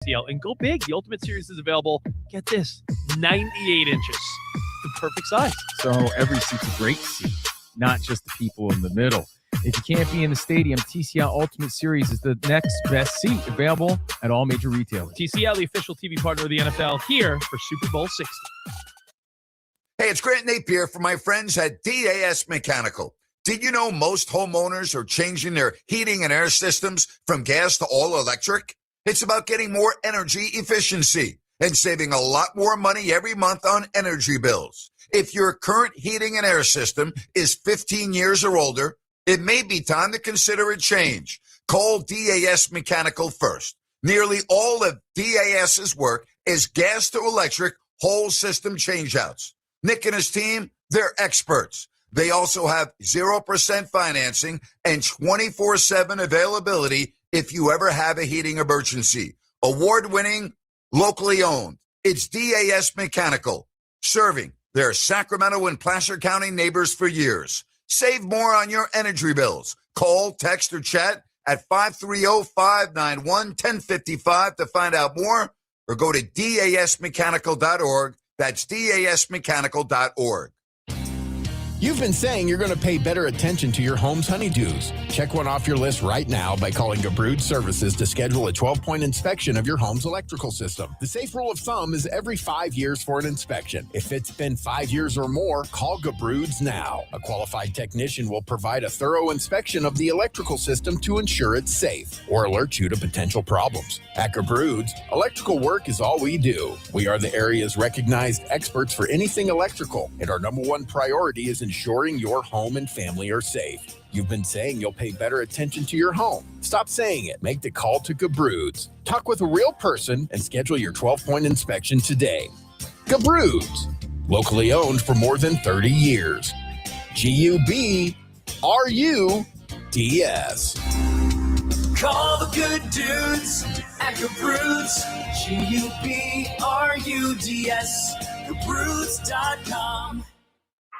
And go big. The Ultimate Series is available. Get this, 98 inches. The perfect size. So every seat's a great seat, not just the people in the middle. If you can't be in the stadium, TCL Ultimate Series is the next best seat, available at all major retailers. TCL, the official TV partner of the NFL, here for Super Bowl 60. Hey, it's Grant Napear from my friends at DAS Mechanical. Did you know most homeowners are changing their heating and air systems from gas to all electric? It's about getting more energy efficiency and saving a lot more money every month on energy bills. If your current heating and air system is 15 years or older, it may be time to consider a change. Call DAS Mechanical first. Nearly all of DAS's work is gas to electric whole system changeouts. Nick and his team, they're experts. They also have 0% financing and 24/7 availability if you ever have a heating emergency. Award-winning, locally owned. It's DAS Mechanical, serving their Sacramento and Placer County neighbors for years. Save more on your energy bills. Call, text, or chat at 530-591-1055 to find out more, or go to dasmechanical.org. That's dasmechanical.org. You've been saying you're going to pay better attention to your home's honeydews. Check one off your list right now by calling Gabrud Services to schedule a 12-point inspection of your home's electrical system. The safe rule of thumb is every 5 years for an inspection. If it's been 5 years or more, call Gabrud's now. A qualified technician will provide a thorough inspection of the electrical system to ensure it's safe or alert you to potential problems. At Gabrud's, electrical work is all we do. We are the area's recognized experts for anything electrical, and our number one priority is ensuring your home and family are safe. You've been saying you'll pay better attention to your home. Stop saying it. Make the call to Gabrud's. Talk with a real person and schedule your 12-point inspection today. Gabrud's, locally owned for more than 30 years. G-U-B-R-U-D-S. Call the good dudes at Gabrud's. G-U-B-R-U-D-S. Gabrud's.com.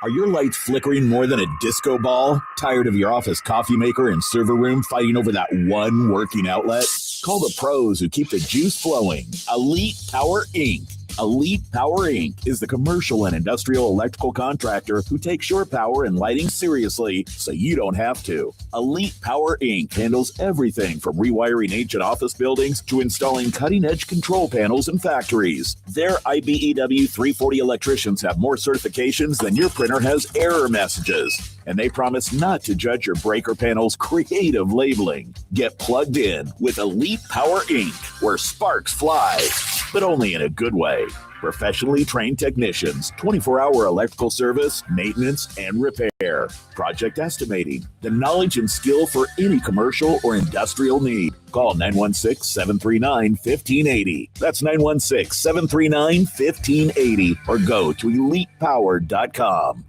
Are your lights flickering more than a disco ball? Tired of your office coffee maker and server room fighting over that one working outlet? Call the pros who keep the juice flowing. Elite Power Inc. Elite Power Inc. is the commercial and industrial electrical contractor who takes your power and lighting seriously so you don't have to. Elite Power Inc. handles everything from rewiring ancient office buildings to installing cutting-edge control panels in factories. Their IBEW 340 electricians have more certifications than your printer has error messages. And they promise not to judge your breaker panel's creative labeling. Get plugged in with Elite Power Inc., where sparks fly, but only in a good way. Professionally trained technicians, 24-hour electrical service, maintenance, and repair. Project estimating, the knowledge and skill for any commercial or industrial need. Call 916-739-1580. That's 916-739-1580, or go to elitepower.com.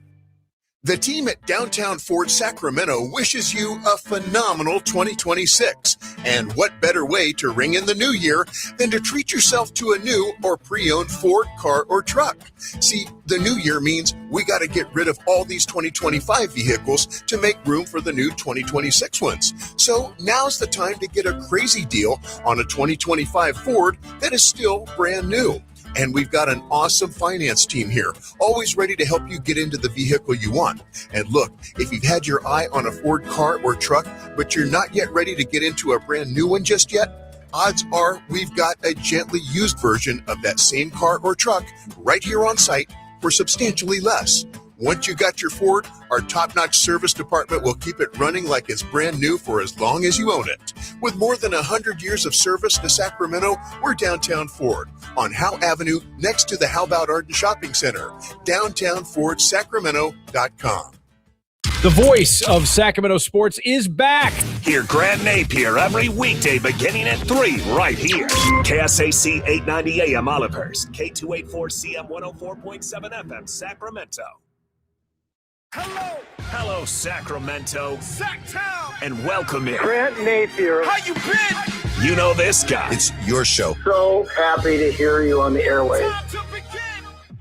The team at Downtown Ford Sacramento wishes you a phenomenal 2026. And what better way to ring in the new year than to treat yourself to a new or pre-owned Ford car or truck? See, the new year means we got to get rid of all these 2025 vehicles to make room for the new 2026 ones. So now's the time to get a crazy deal on a 2025 Ford that is still brand new. And we've got an awesome finance team here, always ready to help you get into the vehicle you want. And look, if you've had your eye on a Ford car or truck, but you're not yet ready to get into a brand new one just yet, odds are we've got a gently used version of that same car or truck right here on site for substantially less. Once you got your Ford, our top-notch service department will keep it running like it's brand new for as long as you own it. With more than 100 years of service to Sacramento, we're Downtown Ford on Howe Avenue next to the How About Arden Shopping Center. DowntownFordSacramento.com. The voice of Sacramento sports is back. Hear Grant Napear every weekday beginning at 3 right here. KSAC 890 AM Olivehurst, K284CM 104.7 FM Sacramento. Hello, Sacramento. Sacktown. And welcome in Grant Napear. How you been? You know this guy. It's your show. So happy to hear you on the airwaves.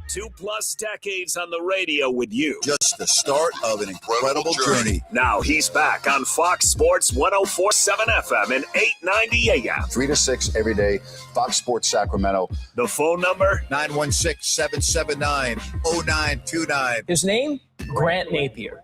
2+ decades on the radio with you. Just the start of an incredible journey. Now he's back on Fox Sports 104.7 FM and 890 AM. 3 to 6 every day, Fox Sports Sacramento. The phone number? 916-779-0929. His name? Grant Napear.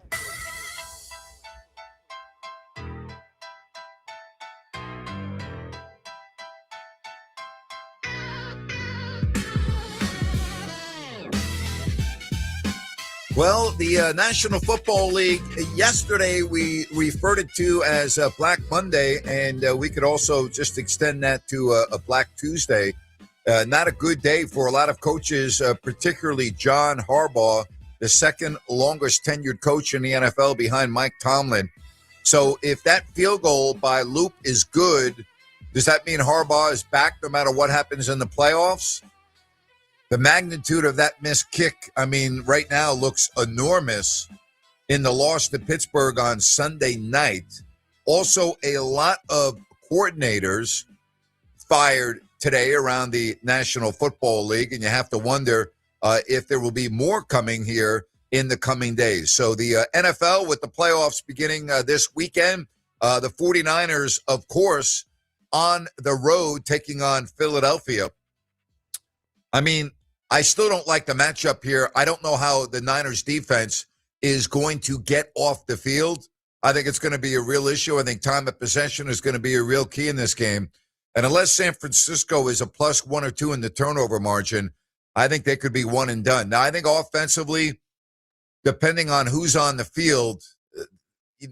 Well, the National Football League, yesterday we referred it to as Black Monday, and we could also just extend that to a Black Tuesday. Not a good day for a lot of coaches, particularly John Harbaugh, the second longest tenured coach in the NFL behind Mike Tomlin. So if that field goal by Loop is good, does that mean Harbaugh is back no matter what happens in the playoffs? The magnitude of that missed kick, I mean, right now looks enormous in the loss to Pittsburgh on Sunday night. Also, a lot of coordinators fired today around the National Football League, and you have to wonder if there will be more coming here in the coming days. So the NFL with the playoffs beginning this weekend, the 49ers, of course, on the road taking on Philadelphia. I mean, I still don't like the matchup here. I don't know how the Niners defense is going to get off the field. I think it's going to be a real issue. I think time of possession is going to be a real key in this game. And unless San Francisco is a +1 or 2 in the turnover margin, I think they could be one and done. Now, I think offensively, depending on who's on the field,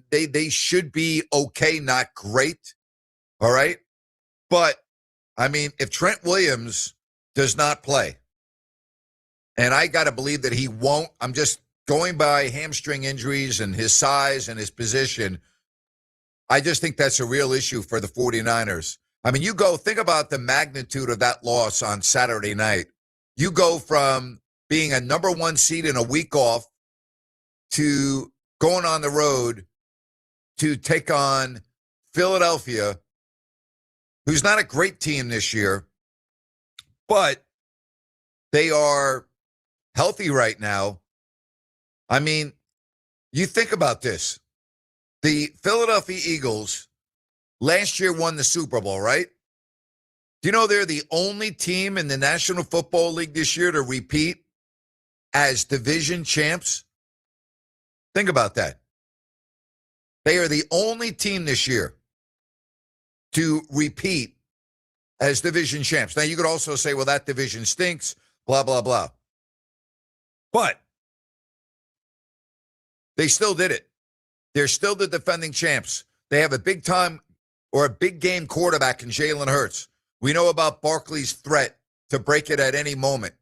they should be okay, not great. All right? But, I mean, if Trent Williams does not play, and I got to believe that he won't. I'm just going by hamstring injuries and his size and his position. I just think that's a real issue for the 49ers. I mean, think about the magnitude of that loss on Saturday night. You go from being a number 1 seed in a week off to going on the road to take on Philadelphia, who's not a great team this year, but they are healthy right now. I mean, you think about this. The Philadelphia Eagles last year won the Super Bowl, right? Do you know they're the only team in the National Football League this year to repeat as division champs? Think about that. They are the only team this year to repeat as division champs. Now, you could also say, well, that division stinks, blah, blah, blah. But they still did it. They're still the defending champs. They have a big time or a big game quarterback in Jalen Hurts. We know about Barkley's threat to break it at any moment.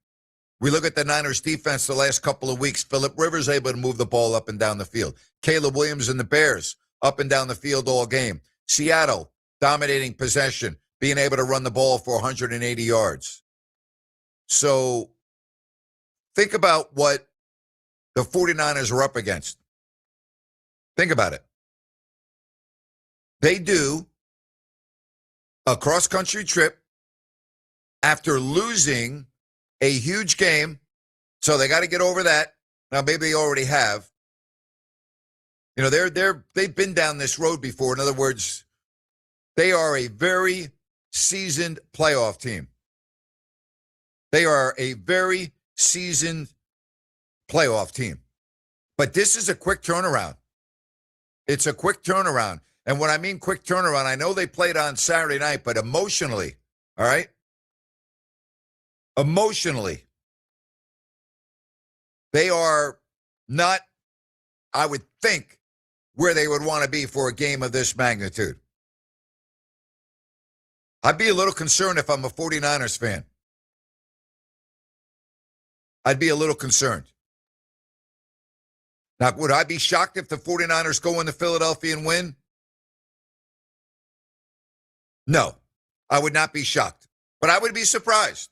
We look at the Niners defense the last couple of weeks. Phillip Rivers able to move the ball up and down the field. Caleb Williams and the Bears up and down the field all game. Seattle dominating possession, being able to run the ball for 180 yards. So think about what the 49ers are up against. Think about it. They do a cross-country trip after losing a huge game, so they got to get over that. Now, maybe they already have. You know, they've been down this road before. In other words, they are a very seasoned playoff team. They are a very seasoned playoff team. But this is a quick turnaround. It's a quick turnaround. And when I mean quick turnaround, I know they played on Saturday night, but emotionally, all right? Emotionally, they are not, I would think, where they would want to be for a game of this magnitude. I'd be a little concerned if I'm a 49ers fan. I'd be a little concerned. Now, would I be shocked if the 49ers go into Philadelphia and win? No, I would not be shocked. But I would be surprised.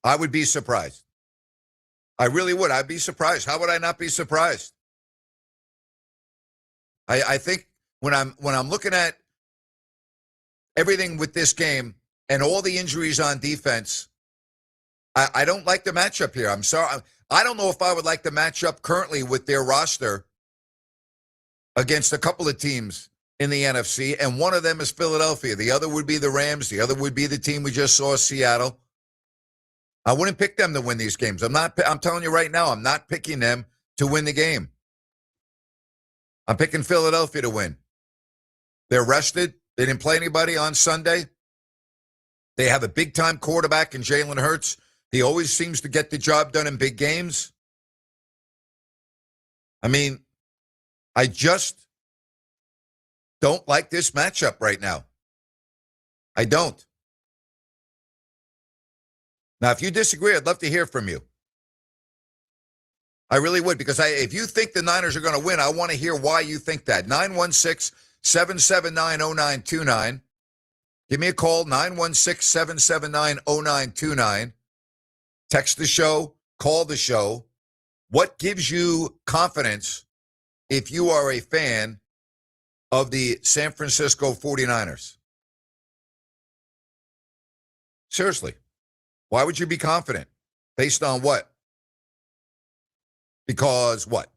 I would be surprised. I really would. I'd be surprised. How would I not be surprised? I think when I'm looking at everything with this game and all the injuries on defense, I don't like the matchup here. I'm sorry. I don't know if I would like the matchup currently with their roster against a couple of teams in the NFC, and one of them is Philadelphia. The other would be the Rams. The other would be the team we just saw, Seattle. I wouldn't pick them to win these games. I'm telling you right now, I'm not picking them to win the game. I'm picking Philadelphia to win. They're rested. They didn't play anybody on Sunday. They have a big-time quarterback in Jalen Hurts. He always seems to get the job done in big games. I mean, I just don't like this matchup right now. I don't. Now, if you disagree, I'd love to hear from you. I really would, because if you think the Niners are going to win, I want to hear why you think that. 916-779-0929. Give me a call, 916-779-0929. Text the show, call the show. What gives you confidence if you are a fan of the San Francisco 49ers? Seriously, why would you be confident? Based on what? Because what?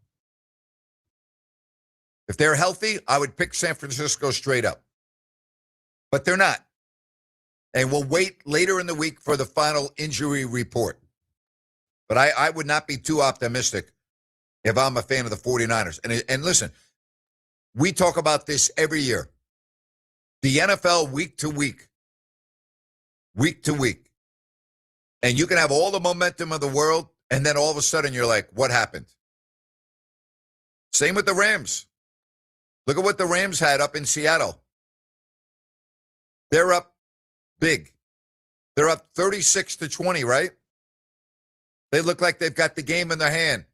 If they're healthy, I would pick San Francisco straight up. But they're not. And we'll wait later in the week for the final injury report. But I would not be too optimistic if I'm a fan of the 49ers. And listen, we talk about this every year. The NFL week to week. And you can have all the momentum of the world, and then all of a sudden you're like, what happened? Same with the Rams. Look at what the Rams had up in Seattle. They're up big. They're up 36-20, right? They look like they've got the game in their hand.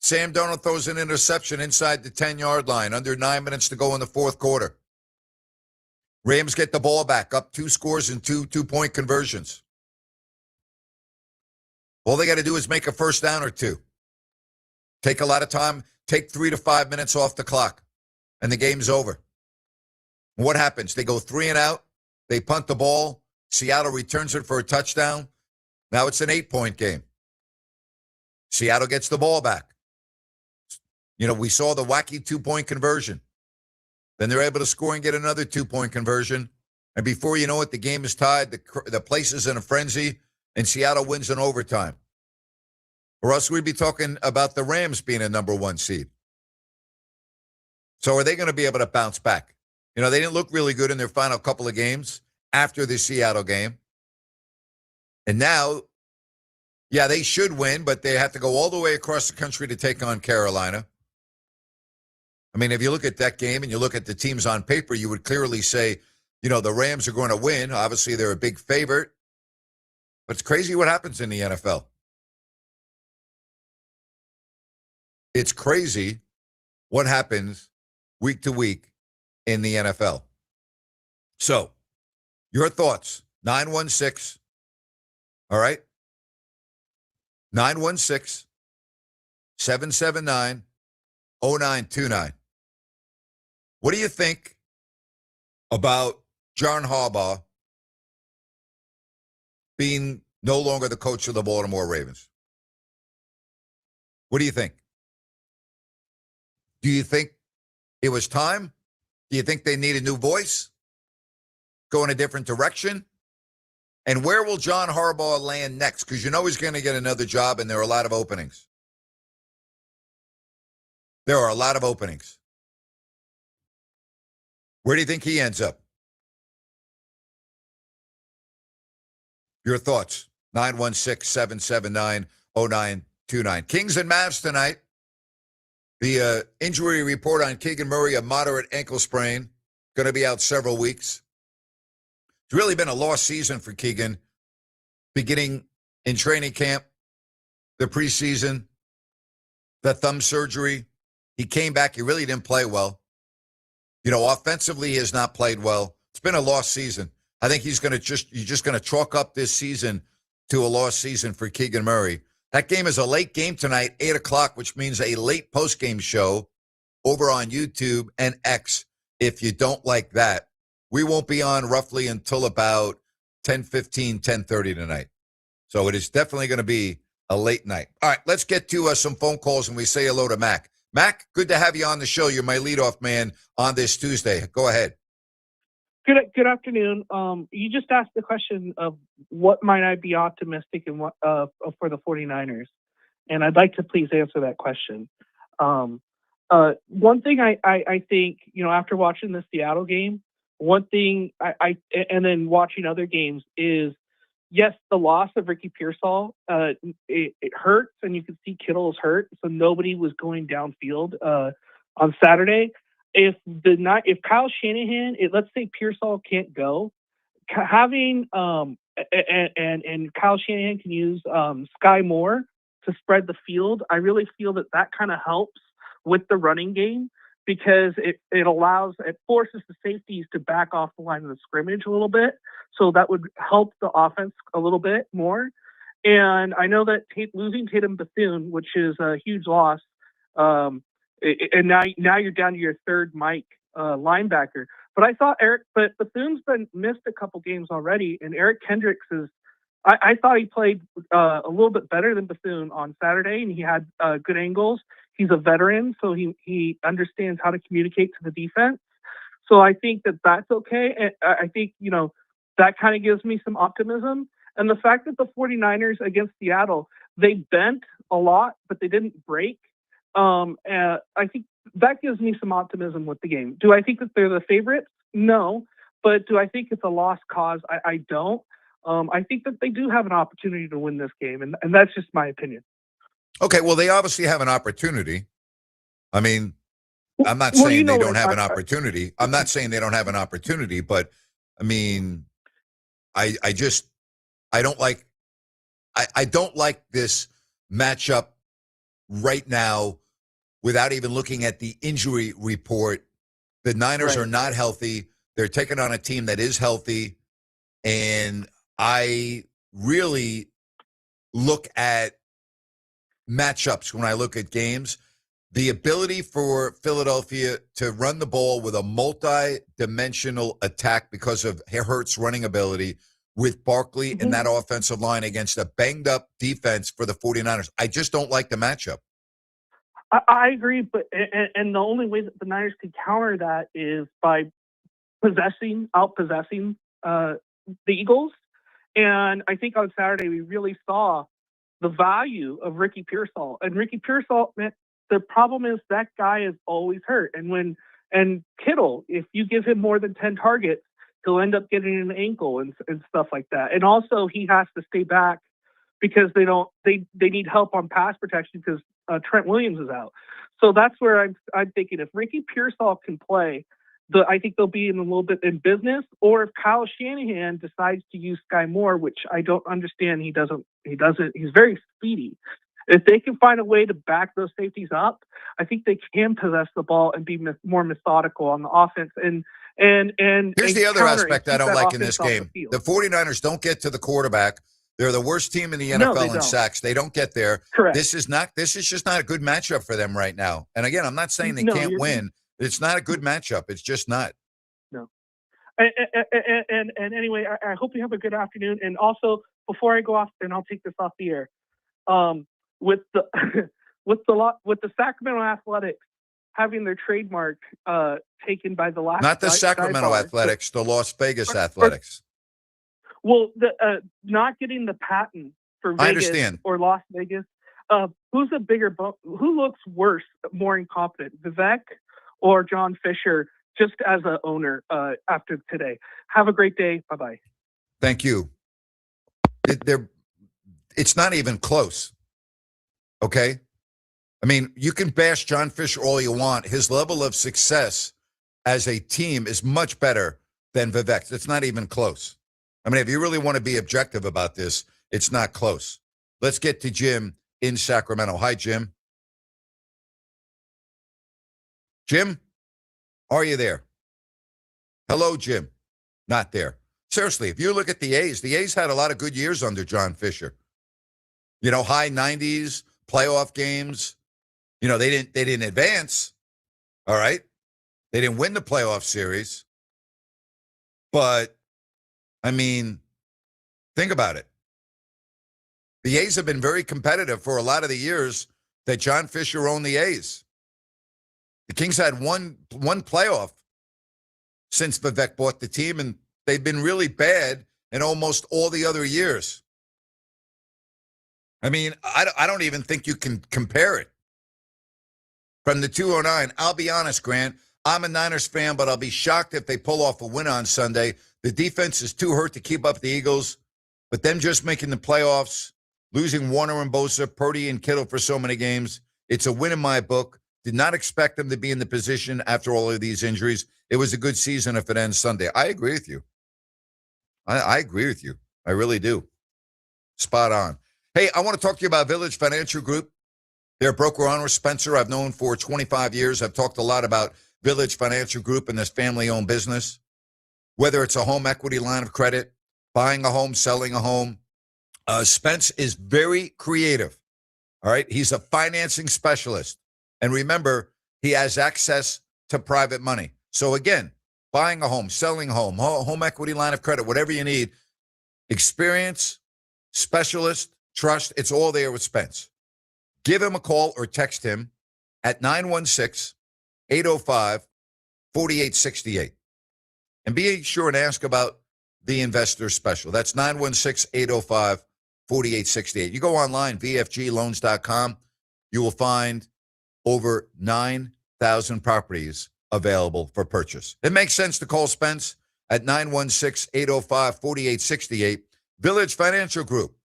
Sam Darnold throws an interception inside the 10-yard line, under 9 minutes to go in the fourth quarter. Rams get the ball back, up 2 scores and two-point conversions. All they got to do is make a first down or two. Take a lot of time, take 3 to 5 minutes off the clock, and the game's over. What happens? They go 3 and out. They punt the ball. Seattle returns it for a touchdown. Now it's an 8-point game. Seattle gets the ball back. We saw the wacky 2-point conversion. Then they're able to score and get another 2-point conversion. And before you know it, the game is tied. The place is in a frenzy, and Seattle wins in overtime. Or else we'd be talking about the Rams being a number 1 seed. So are they going to be able to bounce back? They didn't look really good in their final couple of games after the Seattle game. And now, yeah, they should win, but they have to go all the way across the country to take on Carolina. I mean, if you look at that game and you look at the teams on paper, you would clearly say, the Rams are going to win. Obviously, they're a big favorite. But it's crazy what happens in the NFL. It's crazy what happens week to week in the NFL. So, your thoughts, 916, all right? 916-779-0929. What do you think about John Harbaugh being no longer the coach of the Baltimore Ravens? What do you think? Do you think it was time? Do you think they need a new voice? Go in a different direction? And where will John Harbaugh land next? Because he's going to get another job, and there are a lot of openings. There are a lot of openings. Where do you think he ends up? Your thoughts, 916-779-0929. Kings and Mavs tonight. The injury report on Keegan Murray, a moderate ankle sprain, going to be out several weeks. It's really been a lost season for Keegan, beginning in training camp, the preseason, the thumb surgery. He came back. He really didn't play well. Offensively, he has not played well. It's been a lost season. I think you're just going to chalk up this season to a lost season for Keegan Murray. That game is a late game tonight, 8 o'clock, which means a late postgame show over on YouTube and X if you don't like that. We won't be on roughly until about 10:15, 10:30 tonight. So it is definitely going to be a late night. All right, let's get to some phone calls, and we say hello to Mac. Mac, good to have you on the show. You're my leadoff man on this Tuesday. Go ahead. Good afternoon. You just asked the question of what might I be optimistic in what for the 49ers, and I'd like to please answer that question. One thing I think, after watching the Seattle game, one thing I and then watching other games is, yes, the loss of Ricky Pearsall, it hurts, and you can see Kittle is hurt, so nobody was going downfield on Saturday. If Kyle Shanahan, let's say Pearsall can't go, having and Kyle Shanahan can use Sky Moore to spread the field, I really feel that kind of helps with the running game, because it forces the safeties to back off the line of the scrimmage a little bit. So that would help the offense a little bit more. And I know that losing Tatum Bethune, which is a huge loss, and now you're down to your third Mike linebacker. But I thought Bethune's been missed a couple games already, and Eric Kendricks I thought he played a little bit better than Bethune on Saturday, and he had good angles. He's a veteran, so he understands how to communicate to the defense. So I think that's okay. And I think, that kind of gives me some optimism. And the fact that the 49ers against Seattle, they bent a lot, but they didn't break. I think that gives me some optimism with the game. Do I think that they're the favorites? No. But do I think it's a lost cause? I don't. I think that they do have an opportunity to win this game, and that's just my opinion. Okay, well, they obviously have an opportunity. I mean, I'm not saying they don't have an opportunity. I'm not saying they don't have an opportunity, but I mean, I don't like this matchup right now without even looking at the injury report. The Niners are not healthy. They're taking on a team that is healthy, and I really look at matchups when I look at games. The ability for Philadelphia to run the ball with a multi-dimensional attack because of Hurts' running ability with Barkley and that offensive line against a banged-up defense for the 49ers. I just don't like the matchup. I agree, but and the only way that the Niners can counter that is by outpossessing the Eagles. And I think on Saturday we really saw the value of Ricky Pearsall. And Ricky Pearsall, man, the problem is that guy is always hurt. And Kittle, if you give him more than 10 targets, he'll end up getting an ankle and stuff like that. And also he has to stay back because they need help on pass protection because Trent Williams is out. So that's where I'm thinking if Ricky Pearsall can play, I think they'll be in a little bit in business. Or if Kyle Shanahan decides to use Sky Moore, which I don't understand, he doesn't. He's very speedy. If they can find a way to back those safeties up, I think they can possess the ball and be more methodical on the offense. And here's the other aspect I don't like in this game. The 49ers don't get to the quarterback. They're the worst team in the NFL in sacks. They don't get there. Correct. This is just not a good matchup for them right now. And again, I'm not saying they can't win. It's not a good matchup. It's just not. No. And anyway, I hope you have a good afternoon. And also, before I go off, and I'll take this off the air, with the Sacramento Athletics having their trademark taken by the last. Not the Sacramento Athletics, the Las Vegas Athletics. Well, not getting the patent for Vegas I understand. Or Las Vegas. Who's a bigger? Who looks worse, more incompetent, Vivek or John Fisher? Just as an owner, after today. Have a great day. Bye bye. Thank you. It's not even close. Okay, I mean, you can bash John Fisher all you want. His level of success as a team is much better than Vivek's. It's not even close. I mean, if you really want to be objective about this, it's not close. Let's get to Jim in Sacramento. Hi, Jim. Jim, are you there? Hello, Jim. Not there. Seriously, if you look at the A's had a lot of good years under John Fisher. You know, high 90s, playoff games. You know, they didn't advance. All right. They didn't win the playoff series. But I mean, think about it. The A's have been very competitive for a lot of the years that John Fisher owned the A's. The Kings had one playoff since Vivek bought the team, and they've been really bad in almost all the other years. I mean, I don't even think you can compare it. From the 209, I'll be honest, Grant, I'm a Niners fan, but I'll be shocked if they pull off a win on Sunday. The defense is too hurt to keep up the Eagles, but them just making the playoffs, losing Warner and Bosa, Purdy and Kittle for so many games, it's a win in my book. Did not expect them to be in the position after all of these injuries. It was a good season if it ends Sunday. I agree with you. I agree with you. I really do. Spot on. Hey, I want to talk to you about Village Financial Group. Their broker owner, Spencer, I've known for 25 years. I've talked a lot about Village Financial Group and this family-owned business. Whether it's a home equity line of credit, buying a home, selling a home, Spence is very creative. All right? He's a financing specialist. And remember, he has access to private money. So again, buying a home, selling a home equity line of credit, whatever you need, experience, specialist, trust, it's all there with Spence. Give him a call or text him at 916-805-4868. And be sure and ask about the investor special. That's 916-805-4868. You go online, vfgloans.com. You will find over 9,000 properties available for purchase. It makes sense to call Spence at 916-805-4868. Village Financial Group,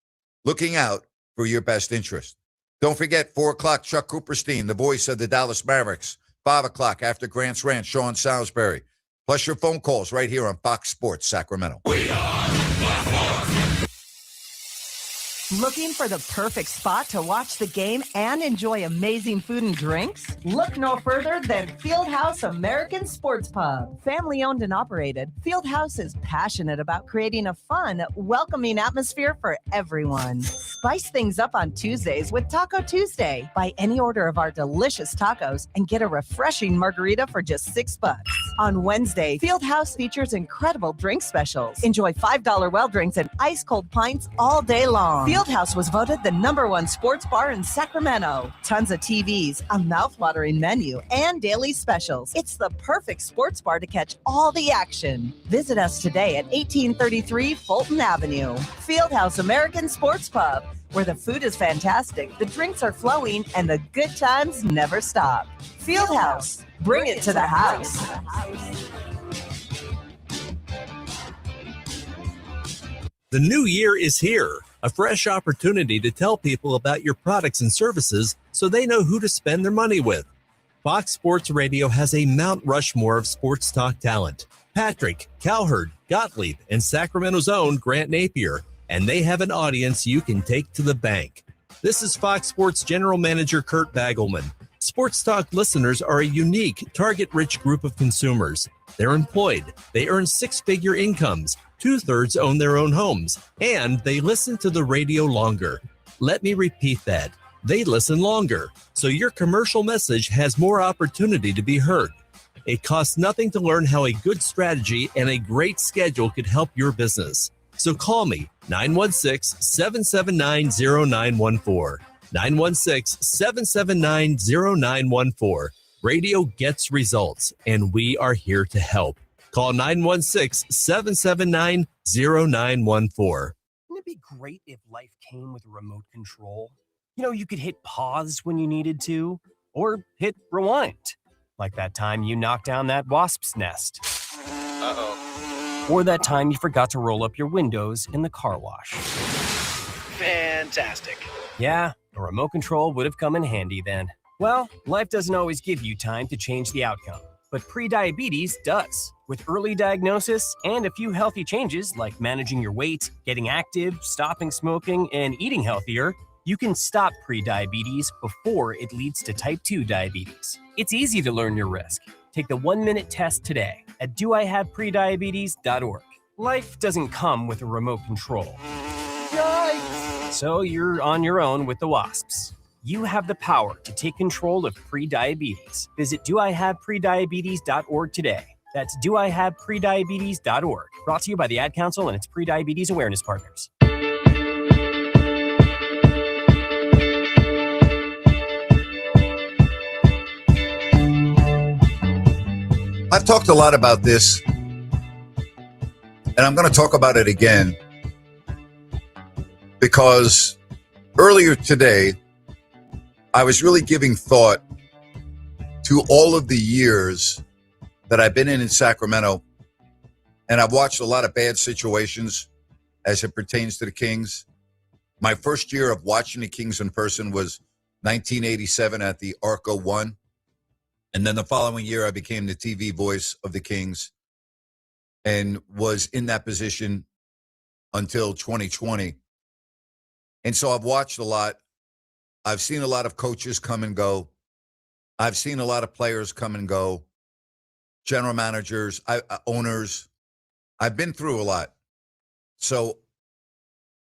looking out for your best interest. Don't forget, 4 o'clock, Chuck Cooperstein, the voice of the Dallas Mavericks. 5 o'clock, after Grant's Ranch, Sean Salisbury. Plus your phone calls right here on Fox Sports Sacramento. We are looking for the perfect spot to watch the game and enjoy amazing food and drinks? Look no further than Fieldhouse American Sports Pub. Family owned and operated, Fieldhouse is passionate about creating a fun, welcoming atmosphere for everyone. Spice things up on Tuesdays with Taco Tuesday. Buy any order of our delicious tacos and get a refreshing margarita for just $6. On Wednesday, Fieldhouse features incredible drink specials. Enjoy $5 well drinks and ice cold pints all day long. Fieldhouse was voted the #1 sports bar in Sacramento. Tons of TVs, a mouth-watering menu, and daily specials. It's the perfect sports bar to catch all the action. Visit us today at 1833 Fulton Avenue. Fieldhouse American Sports Pub, where the food is fantastic, the drinks are flowing, and the good times never stop. Fieldhouse, bring it to the house. The new year is here, a fresh opportunity to tell people about your products and services so they know who to spend their money with. Fox Sports Radio has a Mount Rushmore of sports talk talent. Patrick, Cowherd, Gottlieb, and Sacramento's own Grant Napear, and they have an audience you can take to the bank. This is Fox Sports General Manager Kurt Bagelman. Sports Talk listeners are a unique, target-rich group of consumers. They're employed, they earn six-figure incomes, 2/3 own their own homes, and they listen to the radio longer. Let me repeat that. They listen longer, so your commercial message has more opportunity to be heard. It costs nothing to learn how a good strategy and a great schedule could help your business. So call me, 916-779-0914. 916-779-0914. Radio gets results, and we are here to help. Call 916-779-0914. Wouldn't it be great if life came with a remote control? You know, you could hit pause when you needed to, or hit rewind, like that time you knocked down that wasp's nest. Uh-oh. Or that time you forgot to roll up your windows in the car wash. Fantastic. Yeah, a remote control would have come in handy then. Well, life doesn't always give you time to change the outcome, but prediabetes does. With early diagnosis and a few healthy changes like managing your weight, getting active, stopping smoking, and eating healthier, you can stop prediabetes before it leads to type 2 diabetes. It's easy to learn your risk. Take the 1-minute test today at doihaveprediabetes.org. Life doesn't come with a remote control. Yikes! So you're on your own with the wasps. You have the power to take control of prediabetes. Visit doihaveprediabetes.org today. That's doihaveprediabetes.org. Brought to you by the Ad Council and its prediabetes awareness partners. I've talked a lot about this, and I'm going to talk about it again because earlier today, I was really giving thought to all of the years that I've been in Sacramento, and I've watched a lot of bad situations as it pertains to the Kings. My first year of watching the Kings in person was 1987 at the Arco 1. And then the following year, I became the TV voice of the Kings and was in that position until 2020. And so I've watched a lot. I've seen a lot of coaches come and go. I've seen a lot of players come and go, general managers, owners. I've been through a lot. So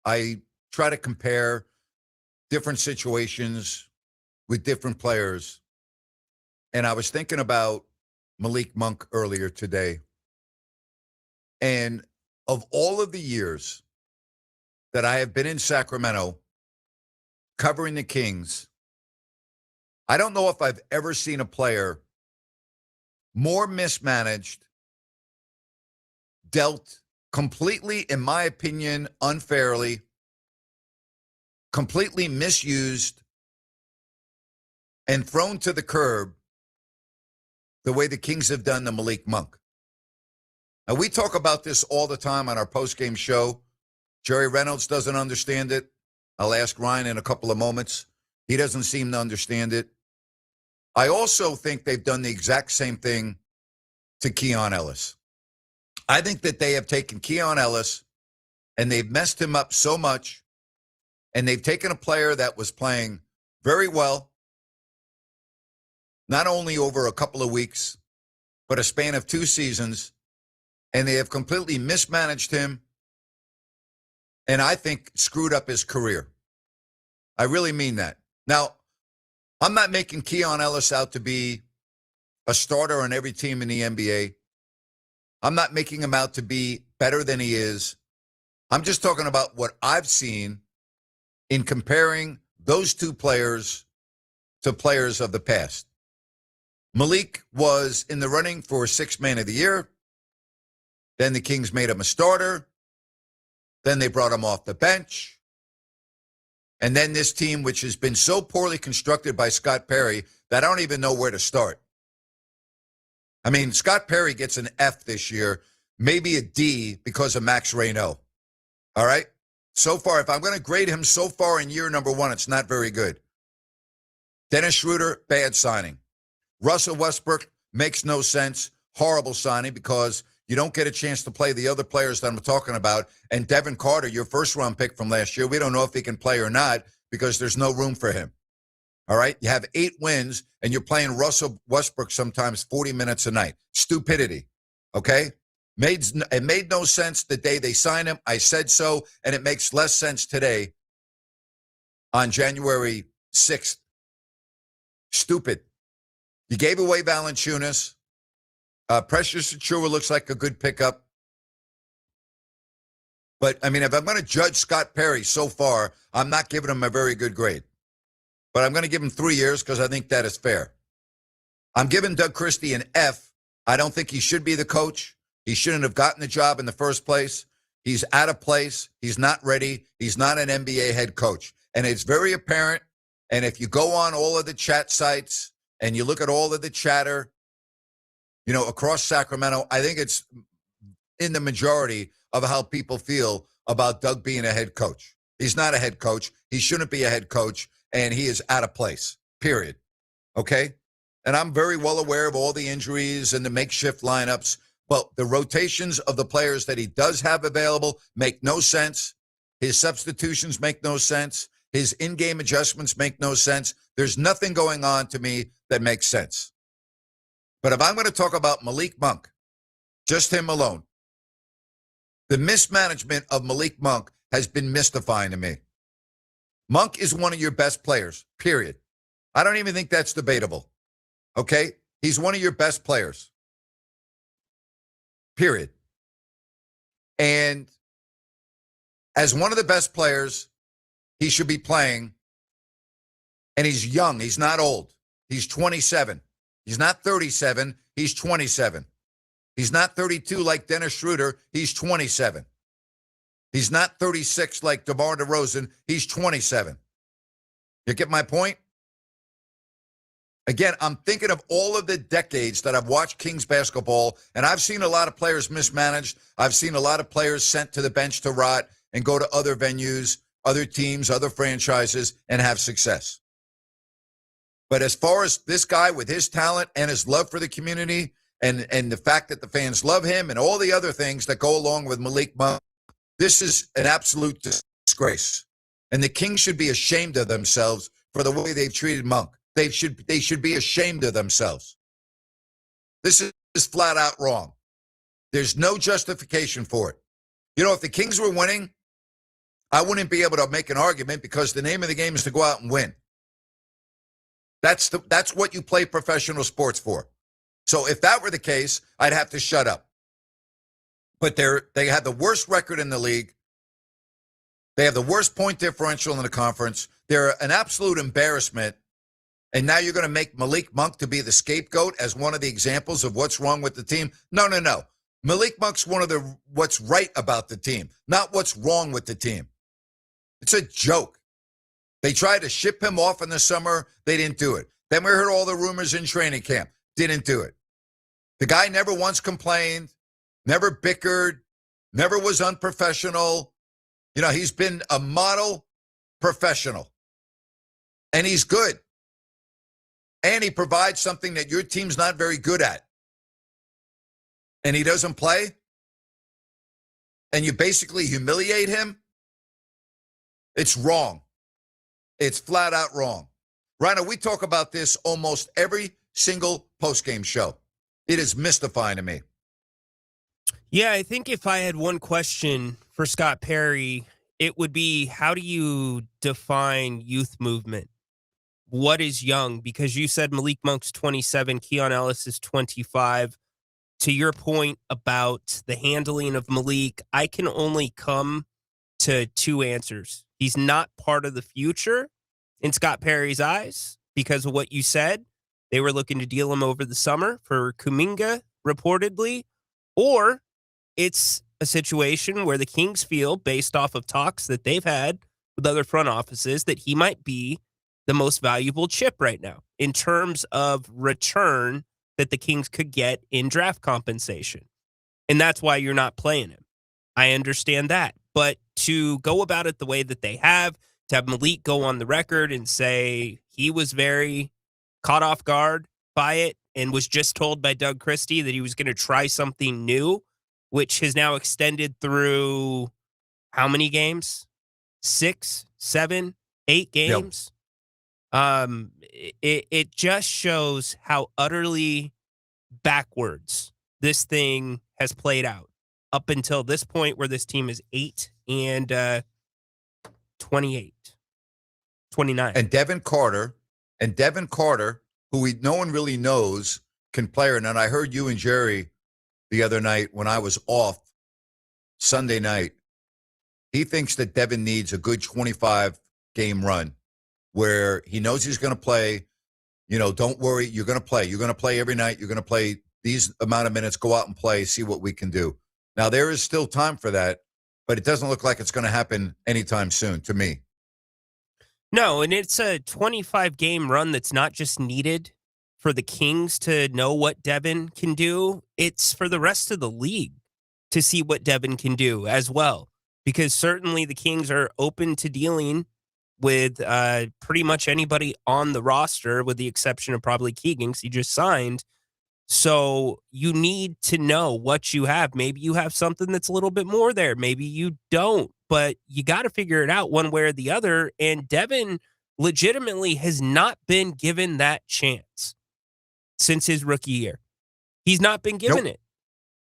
I try to compare different situations with different players. And I was thinking about Malik Monk earlier today. And of all of the years that I have been in Sacramento covering the Kings, I don't know if I've ever seen a player more mismanaged, dealt completely, in my opinion, unfairly, completely misused, and thrown to the curb the way the Kings have done to Malik Monk. Now, we talk about this all the time on our postgame show. Jerry Reynolds doesn't understand it. I'll ask Ryan in a couple of moments. He doesn't seem to understand it. I also think they've done the exact same thing to Keon Ellis. I think that they have taken Keon Ellis and they've messed him up so much, and they've taken a player that was playing very well, not only over a couple of weeks, but a span of 2 seasons, and they have completely mismanaged him and I think screwed up his career. I really mean that. Now, I'm not making Keon Ellis out to be a starter on every team in the NBA. I'm not making him out to be better than he is. I'm just talking about what I've seen in comparing those 2 players to players of the past. Malik was in the running for 6th man of the year. Then the Kings made him a starter. Then they brought him off the bench. And then this team, which has been so poorly constructed by Scott Perry, that I don't even know where to start. I mean, Scott Perry gets an F this year, maybe a D because of Max Reynaud. All right? So far, if I'm going to grade him so far in year number 1, it's not very good. Dennis Schroeder, bad signing. Russell Westbrook makes no sense. Horrible signing because you don't get a chance to play the other players that I'm talking about. And Devin Carter, your first-round pick from last year, we don't know if he can play or not because there's no room for him. All right? You have 8 wins, and you're playing Russell Westbrook sometimes 40 minutes a night. Stupidity. Okay? It made no sense the day they signed him. I said so, and it makes less sense today on January 6th. Stupid. You gave away Valanciunas. Precious Achiuwa looks like a good pickup. But, I mean, if I'm going to judge Scott Perry so far, I'm not giving him a very good grade. But I'm going to give him 3 years because I think that is fair. I'm giving Doug Christie an F. I don't think he should be the coach. He shouldn't have gotten the job in the first place. He's out of place. He's not ready. He's not an NBA head coach. And it's very apparent. And if you go on all of the chat sites and you look at all of the chatter, you know, across Sacramento, I think it's in the majority of how people feel about Doug being a head coach. He's not a head coach. He shouldn't be a head coach, and he is out of place, period. Okay? And I'm very well aware of all the injuries and the makeshift lineups, but the rotations of the players that he does have available make no sense. His substitutions make no sense. His in-game adjustments make no sense. There's nothing going on to me that makes sense. But if I'm going to talk about Malik Monk, just him alone, the mismanagement of Malik Monk has been mystifying to me. Monk is one of your best players, period. I don't even think that's debatable. Okay? He's one of your best players. Period. And as one of the best players, he should be playing. And he's young. He's not old. He's 27. He's not 37. He's 27. He's not 32 like Dennis Schroeder. He's 27. He's not 36 like DeMar DeRozan. He's 27. You get my point? Again, I'm thinking of all of the decades that I've watched Kings basketball, and I've seen a lot of players mismanaged. I've seen a lot of players sent to the bench to rot and go to other venues, other teams, other franchises, and have success. But as far as this guy with his talent and his love for the community and the fact that the fans love him and all the other things that go along with Malik Monk, this is an absolute disgrace. And the Kings should be ashamed of themselves for the way they've treated Monk. They should be ashamed of themselves. This is flat out wrong. There's no justification for it. You know, if the Kings were winning, I wouldn't be able to make an argument because the name of the game is to go out and win. That's what you play professional sports for. So if that were the case, I'd have to shut up. But they have the worst record in the league. They have the worst point differential in the conference. They're an absolute embarrassment. And now you're going to make Malik Monk to be the scapegoat as one of the examples of what's wrong with the team? No. Malik Monk's one of the what's right about the team, not what's wrong with the team. It's a joke. They tried to ship him off in the summer. They didn't do it. Then we heard all the rumors in training camp. Didn't do it. The guy never once complained, never bickered, never was unprofessional. You know, he's been a model professional. And he's good. And he provides something that your team's not very good at. And he doesn't play. And you basically humiliate him. It's wrong. It's flat out wrong. Rhino, we talk about this almost every single postgame show. It is mystifying to me. Yeah, I think if I had one question for Scott Perry, it would be, how do you define youth movement? What is young? Because you said Malik Monk's 27, Keon Ellis is 25. To your point about the handling of Malik, I can only come to two answers. He's not part of the future in Scott Perry's eyes because of what you said. They were looking to deal him over the summer for Kuminga, reportedly. Or it's a situation where the Kings feel, based off of talks that they've had with other front offices, that he might be the most valuable chip right now in terms of return that the Kings could get in draft compensation. And that's why you're not playing him. I understand that. But to go about it the way that they have, to have Malik go on the record and say he was very caught off guard by it and was just told by Doug Christie that he was going to try something new, which has now extended through how many games? 6, 7, 8 games? Yep. It just shows how utterly backwards this thing has played out up until this point where this team is 8 and 28, 29. And Devin Carter, who no one really knows, can play. And I heard you and Jerry the other night when I was off Sunday night. He thinks that Devin needs a good 25-game run where he knows he's going to play. You know, don't worry, you're going to play. You're going to play every night. You're going to play these amount of minutes, go out and play, see what we can do. Now, there is still time for that, but it doesn't look like it's going to happen anytime soon to me. No, and it's a 25-game run that's not just needed for the Kings to know what Devin can do. It's for the rest of the league to see what Devin can do as well, because certainly the Kings are open to dealing with pretty much anybody on the roster, with the exception of probably Keegan, because he just signed. So you need to know what you have. Maybe you have something that's a little bit more there. Maybe you don't, but you got to figure it out one way or the other. And Devin legitimately has not been given that chance since his rookie year. He's not been given it.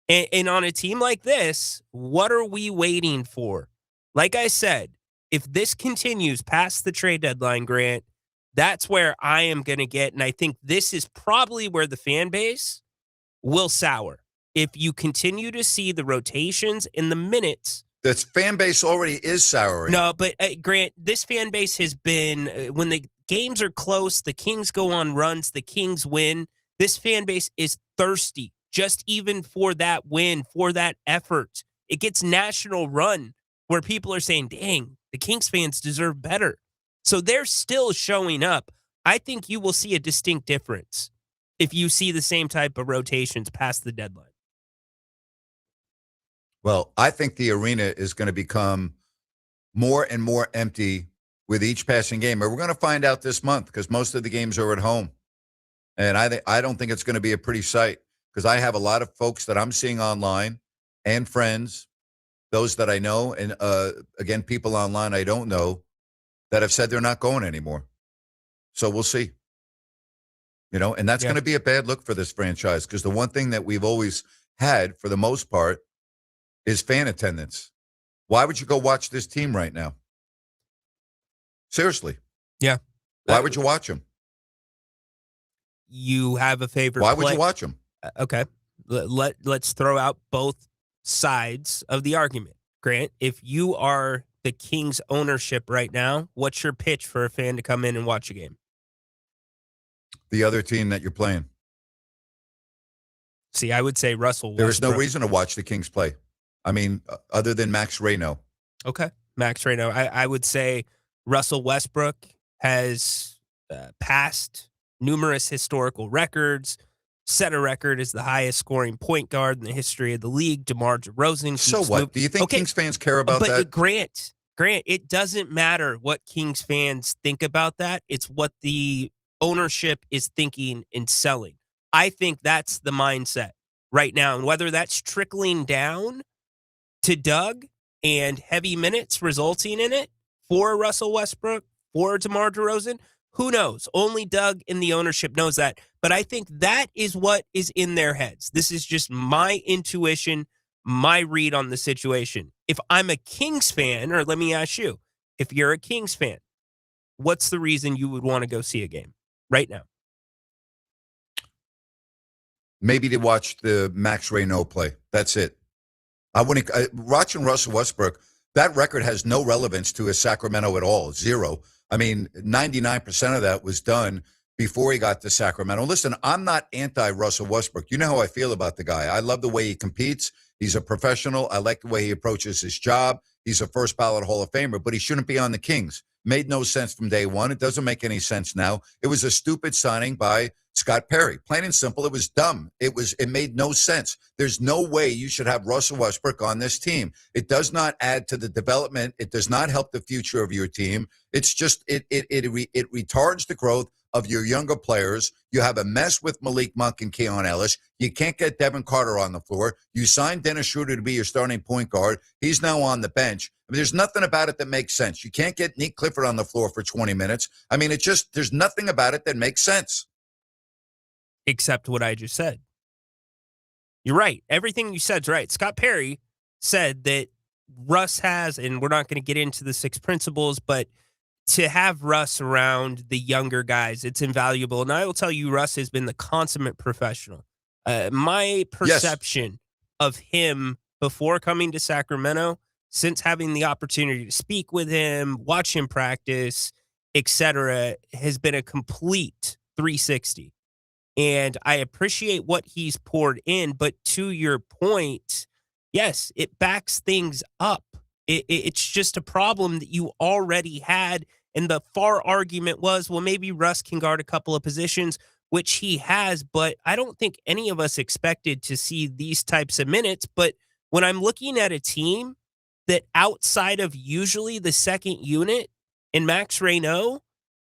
And on a team like this, what are we waiting for? Like I said, if this continues past the trade deadline, Grant, that's where I am going to get, and I think this is probably where the fan base will sour. If you continue to see the rotations in the minutes. This fan base already is souring. No, but Grant, this fan base has been, when the games are close, the Kings go on runs, the Kings win. This fan base is thirsty just even for that win, for that effort. It gets national run where people are saying, dang, the Kings fans deserve better. So they're still showing up. I think you will see a distinct difference if you see the same type of rotations past the deadline. Well, I think the arena is going to become more and more empty with each passing game. And we're going to find out this month because most of the games are at home. And I don't think it's going to be a pretty sight because I have a lot of folks that I'm seeing online and friends, those that I know, and again, people online I don't know that have said they're not going anymore. So we'll see. And that's going to be a bad look for this franchise because the one thing that we've always had for the most part is fan attendance. Why would you go watch this team right now? Seriously. Yeah. Why would you watch them? You have a favorite Why would you watch them? Okay. Let's throw out both sides of the argument. Grant, if you are the Kings ownership right now, what's your pitch for a fan to come in and watch a game? The other team that you're playing. See, I would say Russell Westbrook. There is no reason to watch the Kings play. I mean, other than Max Reno. Okay. Max Reno. I would say Russell Westbrook has passed numerous historical records, set a record as the highest scoring point guard in the history of the league. DeMar DeRozan. So what? Do you think Kings fans care about that? Grant, it doesn't matter what Kings fans think about that. It's what the ownership is thinking and selling. I think that's the mindset right now. And whether that's trickling down to Doug and heavy minutes resulting in it for Russell Westbrook, for DeMar DeRozan, who knows? Only Doug and the ownership knows that. But I think that is what is in their heads. This is just my intuition, my read on the situation. If I'm a Kings fan, or let me ask you, if you're a Kings fan, what's the reason you would want to go see a game right now? Maybe to watch the Max Reno play. That's it. I wouldn't watching Russell Westbrook. That record has no relevance to his Sacramento at all. Zero. I mean, 99% of that was done before he got to Sacramento. Listen, I'm not anti-Russell Westbrook. You know how I feel about the guy. I love the way he competes. He's a professional. I like the way he approaches his job. He's a first ballot Hall of Famer, but he shouldn't be on the Kings. Made no sense from day one. It doesn't make any sense now. It was a stupid signing by Scott Perry. Plain and simple, it was dumb. It made no sense. There's no way you should have Russell Westbrook on this team. It does not add to the development. It does not help the future of your team. It's just it retards the growth of your younger players. You have a mess with Malik Monk and Keon Ellis. You can't get Devin Carter on the floor. You signed Dennis Schroeder to be your starting point guard. He's now on the bench. I mean, there's nothing about it that makes sense. You can't get Nick Clifford on the floor for 20 minutes. I mean, there's nothing about it that makes sense. Except what I just said. You're right. Everything you said is right. Scott Perry said that Russ has, and we're not going to get into the 6 principles, but to have Russ around the younger guys, it's invaluable. And I will tell you, Russ has been the consummate professional. My perception of him before coming to Sacramento, since having the opportunity to speak with him, watch him practice, etc., has been a complete 360. And I appreciate what he's poured in, but to your point, yes, it backs things up. It's just a problem that you already had. And the far argument was, well, maybe Russ can guard a couple of positions, which he has, but I don't think any of us expected to see these types of minutes. But when I'm looking at a team that outside of usually the second unit and Max Reno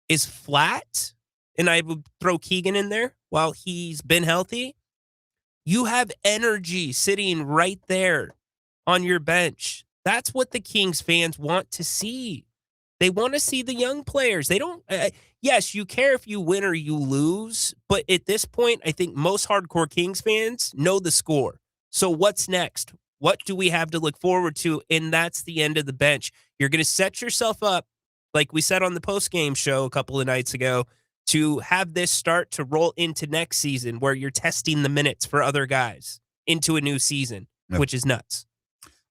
is flat, and I would throw Keegan in there while he's been healthy, you have energy sitting right there on your bench. That's what the Kings fans want to see. They want to see the young players. They don't, yes, you care if you win or you lose, but at this point, I think most hardcore Kings fans know the score. So what's next? What do we have to look forward to? And that's the end of the bench. You're going to set yourself up, like we said on the post-game show a couple of nights ago, to have this start to roll into next season where you're testing the minutes for other guys into a new season, which is nuts.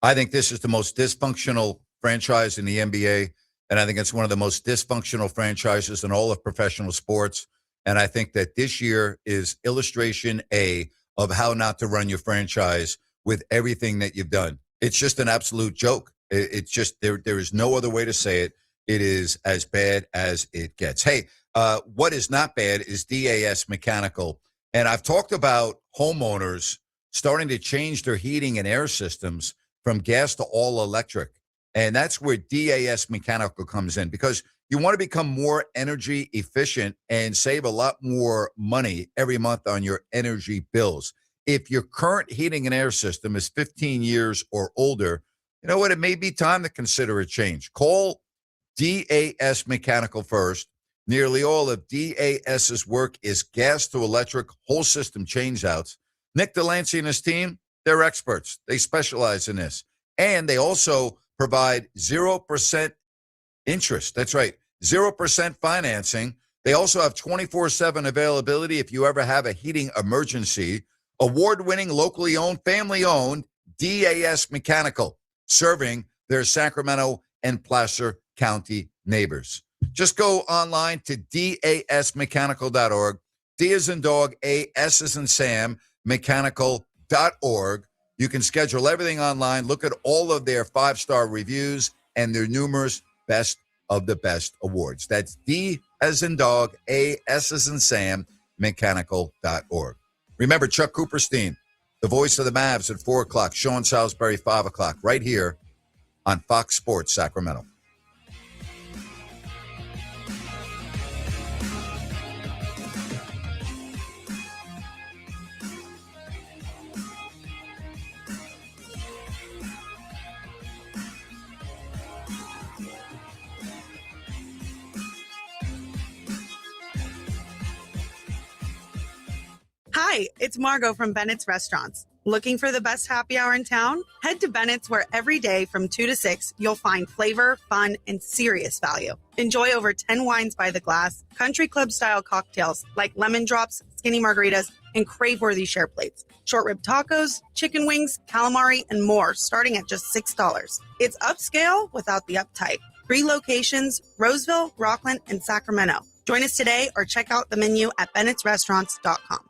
I think this is the most dysfunctional franchise in the NBA, and I think it's one of the most dysfunctional franchises in all of professional sports. And I think that this year is illustration A of how not to run your franchise with everything that you've done. It's just an absolute joke. It's just there is no other way to say it. It is as bad as it gets. Hey, what is not bad is DAS Mechanical. And I've talked about homeowners starting to change their heating and air systems from gas to all electric. And that's where DAS Mechanical comes in, because you want to become more energy efficient and save a lot more money every month on your energy bills. If your current heating and air system is 15 years or older, you know what? It may be time to consider a change. Call DAS Mechanical first. Nearly all of DAS's work is gas to electric whole system changeouts. Nick Delancey and his team, they're experts. They specialize in this. And they also provide 0% interest. That's right, 0% financing. They also have 24/7 availability if you ever have a heating emergency. Award-winning, locally owned, family-owned DAS Mechanical, serving their Sacramento and Placer County neighbors. Just go online to dasmechanical.org. D as in dog, A, S as in Sam, mechanical.org. You can schedule everything online. Look at all of their 5-star reviews and their numerous best of the best awards. That's D as in dog, A, S as in Sam, mechanical.org. Remember, Chuck Cooperstein, the voice of the Mavs at 4 o'clock, Sean Salisbury, 5 o'clock, right here on Fox Sports Sacramento. Hi, it's Margot from Bennett's Restaurants. Looking for the best happy hour in town? Head to Bennett's, where every day from 2 to 6, you'll find flavor, fun, and serious value. Enjoy over 10 wines by the glass, country club-style cocktails like lemon drops, skinny margaritas, and crave-worthy share plates. Short rib tacos, chicken wings, calamari, and more, starting at just $6. It's upscale without the uptight. 3 locations, Roseville, Rockland, and Sacramento. Join us today or check out the menu at bennettsrestaurants.com.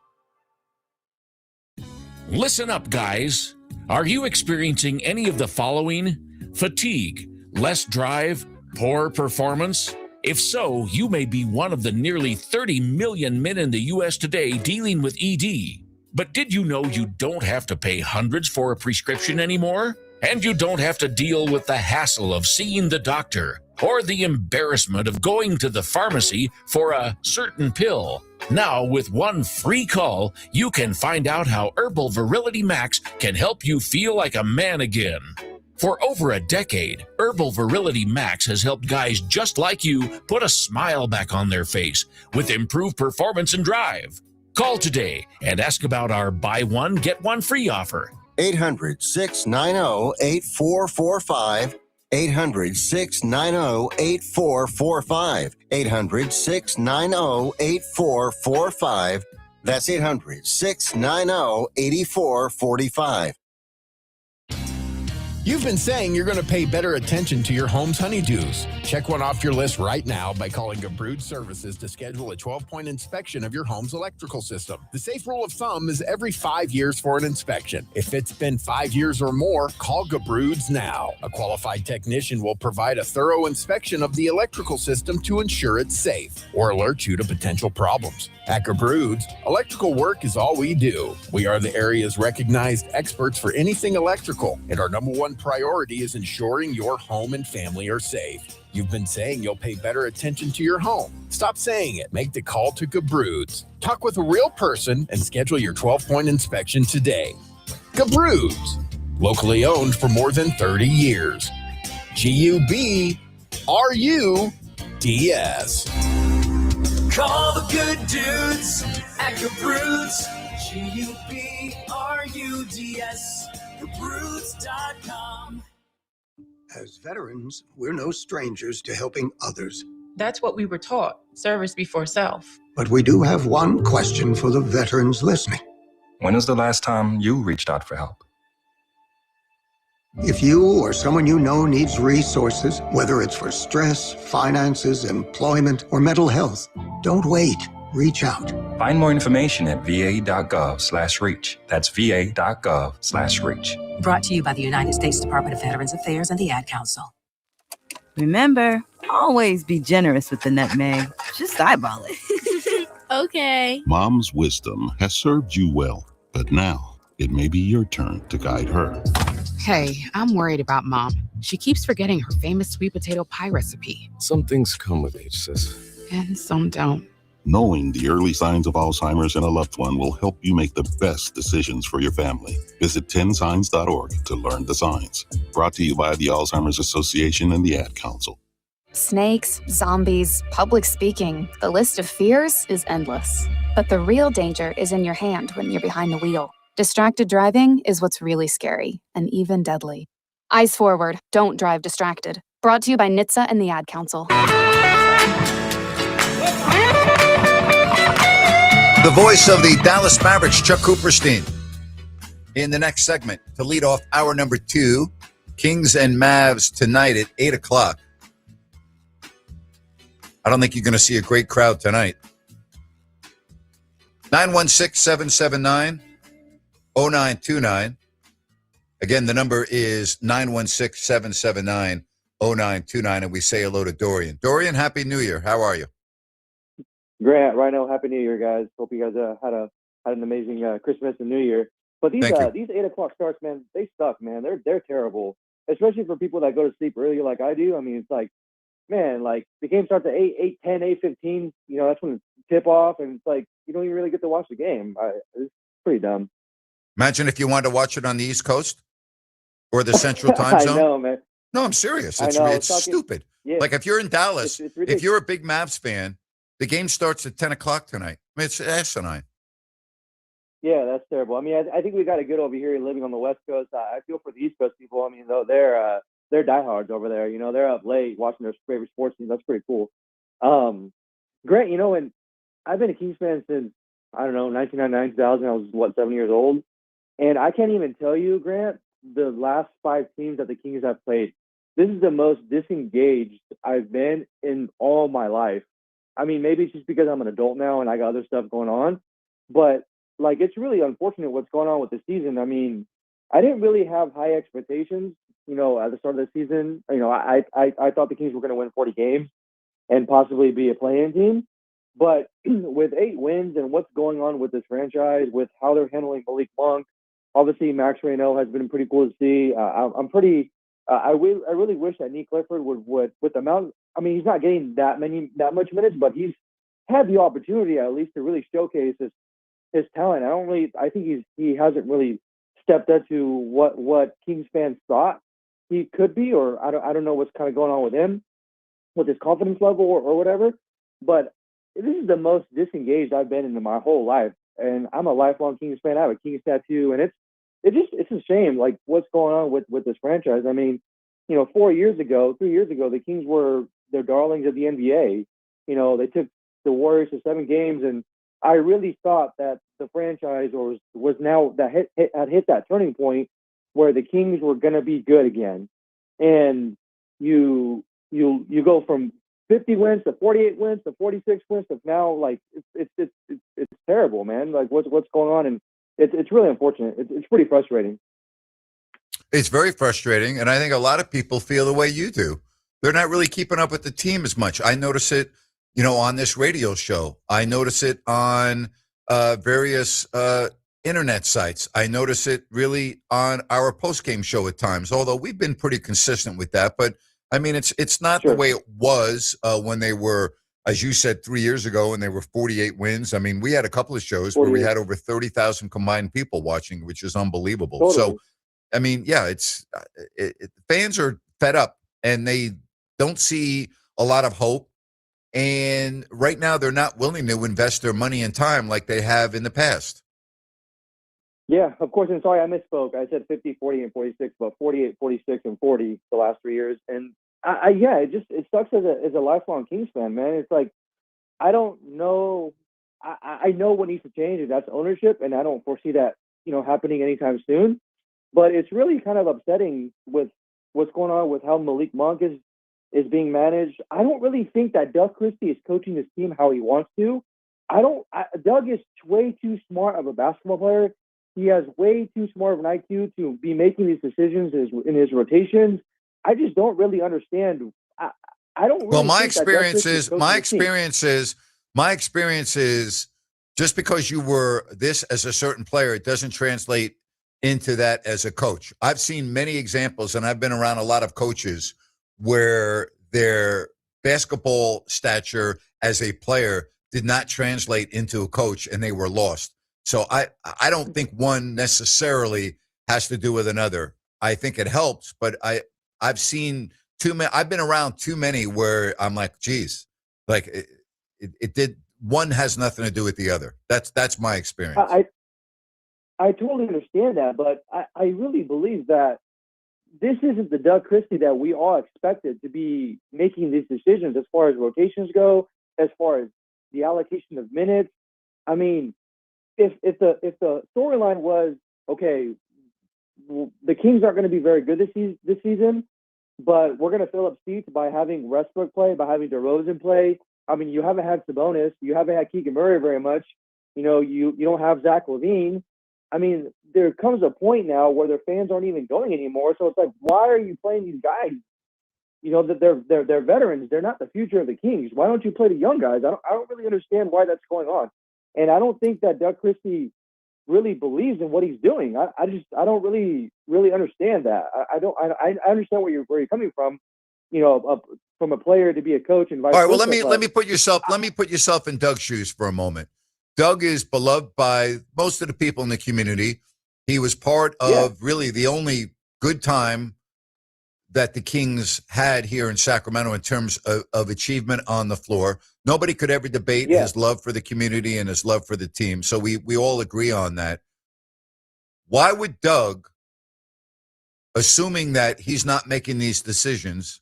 Listen up, guys. Are you experiencing any of the following? Fatigue, less drive, poor performance? If so, you may be one of the nearly 30 million men in the U.S. today dealing with ED. But did you know you don't have to pay hundreds for a prescription anymore? And you don't have to deal with the hassle of seeing the doctor or the embarrassment of going to the pharmacy for a certain pill. Now, with one free call, you can find out how Herbal Virility Max can help you feel like a man again. For over a decade, Herbal Virility Max has helped guys just like you put a smile back on their face with improved performance and drive. Call today and ask about our buy one, get one free offer. 800-690-8445. 800-690-8445. 800-690-8445. That's 800-690-8445. You've been saying you're going to pay better attention to your home's honeydews. Check one off your list right now by calling Gabrude Services to schedule a 12-point inspection of your home's electrical system. The safe rule of thumb is every 5 years for an inspection. If it's been 5 years or more, call Gabrude's now. A qualified technician will provide a thorough inspection of the electrical system to ensure it's safe or alert you to potential problems. At Gabrude's, electrical work is all we do. We are the area's recognized experts for anything electrical, and our number one priority is ensuring your home and family are safe. You've been saying you'll pay better attention to your home. Stop saying it. Make the call to Gabrude's. Talk with a real person and schedule your 12-point inspection today. Gabrude's, locally owned for more than 30 years. Gubruds. Call the good dudes at Gabruds. Gubruds. Gabruds.com. As veterans, we're no strangers to helping others. That's what we were taught, service before self. But we do have one question for the veterans listening. When was the last time you reached out for help? If you or someone you know needs resources, whether it's for stress, finances, employment, or mental health, don't wait. Reach out. Find more information at va.gov/reach. That's va.gov/reach. Brought to you by the United States Department of Veterans Affairs and the Ad Council. Remember, always be generous with the nutmeg. Just eyeball it. Okay. Mom's wisdom has served you well, but now it may be your turn to guide her. Hey, I'm worried about Mom. She keeps forgetting her famous sweet potato pie recipe. Some things come with age, sis. And some don't. Knowing the early signs of Alzheimer's in a loved one will help you make the best decisions for your family. Visit 10signs.org to learn the signs. Brought to you by the Alzheimer's Association and the Ad Council. Snakes, zombies, public speaking. The list of fears is endless. But the real danger is in your hand when you're behind the wheel. Distracted driving is what's really scary and even deadly. Eyes forward, don't drive distracted. Brought to you by NHTSA and the Ad Council. The voice of the Dallas Mavericks, Chuck Cooperstein, in the next segment to lead off hour number 2, Kings and Mavs tonight at 8 o'clock. I don't think you're going to see a great crowd tonight. 916-779-0929. Again, the number is 916-779-0929, and we say hello to Dorian. Dorian, Happy New Year. How are you? Grant, Rhino, Happy New Year, guys. Hope you guys had an amazing Christmas and New Year. But these 8 o'clock starts, man, they suck, man. They're terrible, especially for people that go to sleep early like I do. I mean, it's like, man, like the game starts at 8:10, 8:15. You know, that's when it's tip off, and it's like you don't even really get to watch the game. It's pretty dumb. Imagine if you wanted to watch it on the East Coast or the Central Time Zone. I know, man. No, I'm serious. I It's know, stupid. Yeah. Like if you're in Dallas, It's if you're a big Mavs fan, the game starts at 10 o'clock tonight. I mean, it's asinine. Yeah, that's terrible. I mean, I think we got it good over here living on the West Coast. I feel for the East Coast people. I mean, though they're diehards over there. You know, they're up late watching their favorite sports team. That's pretty cool. Grant, you know, and I've been a Kings fan since, I don't know, 1999, 2000. I was, 7 years old. And I can't even tell you, Grant, the last 5 teams that the Kings have played, this is the most disengaged I've been in all my life. I mean, maybe it's just because I'm an adult now and I got other stuff going on. But, like, it's really unfortunate what's going on with the season. I mean, I didn't really have high expectations, you know, at the start of the season. You know, I thought the Kings were going to win 40 games and possibly be a play-in team. But with 8 wins and what's going on with this franchise, with how they're handling Malik Monk, obviously Max Reynaud has been pretty cool to see. I really wish that Nick Clifford would with the amount. I mean, he's not getting that much minutes, but he's had the opportunity at least to really showcase his talent. I think he hasn't really stepped up to what Kings fans thought he could be, or I don't know what's kind of going on with him, with his confidence level or whatever. But this is the most disengaged I've been in my whole life, and I'm a lifelong Kings fan. I have a Kings tattoo, and it's a shame, like what's going on with this franchise. I mean, you know, 3 years ago, the Kings were the darlings of the NBA. You know, they took the Warriors to 7 games, and I really thought that the franchise was now that had hit that turning point where the Kings were going to be good again. And you go from 50 wins to 48 wins to 46 wins to now, like it's terrible, man. Like what's going on, and it's really unfortunate. It's pretty frustrating. It's very frustrating, and I think a lot of people feel the way you do. They're not really keeping up with the team as much. I notice it, you know, on this radio show. I notice it on various internet sites. I notice it really on our post-game show at times, although we've been pretty consistent with that. But, I mean, it's not the way it was when they were, as you said, 3 years ago, and they were 48 wins. I mean, we had a couple of shows where we had over 30,000 combined people watching, which is unbelievable. Totally. So, I mean, yeah, fans are fed up, and they don't see a lot of hope. And right now, they're not willing to invest their money and time like they have in the past. Yeah, of course. And sorry, I misspoke. I said 50, 40, and 46, but 48, 46, and 40 the last 3 years. And it sucks as a lifelong Kings fan, man. It's like, I don't know. I know what needs to change, and that's ownership. And I don't foresee that, you know, happening anytime soon. But it's really kind of upsetting with what's going on with how Malik Monk is being managed. I don't really think that Duff Christie is coaching his team how he wants to. Doug is way too smart of a basketball player. He has way too smart of an IQ to be making these decisions in his rotations. I just don't really understand. I don't really. Well, my think that Doug experience Christie is coaches my the team. experience is just because you were this as a certain player, it doesn't translate into that as a coach. I've seen many examples, and I've been around a lot of coaches where their basketball stature as a player did not translate into a coach, and they were lost. So I don't think one necessarily has to do with another. I think it helps, but I've seen too many. I've been around too many where I'm like, geez, like it did. One has nothing to do with the other. That's my experience. I totally understand that, but I really believe that this isn't the Doug Christie that we all expected to be making these decisions as far as rotations go, as far as the allocation of minutes. I mean, if the storyline was, okay, the Kings aren't going to be very good this season, but we're going to fill up seats by having Westbrook play, by having DeRozan play. I mean, you haven't had Sabonis, you haven't had Keegan Murray very much. You don't have Zach LaVine. I mean, there comes a point now where their fans aren't even going anymore. So it's like, why are you playing these guys? That they're veterans. They're not the future of the Kings. Why don't you play the young guys? I don't really understand why that's going on. And I don't think that Doug Christie really believes in what he's doing. I don't really understand that. I understand where you're coming from, from a player to be a coach and vice versa. All right, well, let me put yourself in Doug's shoes for a moment. Doug is beloved by most of the people in the community. He was part of really the only good time that the Kings had here in Sacramento in terms of achievement on the floor. Nobody could ever debate his love for the community and his love for the team. So we all agree on that. Why would Doug, assuming that he's not making these decisions,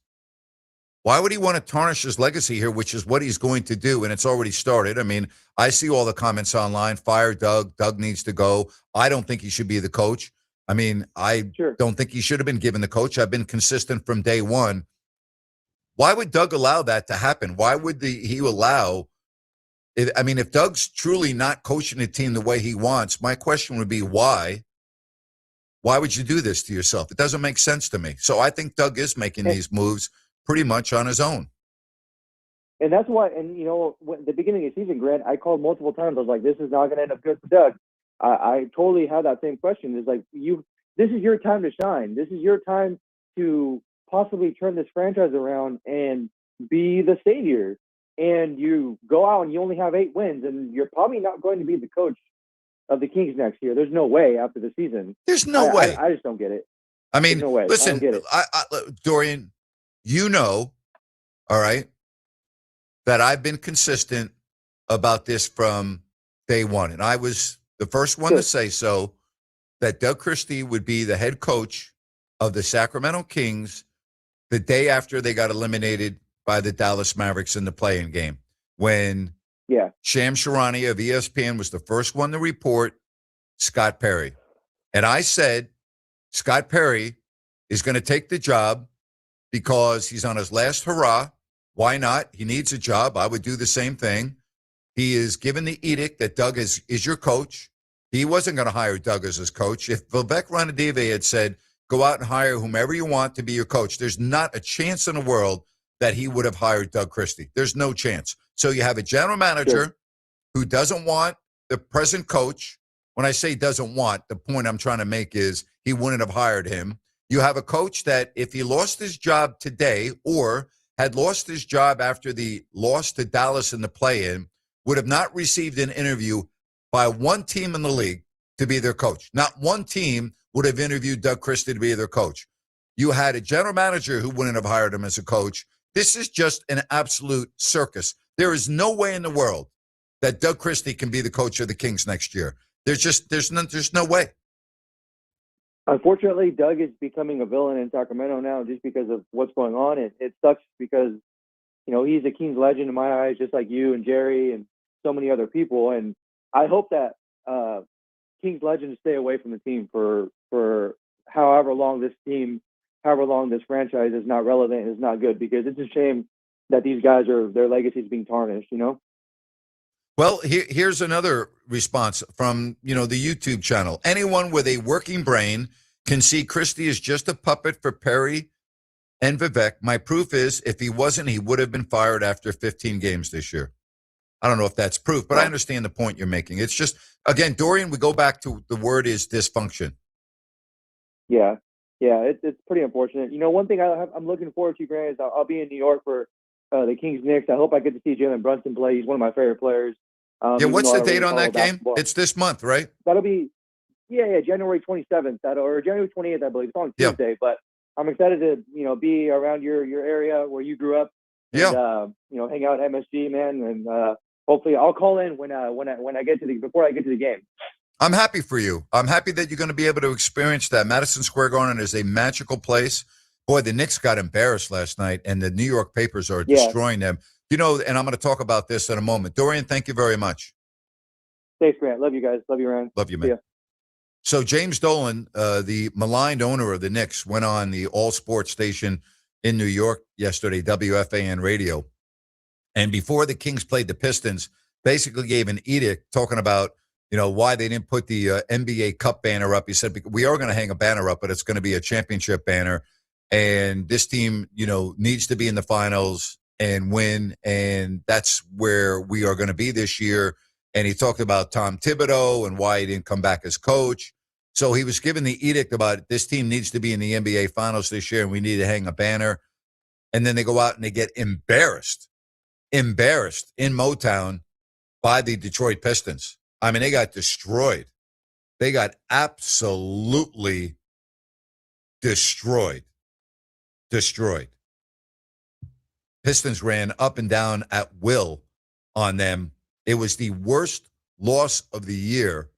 why would he want to tarnish his legacy here, which is what he's going to do, and it's already started? I mean, I see all the comments online, fire Doug, Doug needs to go. I don't think he should be the coach. I mean, I don't think he should have been given the coach. I've been consistent from day one. Why would Doug allow that to happen? Why would he allow it? I mean, if Doug's truly not coaching the team the way he wants, my question would be why? Why would you do this to yourself? It doesn't make sense to me. So I think Doug is making these moves pretty much on his own. And that's why, and at the beginning of the season, Grant, I called multiple times. I was like, this is not going to end up good for Doug. I totally had that same question. It's like, this is your time to shine. This is your time to possibly turn this franchise around and be the savior. And you go out and you only have 8 wins, and you're probably not going to be the coach of the Kings next year. There's no way after the season. There's no way. I just don't get it. I mean, no way. Listen, I don't get it. Dorian, all right, that I've been consistent about this from day one. And I was the first one to say so, that Doug Christie would be the head coach of the Sacramento Kings the day after they got eliminated by the Dallas Mavericks in the play-in game. When Sham Sharani of ESPN was the first one to report Scott Perry. And I said, Scott Perry is going to take the job because he's on his last hurrah. Why not? He needs a job. I would do the same thing. He is given the edict that Doug is your coach. He wasn't going to hire Doug as his coach. If Vivek Ranadive had said, go out and hire whomever you want to be your coach, there's not a chance in the world that he would have hired Doug Christie. There's no chance. So you have a general manager who doesn't want the present coach. When I say doesn't want, the point I'm trying to make is he wouldn't have hired him. You have a coach that if he lost his job today or had lost his job after the loss to Dallas in the play-in, would have not received an interview by one team in the league to be their coach. Not one team would have interviewed Doug Christie to be their coach. You had a general manager who wouldn't have hired him as a coach. This is just an absolute circus. There is no way in the world that Doug Christie can be the coach of the Kings next year. There's no way. Unfortunately, Doug is becoming a villain in Sacramento now just because of what's going on. It sucks because, he's a Kings legend in my eyes, just like you and Jerry and so many other people. And I hope that Kings legends stay away from the team for however long this franchise is not relevant, is not good, because it's a shame that these guys their legacy is being tarnished, Well, here's another response from, the YouTube channel. Anyone with a working brain can see Christie is just a puppet for Perry and Vivek. My proof is if he wasn't, he would have been fired after 15 games this year. I don't know if that's proof, but I understand the point you're making. It's just, again, Dorian, we go back to the word is dysfunction. Yeah, it's pretty unfortunate. One thing I'm looking forward to, Grant, is I'll be in New York for the Kings Knicks. I hope I get to see Jalen Brunson play. He's one of my favorite players. What's the date on that game? It's this month, right? That'll be, January 27th, or January 28th, I believe. It's on Tuesday, but I'm excited to, be around your area where you grew up. And, hang out at MSG, man, and hopefully I'll call in when I get to before I get to the game. I'm happy for you. I'm happy that you're going to be able to experience that. Madison Square Garden is a magical place. Boy, the Knicks got embarrassed last night, and the New York papers are destroying them. And I'm going to talk about this in a moment. Dorian, thank you very much. Thanks, Grant. Love you guys. Love you, Ryan. Love you, man. So James Dolan, the maligned owner of the Knicks, went on the all-sports station in New York yesterday, WFAN radio. And before the Kings played the Pistons, basically gave an edict talking about, why they didn't put the NBA Cup banner up. He said, we are going to hang a banner up, but it's going to be a championship banner. And this team, needs to be in the finals and win. And that's where we are going to be this year. And he talked about Tom Thibodeau and why he didn't come back as coach. So he was given the edict about this team needs to be in the NBA finals this year and we need to hang a banner. And then they go out and they get embarrassed in Motown by the Detroit Pistons. I mean, they got destroyed. They got absolutely destroyed. Pistons ran up and down at will on them. It was the worst loss of the year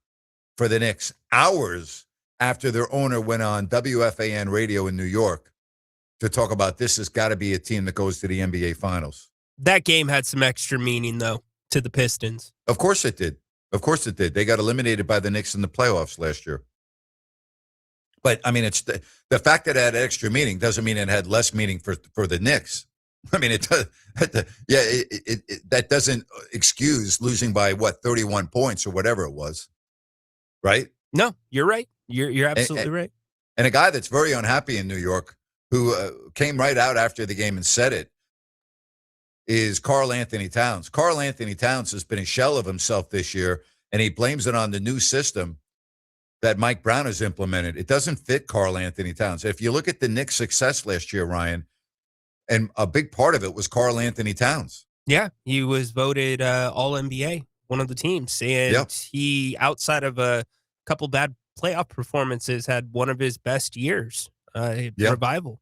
for the Knicks, hours after their owner went on WFAN radio in New York to talk about this has got to be a team that goes to the NBA Finals. That game had some extra meaning, though, to the Pistons. Of course it did. They got eliminated by the Knicks in the playoffs last year. But, I mean, it's the fact that it had extra meaning doesn't mean it had less meaning for the Knicks. I mean, it does. That doesn't excuse losing by, 31 points or whatever it was. Right? No, you're right. You're absolutely right. And a guy that's very unhappy in New York who came right out after the game and said it is Karl Anthony Towns. Karl Anthony Towns has been a shell of himself this year, and he blames it on the new system that Mike Brown has implemented. It doesn't fit Karl Anthony Towns. If you look at the Knicks' success last year, Ryan, and a big part of it was Karl Anthony Towns. Yeah, he was voted All-NBA, one of the teams. And he, outside of a couple bad playoff performances, had one of his best years. Revival.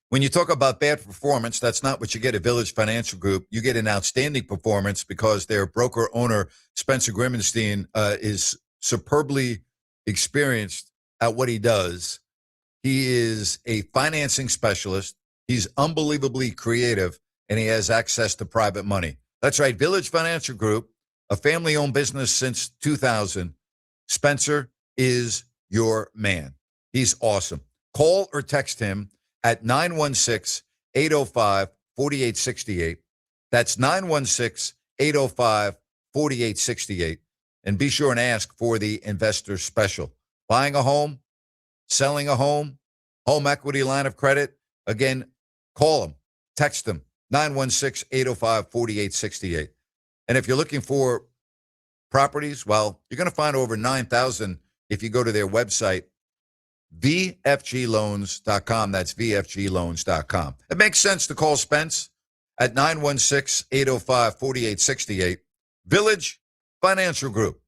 When you talk about bad performance, that's not what you get at Village Financial Group. You get an outstanding performance because their broker owner, Spencer Grimmenstein, is superbly experienced at what he does. He is a financing specialist. He's unbelievably creative, and he has access to private money. That's right. Village Financial Group, a family-owned business since 2000. Spencer is your man. He's awesome. Call or text him at 916-805-4868. That's 916-805-4868. And be sure and ask for the investor special. Buying a home, selling a home equity line of credit. Again, call them, text them, 916-805-4868. And if you're looking for properties, well, you're going to find over 9,000 if you go to their website, VFGloans.com. That's VFGloans.com. It makes sense to call Spence at 916-805-4868. Village Financial Group,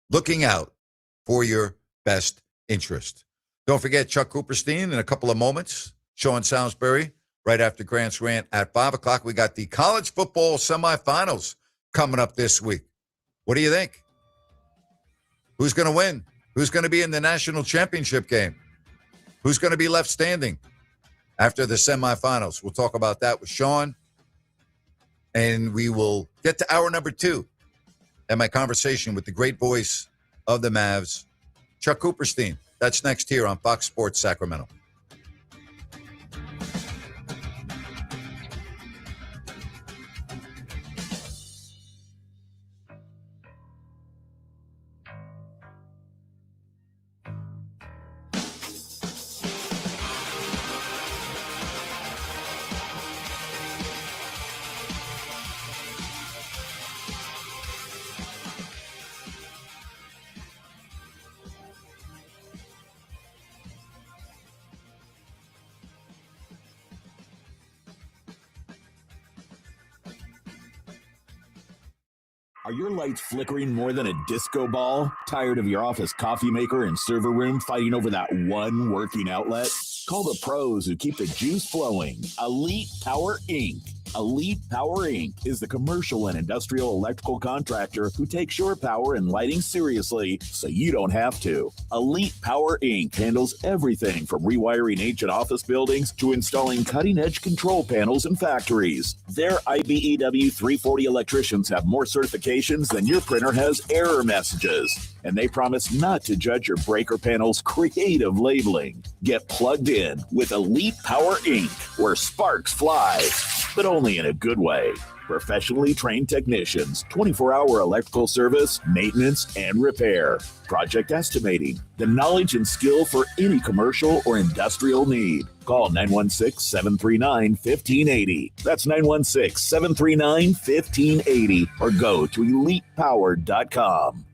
looking out for your best interest. Don't forget Chuck Cooperstein in a couple of moments. Sean Salisbury right after Grant's Rant at 5 o'clock. We got the college football semifinals coming up this week. What do you think? Who's going to win? Who's going to be in the national championship game? Who's going to be left standing after the semifinals? We'll talk about that with Sean. And we will get to hour number 2 and my conversation with the great voice of the Mavs, Chuck Cooperstein. That's next here on Fox Sports Sacramento. Are your lights flickering more than a disco ball? Tired of your office coffee maker and server room fighting over that one working outlet? Call the pros who keep the juice flowing. Elite Power Inc. Elite Power Inc. is the commercial and industrial electrical contractor who takes your power and lighting seriously so you don't have to. Elite Power Inc. handles everything from rewiring ancient office buildings to installing cutting-edge control panels in factories. Their IBEW 340 electricians have more certifications than your printer has error messages. And they promise not to judge your breaker panel's creative labeling. Get plugged in with Elite Power Inc., where sparks fly, but only in a good way. Professionally trained technicians, 24-hour electrical service, maintenance, and repair. Project estimating, the knowledge and skill for any commercial or industrial need. Call 916-739-1580. That's 916-739-1580, or go to elitepower.com.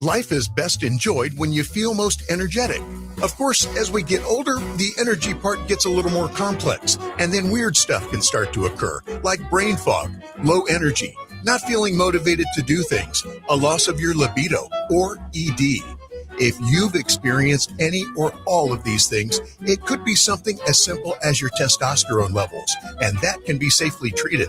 Life is best enjoyed when you feel most energetic. Of course, as we get older, the energy part gets a little more complex, and then weird stuff can start to occur, like brain fog, low energy, not feeling motivated to do things, a loss of your libido, or ED. If you've experienced any or all of these things, it could be something as simple as your testosterone levels, and that can be safely treated.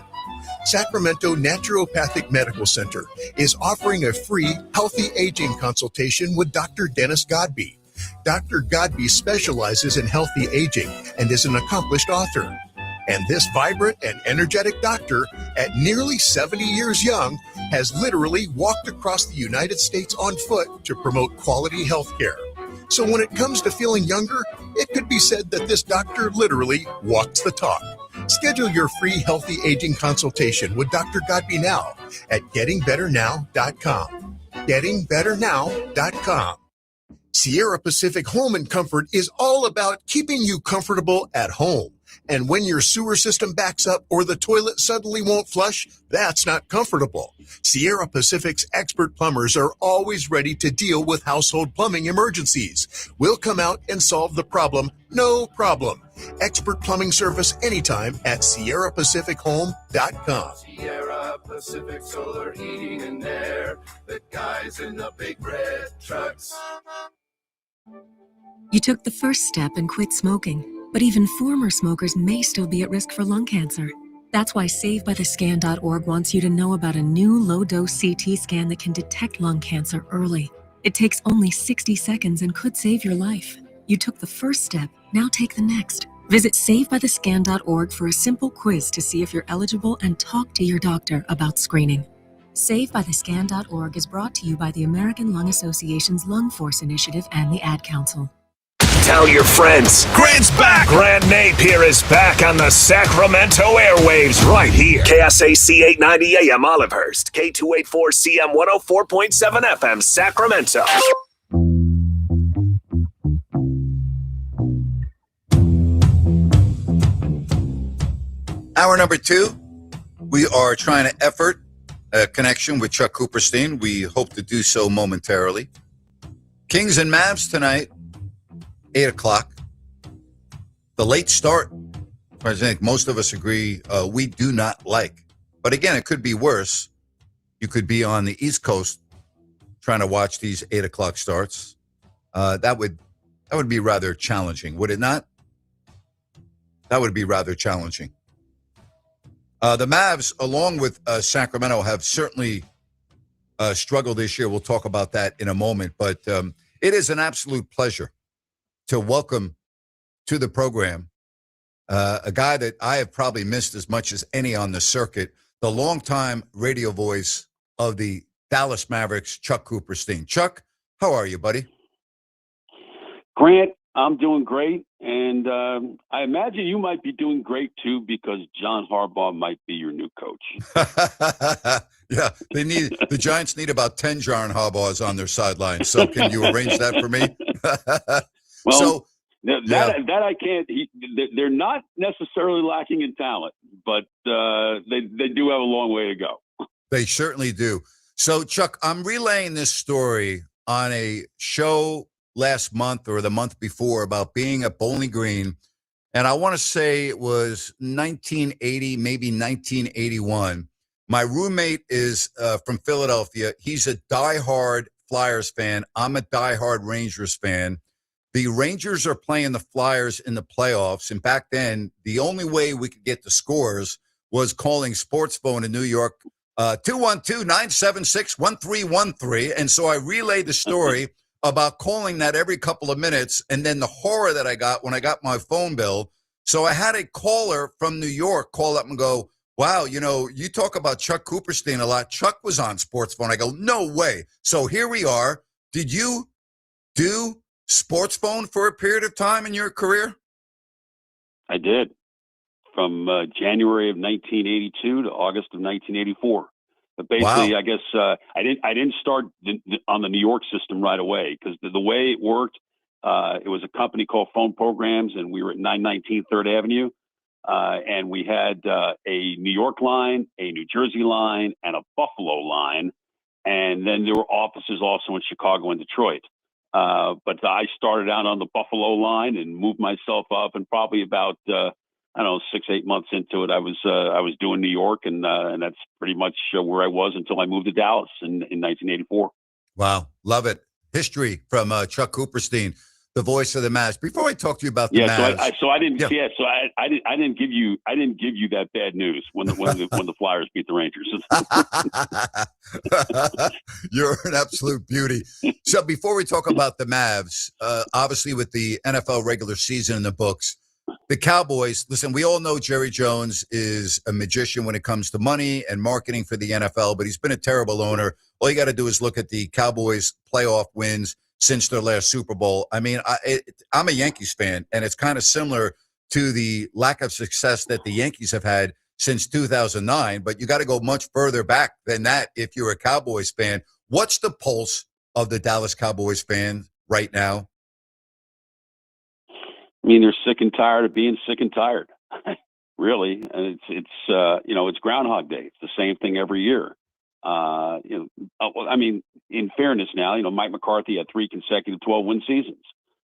Sacramento Naturopathic Medical Center is offering a free healthy aging consultation with Dr. Dennis Godby. Dr. Godby specializes in healthy aging and is an accomplished author. And this vibrant and energetic doctor, at nearly 70 years young, has literally walked across the United States on foot to promote quality health care. So when it comes to feeling younger, it could be said that this doctor literally walks the talk. Schedule your free healthy aging consultation with Dr. Godby now at gettingbetternow.com. Gettingbetternow.com. Sierra Pacific Home and Comfort is all about keeping you comfortable at home. And when your sewer system backs up or the toilet suddenly won't flush, that's not comfortable. Sierra Pacific's expert plumbers are always ready to deal with household plumbing emergencies. We'll come out and solve the problem, no problem. Expert plumbing service anytime at SierraPacificHome.com. Sierra Pacific Solar Heating and Air, the guys in the big red trucks. You took the first step and quit smoking, but even former smokers may still be at risk for lung cancer. That's why SaveByTheScan.org wants you to know about a new low-dose CT scan that can detect lung cancer early. It takes only 60 seconds and could save your life. You took the first step, now take the next. Visit SaveByTheScan.org for a simple quiz to see if you're eligible and talk to your doctor about screening. SaveByTheScan.org is brought to you by the American Lung Association's Lung Force Initiative and the Ad Council. Tell your friends. Grant's back. Grant Napear is back on the Sacramento airwaves right here. KSAC 890 AM Olivehurst. K284 CM 104.7 FM Sacramento. Hour number 2, we are trying to effort a connection with Chuck Cooperstein. We hope to do so momentarily. Kings and Mavs tonight. 8 o'clock. The late start, I think most of us agree, we do not like. But again, it could be worse. You could be on the East Coast trying to watch these 8 o'clock starts. That would be rather challenging, would it not? That would be rather challenging. The Mavs, along with Sacramento, have certainly struggled this year. We'll talk about that in a moment. But it is an absolute pleasure to welcome to the program a guy that I have probably missed as much as any on the circuit, the longtime radio voice of the Dallas Mavericks, Chuck Cooperstein. Chuck, how are you, buddy? Grant, I'm doing great, and I imagine you might be doing great too because John Harbaugh might be your new coach. Yeah, the Giants need about 10 John Harbaughs on their sideline. So can you arrange that for me? Well, so, that I can't. They're not necessarily lacking in talent, but they do have a long way to go. They certainly do. So, Chuck, I'm relaying this story on a show last month or the month before about being at Bowling Green, and I want to say it was 1980, maybe 1981. My roommate is from Philadelphia. He's a diehard Flyers fan. I'm a diehard Rangers fan. The Rangers are playing the Flyers in the playoffs. And back then, the only way we could get the scores was calling Sports Phone in New York, 212-976-1313. And so I relayed the story about calling that every couple of minutes, and then the horror that I got when I got my phone bill. So I had a caller from New York call up and go, wow, you talk about Chuck Cooperstein a lot. Chuck was on Sports Phone. I go, no way. So here we are. Did you do Sports Phone for a period of time in your career? I did, from January of 1982 to August of 1984. But basically, wow. I guess I didn't start on the New York system right away, because the way it worked, it was a company called Phone Programs, and we were at 919 3rd Avenue. And we had a New York line, a New Jersey line, and a Buffalo line. And then there were offices also in Chicago and Detroit. But I started out on the Buffalo line and moved myself up, and probably about 6-8 months into it, I was doing New York, and that's pretty much where I was until I moved to Dallas in 1984. Wow, love it. History from Chuck Cooperstein, the voice of the Mavs. Before I talk to you about the Mavs, I didn't give you that bad news when the Flyers beat the Rangers. You're an absolute beauty. So before we talk about the Mavs, obviously with the NFL regular season in the books, the Cowboys, listen, we all know Jerry Jones is a magician when it comes to money and marketing for the NFL, but he's been a terrible owner. All you got to do is look at the Cowboys' playoff wins since their last Super Bowl. I mean, I'm a Yankees fan, and it's kind of similar to the lack of success that the Yankees have had since 2009, but you got to go much further back than that if you're a Cowboys fan. What's the pulse of the Dallas Cowboys fan right now? I mean, they're sick and tired of being sick and tired, really. And it's Groundhog Day. It's the same thing every year. I mean, in fairness now, Mike McCarthy had 3 consecutive 12-win seasons.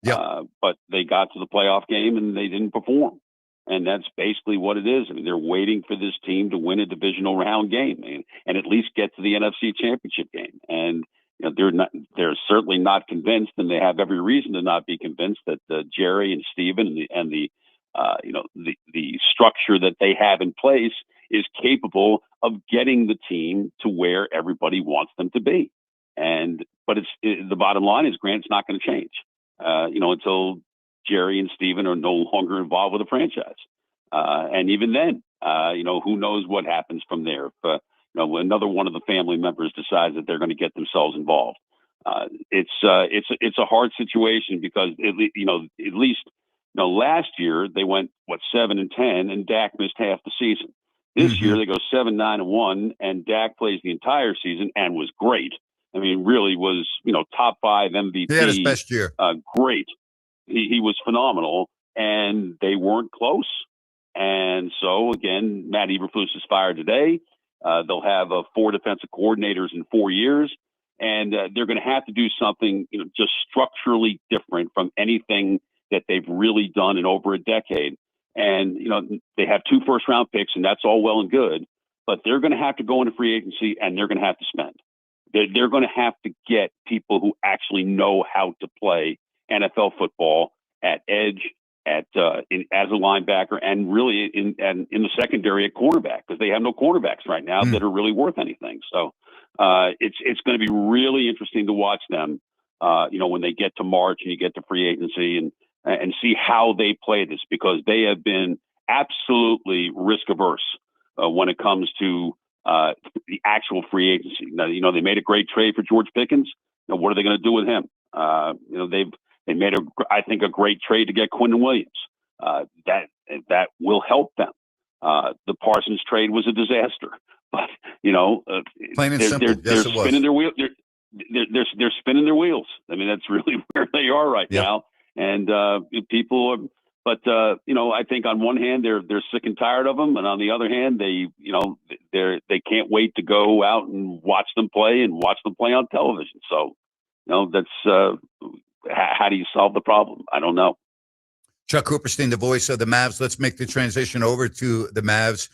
Yep. But they got to the playoff game and they didn't perform. And that's basically what it is. I mean, they're waiting for this team to win a divisional round game and at least get to the NFC Championship game. And they're certainly not convinced, and they have every reason to not be convinced that Jerry and Steven and the structure that they have in place is capable of getting the team to where everybody wants them to be. But the bottom line is, Grant, it's not going to change, until Jerry and Steven are no longer involved with the franchise. And even then, who knows what happens from there. If, another one of the family members decides that they're going to get themselves involved. It's a hard situation, because at least last year they went 7-10, and Dak missed half the season. This year they go 7-9-1, and Dak plays the entire season and was great. I mean, really was top 5 MVP. He had his best year. Great. He was phenomenal, and they weren't close. And so again, Matt Eberflus is fired today. They'll have 4 defensive coordinators in 4 years, and they're going to have to do something, just structurally different from anything that they've really done in over a decade. And, they have 2 first-round picks, and that's all well and good, but they're going to have to go into free agency, and they're going to have to spend. They're going to have to get people who actually know how to play NFL football at edge, as a linebacker, and really in the secondary at cornerback, because they have no cornerbacks right now that are really worth anything. So it's going to be really interesting to watch them, when they get to March and you get to free agency and see how they play this, because they have been absolutely risk averse when it comes to the actual free agency. Now, they made a great trade for George Pickens. Now, what are they going to do with him? They made I think a great trade to get Quinton Williams. That will help them. The Parsons trade was a disaster, but plain and simple. They're spinning their wheel. They're spinning their wheels. I mean, that's really where they are right now. And people are. But I think on one hand they're sick and tired of them, and on the other hand they can't wait to go out and watch them play on television. So that's how do you solve the problem? I don't know. Chuck Cooperstein, the voice of the Mavs. Let's make the transition over to the Mavs.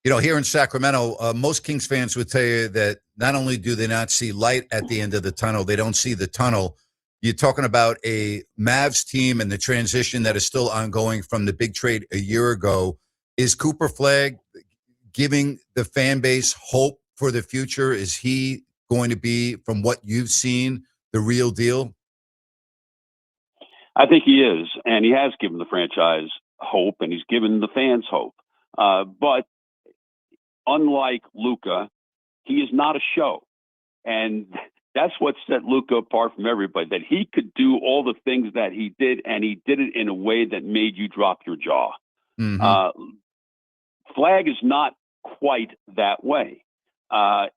You know, here in Sacramento, most Kings fans would tell you that not only do they not see light at the end of the tunnel, they don't see the tunnel. You're talking about a Mavs team and the transition that is still ongoing from the big trade a year ago. Is Cooper Flagg giving the fan base hope for the future? Is he going to be, from what you've seen, the real deal? I think he is, and he has given the franchise hope, and he's given the fans hope. But unlike Luka, he is not a show. And that's what set Luka apart from everybody, that he could do all the things that he did, and he did it in a way that made you drop your jaw. Mm-hmm. Flagg is not quite that way. But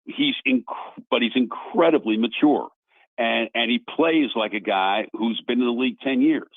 he's incredibly mature, and he plays like a guy who's been in the league 10 years.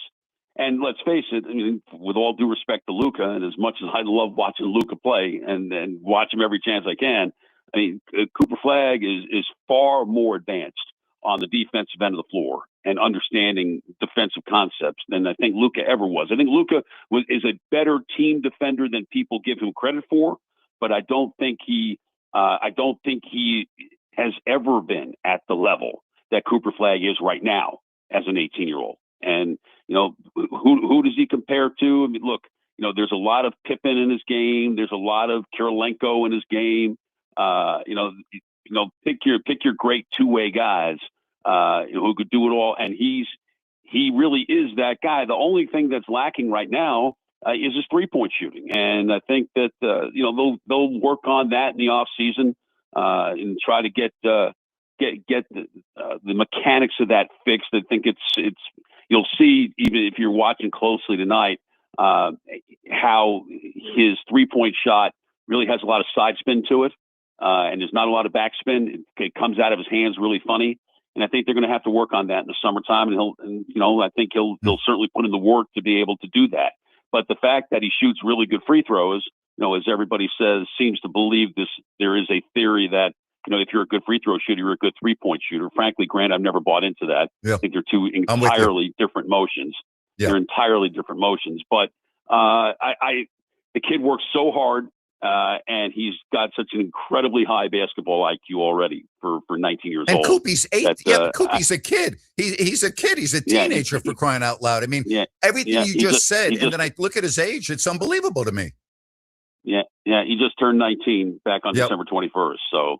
And let's face it, I mean, with all due respect to Luka, and as much as I love watching Luka play and watch him every chance I can, I mean, Cooper Flagg is far more advanced on the defensive end of the floor and understanding defensive concepts than I think Luka ever was. I think Luka is a better team defender than people give him credit for, but I don't think he has ever been at the level that Cooper Flagg is right now as an 18-year-old. And, you know, who does he compare to? I mean, look, you know, there's a lot of Pippen in his game. There's a lot of Kirilenko in his game. Pick your great two-way guys who could do it all. And he really is that guy. The only thing that's lacking right now is his three-point shooting. And I think that, they'll work on that in the off season and try to get the mechanics of that fixed. I think it's you'll see, even if you're watching closely tonight, how his three-point shot really has a lot of side spin to it. And there's not a lot of backspin. It comes out of his hands really funny. And I think they're going to have to work on that in the summertime. I think he'll certainly put in the work to be able to do that. But the fact that he shoots really good free throws, as everybody says, seems to believe this. There is a theory that, if you're a good free throw shooter, you're a good 3-point shooter. Frankly, Grant, I've never bought into that. Yeah. I think they're two entirely different motions. Yeah. They're entirely different motions. But the kid works so hard, and he's got such an incredibly high basketball IQ already for 19 years old. And Koopy's 8. Koopy's a kid. He's a kid. He's a teenager, for crying out loud. I mean, everything you just said, and then I look at his age, it's unbelievable to me. Yeah, he just turned 19 back on December 21st. So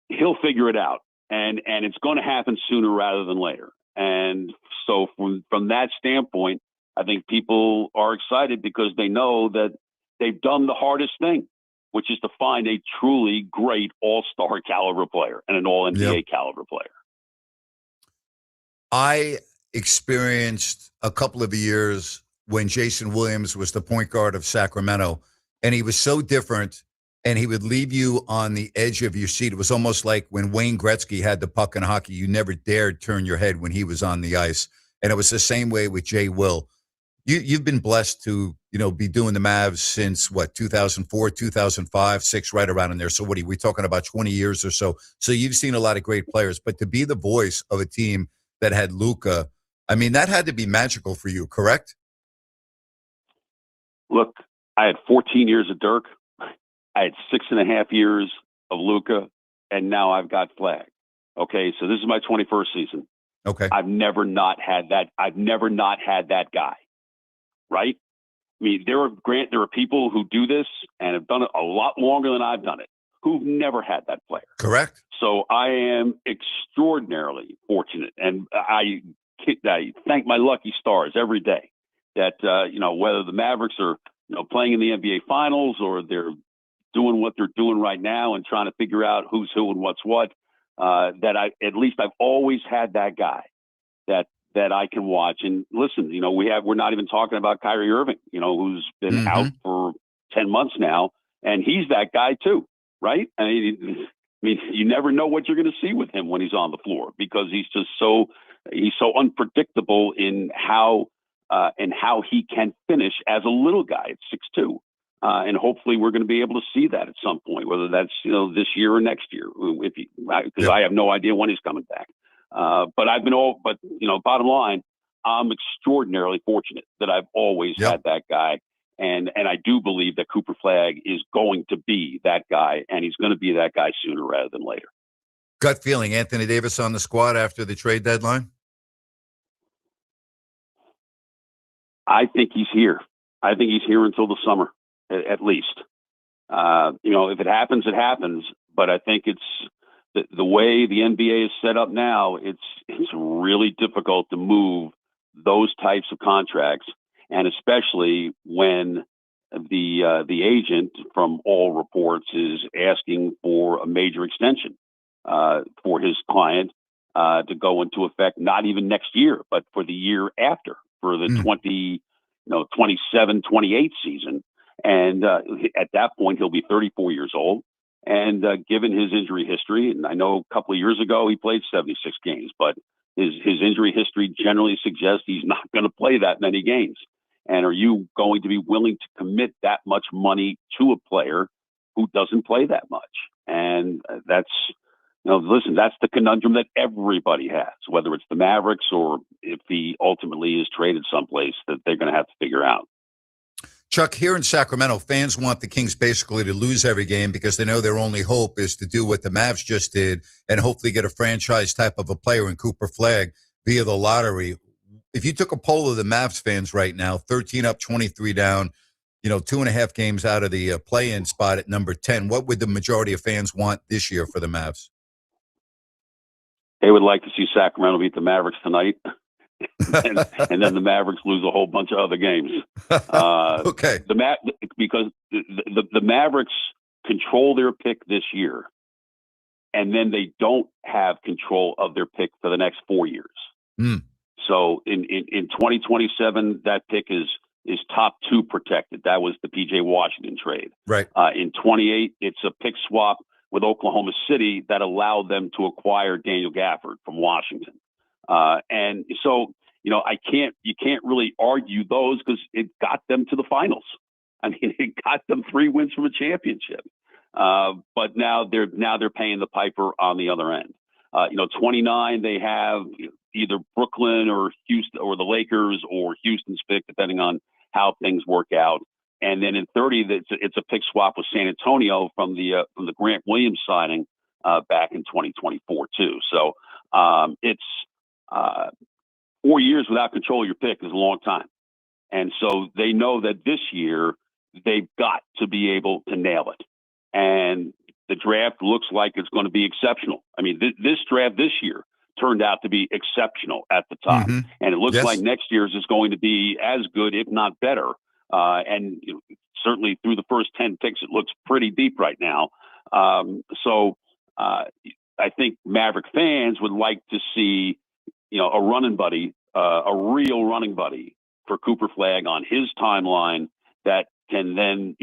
he'll figure it out, and it's going to happen sooner rather than later. And so from that standpoint, I think people are excited because they know that they've done the hardest thing, which is to find a truly great all-star caliber player and an all-NBA caliber player. I experienced a couple of years when Jason Williams was the point guard of Sacramento, and he was so different, and he would leave you on the edge of your seat. It was almost like when Wayne Gretzky had the puck in hockey. You never dared turn your head when he was on the ice. And it was the same way with Jay Will. You've been blessed to, be doing the Mavs since, 2004, 2005, 6, right around in there. So what are we talking about, 20 years or so? So you've seen a lot of great players. But to be the voice of a team that had Luka, I mean, that had to be magical for you, correct? Look, I had 14 years of Dirk. I had 6.5 years of Luka, and now I've got Flagg. Okay, so this is my 21st season. Okay. I've never not had that guy, right? I mean, there are people who do this and have done it a lot longer than I've done it, who've never had that player. Correct. So I am extraordinarily fortunate, and I thank my lucky stars every day that whether the Mavericks are playing in the NBA Finals or they're doing what they're doing right now and trying to figure out who's who and what's what, I've always had that guy that I can watch and listen. We're not even talking about Kyrie Irving, who's been out for 10 months now, and he's that guy too, right? I mean, you never know what you're going to see with him when he's on the floor because he's so unpredictable in how he can finish as a little guy at 6'2". And hopefully we're going to be able to see that at some point, whether that's, this year or next year, because I have no idea when he's coming back. But bottom line, I'm extraordinarily fortunate that I've always had that guy. And I do believe that Cooper Flagg is going to be that guy, and he's going to be that guy sooner rather than later. Gut feeling, Anthony Davis on the squad after the trade deadline? I think he's here. I think he's here until the summer, at least. If it happens, it happens. But I think it's the way the NBA is set up now. It's really difficult to move those types of contracts, and especially when the agent, from all reports, is asking for a major extension for his client to go into effect not even next year, but for the year after, for the 27-28 season. And at that point, he'll be 34 years old. And given his injury history, and I know a couple of years ago he played 76 games, but his injury history generally suggests he's not going to play that many games. And are you going to be willing to commit that much money to a player who doesn't play that much? And that's the conundrum that everybody has, whether it's the Mavericks or if he ultimately is traded someplace, that they're going to have to figure out. Chuck, here in Sacramento, fans want the Kings basically to lose every game because they know their only hope is to do what the Mavs just did and hopefully get a franchise type of a player in Cooper Flagg via the lottery. If you took a poll of the Mavs fans right now, 13 up, 23 down, 2.5 games out of the play-in spot at number 10, what would the majority of fans want this year for the Mavs? They would like to see Sacramento beat the Mavericks tonight. and then the Mavericks lose a whole bunch of other games. Okay. Because the Mavericks control their pick this year, and then they don't have control of their pick for the next 4 years. So in 2027, that pick is top 2 protected. That was the PJ Washington trade. Right. In 28, it's a pick swap with Oklahoma City that allowed them to acquire Daniel Gafford from Washington. And so, you can't really argue those because it got them to the finals. I mean, it got them 3 wins from a championship. But now they're paying the piper on the other end. 29, they have either Brooklyn or Houston or the Lakers or Houston's pick, depending on how things work out. And then in 30, it's a pick swap with San Antonio from the Grant Williams signing back in 2024 too. So it's 4 years without control of your pick is a long time. And so they know that this year they've got to be able to nail it. And the draft looks like it's going to be exceptional. I mean, this draft this year turned out to be exceptional at the top. Mm-hmm. And it looks Yes. like next year's is going to be as good, if not better. And certainly through the first 10 picks, it looks pretty deep right now. So I think Maverick fans would like to see, a running buddy, a real running buddy for Cooper Flagg on his timeline that can then,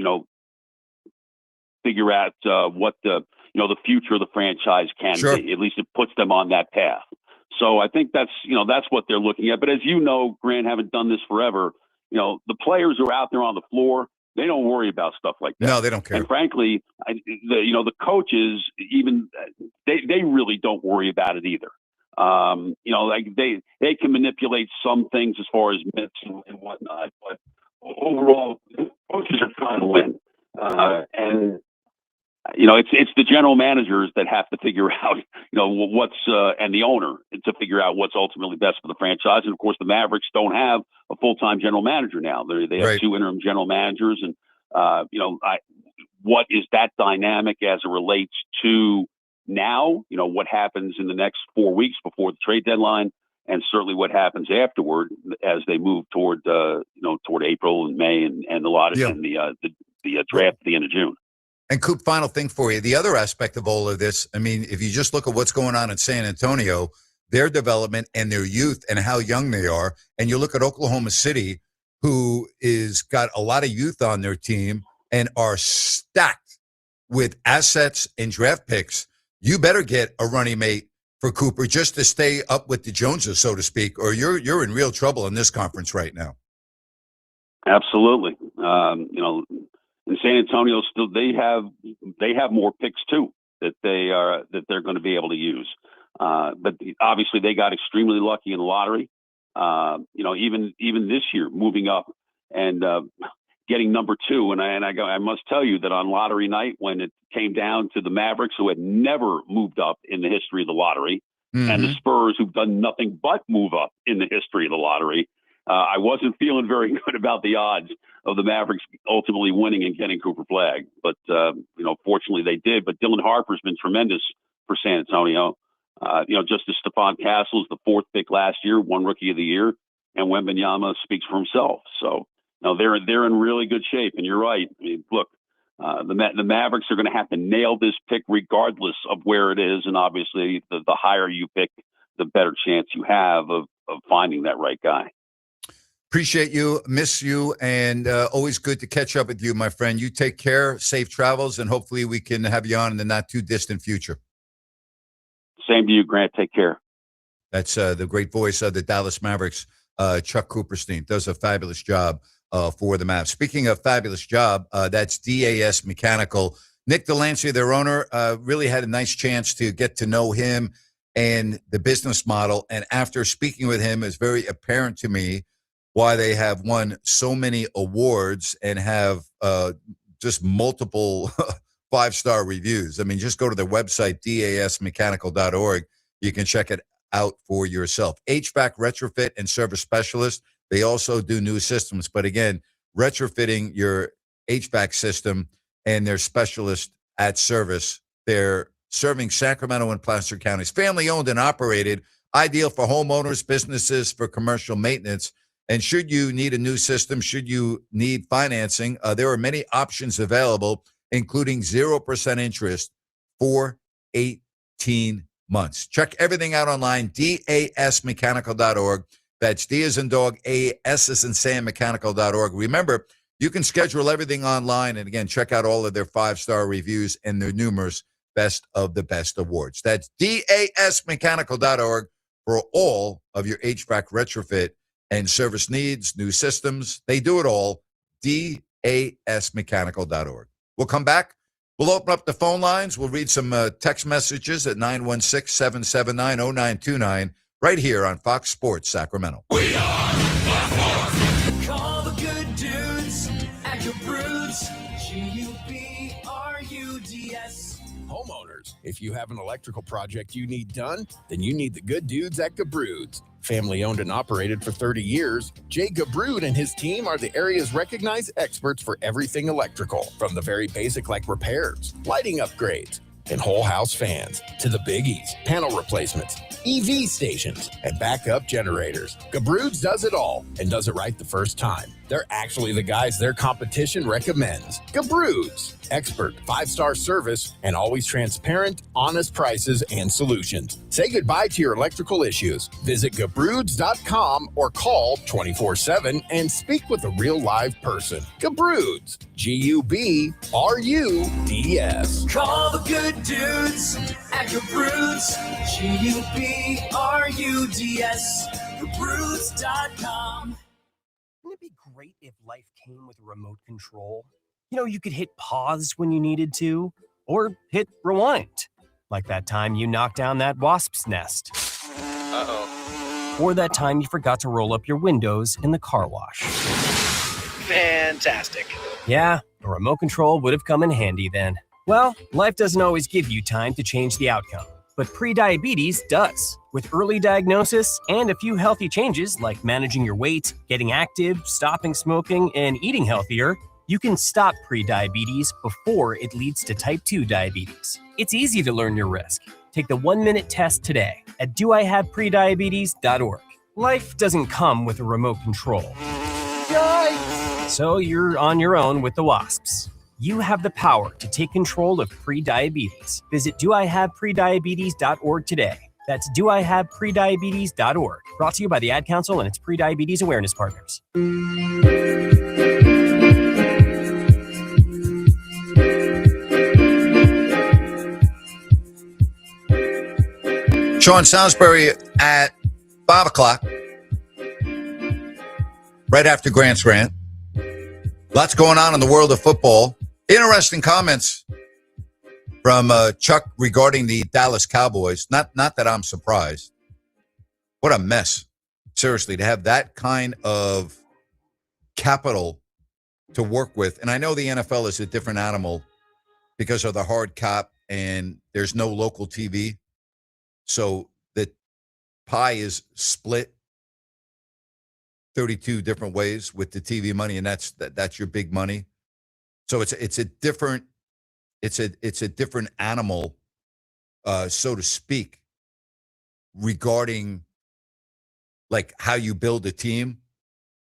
figure out what the future of the franchise can Sure. be. At least it puts them on that path. So I think that's what they're looking at. But as you know, Grant, haven't done this forever. The players who are out there on the floor, they don't worry about stuff like that. No, they don't care. And frankly, the coaches, even they really don't worry about it either. Like they can manipulate some things as far as minutes and whatnot, but overall, coaches are trying to win. And it's the general managers that have to figure out, what's and the owner to figure out what's ultimately best for the franchise. And of course, the Mavericks don't have a full-time general manager now. They have Right. 2 interim general managers, and what is that dynamic as it relates to now? What happens in the next 4 weeks before the trade deadline, and certainly what happens afterward as they move toward April and May and a lot of Yeah. and the draft at the end of June. And Coop, final thing for you. The other aspect of all of this, I mean, if you just look at what's going on in San Antonio, their development and their youth and how young they are, and you look at Oklahoma City, who is got a lot of youth on their team and are stacked with assets and draft picks, you better get a running mate for Cooper just to stay up with the Joneses, so to speak, or you're in real trouble in this conference right now. Absolutely. In San Antonio, still they have more picks too that they're going to be able to use. But obviously they got extremely lucky in the lottery. Even this year moving up, and getting number 2. And I must tell you that on lottery night, when it came down to the Mavericks, who had never moved up in the history of the lottery, and the Spurs, who've done nothing but move up in the history of the lottery, I wasn't feeling very good about the odds of the Mavericks ultimately winning and getting Cooper Flagg. But, fortunately they did. But Dylan Harper's been tremendous for San Antonio. Just as Stephon Castle's the 4th pick last year, won Rookie of the Year, and Wembanyama speaks for himself. So, they're in really good shape. And you're right. I mean, look, the Mavericks are going to have to nail this pick regardless of where it is. And obviously, the higher you pick, the better chance you have of finding that right guy. Appreciate you, miss you, and always good to catch up with you, my friend. You take care, safe travels, and hopefully we can have you on in the not-too-distant future. Same to you, Grant. Take care. That's the great voice of the Dallas Mavericks, Chuck Cooperstein. Does a fabulous job for the Mavs. Speaking of fabulous job, that's DAS Mechanical. Nick Delancey, their owner, really had a nice chance to get to know him and the business model. And after speaking with him, it's very apparent to me why they have won so many awards and have just multiple 5-star reviews. I mean, just go to their website, dasmechanical.org. You can check it out for yourself. HVAC retrofit and service specialist. They also do new systems. But again, retrofitting your HVAC system, and their specialist at service. They're serving Sacramento and Placer counties. Family owned and operated. Ideal for homeowners, businesses, for commercial maintenance. And should you need a new system, should you need financing, there are many options available, including 0% interest for 18 months. Check everything out online, dasmechanical.org. That's D as in dog, A-S as in Sam, mechanical.org. Remember, you can schedule everything online. And again, check out all of their 5-star reviews and their numerous best of the best awards. That's dasmechanical.org for all of your HVAC retrofit and service needs, new systems. They do it all. dasmechanical.org. We'll come back. We'll open up the phone lines. We'll read some text messages at 916-779-0929 right here on Fox Sports Sacramento. We are Call the good dudes at Gebruds. G-U-B-R-U-D-S. Homeowners, if you have an electrical project you need done, then you need the good dudes at Gebruds. Family owned and operated for 30 years, Jay Gebrud and his team are the area's recognized experts for everything electrical, from the very basic like repairs, lighting upgrades, and whole house fans to the biggies, panel replacements, EV stations, and backup generators. Gebruds does it all and does it right the first time. They're actually the guys their competition recommends. Gebruds, expert 5-star service and always transparent, honest prices and solutions. Say goodbye to your electrical issues. Visit Gebruds.com or call 24/7 and speak with a real live person. Gebruds, G-U-B-R-U-D-S. Call the good dudes at Gebruds. G-U-B-R-U-D-S. Gebruds.com. Wouldn't it be great if life came with a remote control? You know, you could hit pause when you needed to, or hit rewind. Like that time you knocked down that wasp's nest. Uh-oh. Or that time you forgot to roll up your windows in the car wash. Fantastic. Yeah, a remote control would have come in handy then. Well, life doesn't always give you time to change the outcome, but prediabetes does. With early diagnosis and a few healthy changes like managing your weight, getting active, stopping smoking, and eating healthier, you can stop prediabetes before it leads to type 2 diabetes. It's easy to learn your risk. Take the 1-minute test today at doihaveprediabetes.org. Life doesn't come with a remote control. Yikes! So you're on your own with the wasps. You have the power to take control of prediabetes. Visit doihaveprediabetes.org today. That's doihaveprediabetes.org. Brought to you by the Ad Council and its prediabetes awareness partners. Sean Salisbury at 5 o'clock, right after Grant's rant. Lots going on in the world of football. Interesting comments from Chuck regarding the Dallas Cowboys. Not that I'm surprised. What a mess. Seriously, to have that kind of capital to work with. And I know the NFL is a different animal because of the hard cap and there's no local TV. So the pie is split 32 different ways with the TV money, and that's your big money. So it's a different animal, so to speak, regarding like how you build a team.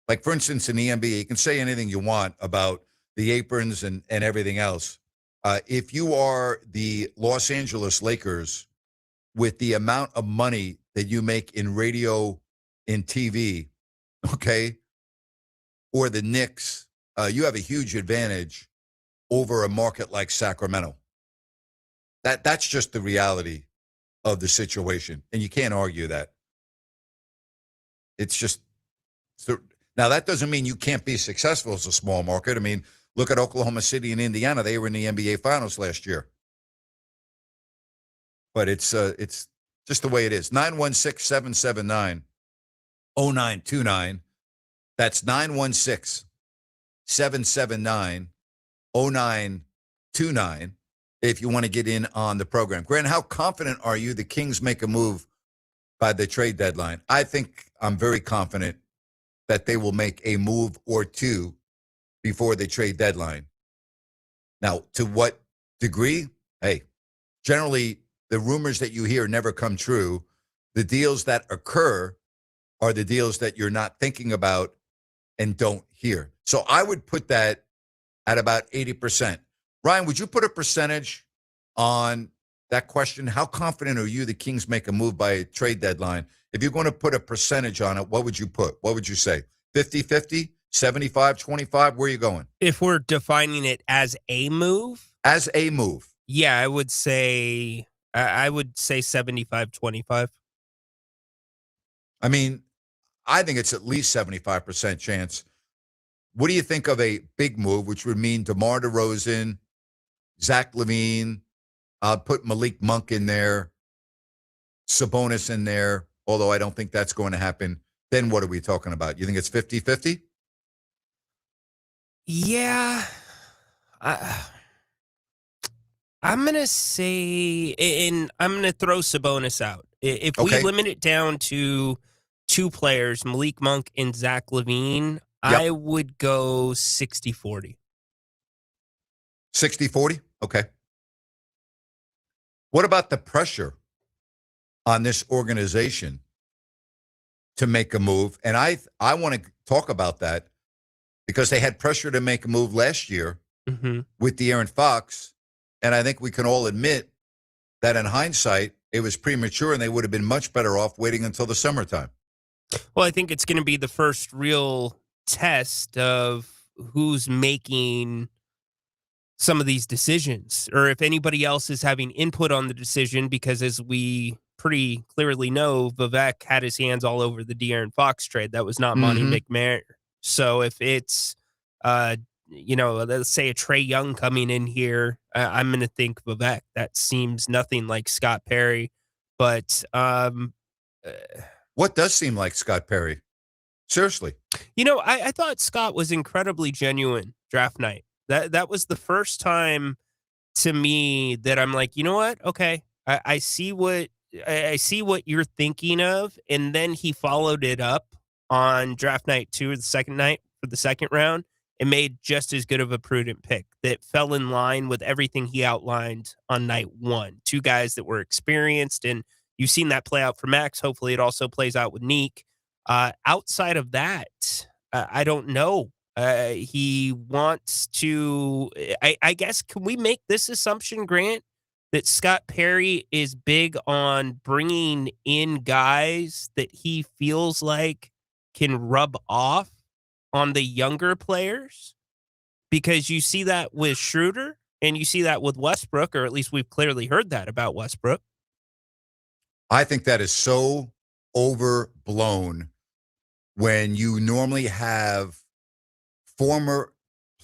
Like, for instance, in the NBA, you can say anything you want about the aprons and everything else. If you are the Los Angeles Lakers, with the amount of money that you make in radio, in TV, okay, or the Knicks, you have a huge advantage over a market like Sacramento. That's just the reality of the situation, and you can't argue that. It's just now that doesn't mean you can't be successful as a small market. I mean, look at Oklahoma City and Indiana; they were in the NBA Finals last year. But it's just the way it is. 916-779-0929. That's 916-779-0929 if you want to get in on the program. Grant, how confident are you the Kings make a move by the trade deadline? I think I'm very confident that they will make a move or two before the trade deadline. Now, to what degree? Hey, generally, the rumors that you hear never come true. The deals that occur are the deals that you're not thinking about and don't hear. So I would put that at about 80%. Ryan, would you put a percentage on that question? How confident are you the Kings make a move by a trade deadline? If you're going to put a percentage on it, what would you put? What would you say? 50-50? 75-25? Where are you going? If we're defining it as a move? As a move. Yeah, I would say 75-25. I mean, I think it's at least 75% chance. What do you think of a big move, which would mean DeMar DeRozan, Zach LaVine, put Malik Monk in there, Sabonis in there, although I don't think that's going to happen. Then what are we talking about? You think it's 50-50? Yeah. I'm going to say, and I'm going to throw Sabonis out. If we limit it down to two players, Malik Monk and Zach LaVine, I would go 60-40. 60-40? Okay. What about the pressure on this organization to make a move? And I want to talk about that because they had pressure to make a move last year with De'Aaron Fox. And I think we can all admit that in hindsight, it was premature and they would have been much better off waiting until the summertime. Well, I think it's going to be the first real test of who's making some of these decisions, or if anybody else is having input on the decision, because as we pretty clearly know, Vivek had his hands all over the De'Aaron Fox trade. That was not Monty McMahon. So if it's, let's say a Trae Young coming in here, I'm going to think Vivek. That seems nothing like Scott Perry. But what does seem like Scott Perry? Seriously. I thought Scott was incredibly genuine draft night. That was the first time to me that I'm like, you know what? Okay, I see what you're thinking of. And then he followed it up on draft night 2 or the second night for the second round and made just as good of a prudent pick that fell in line with everything he outlined on night 1. Two guys that were experienced, and you've seen that play out for Max. Hopefully it also plays out with Neek. Outside of that, I don't know. He wants to, I guess, can we make this assumption, Grant, that Scott Perry is big on bringing in guys that he feels like can rub off on the younger players? Because you see that with Schroeder and you see that with Westbrook, or at least we've clearly heard that about Westbrook. I think that is so overblown when you normally have former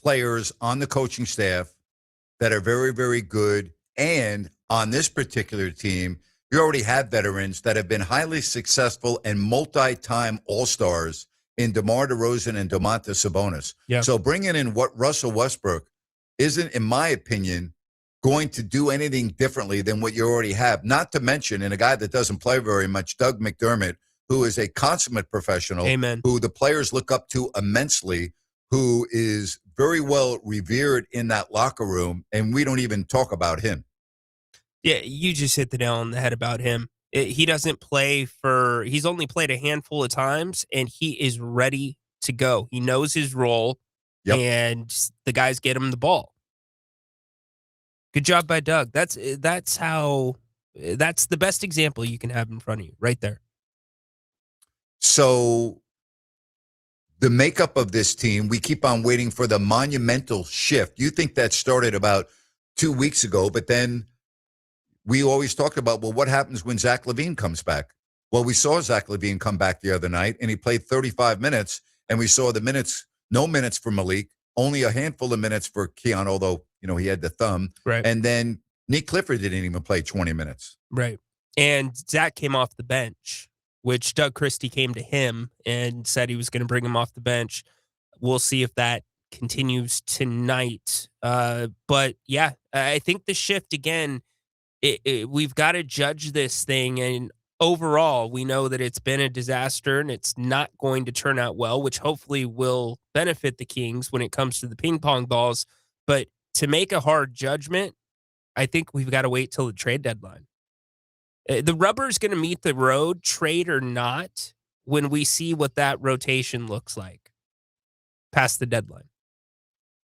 players on the coaching staff that are very, very good. And on this particular team, you already have veterans that have been highly successful and multi-time all-stars in DeMar DeRozan and Domantas Sabonis. Yeah. So bringing in what Russell Westbrook isn't, in my opinion, going to do anything differently than what you already have. Not to mention, in a guy that doesn't play very much, Doug McDermott, who is a consummate professional, Amen. who the players look up to immensely, who is very well revered in that locker room, and we don't even talk about him. Yeah, you just hit the nail on the head about him. He doesn't play he's only played a handful of times, and he is ready to go. He knows his role, and the guys get him the ball. Good job by Doug. That's the best example you can have in front of you right there. So the makeup of this team, we keep on waiting for the monumental shift. You think that started about 2 weeks ago, but then we always talked about, well, what happens when Zach LaVine comes back? Well, we saw Zach LaVine come back the other night, and he played 35 minutes, and we saw no minutes for Malik, only a handful of minutes for Keon, although, he had the thumb. Right. And then Nick Clifford didn't even play 20 minutes. Right. And Zach came off the bench, which Doug Christie came to him and said he was going to bring him off the bench. We'll see if that continues tonight. But yeah, I think the shift again, we've got to judge this thing. And overall, we know that it's been a disaster and it's not going to turn out well, which hopefully will benefit the Kings when it comes to the ping pong balls. But to make a hard judgment, I think we've got to wait till the trade deadline. The rubber's going to meet the road, trade or not, when we see what that rotation looks like past the deadline.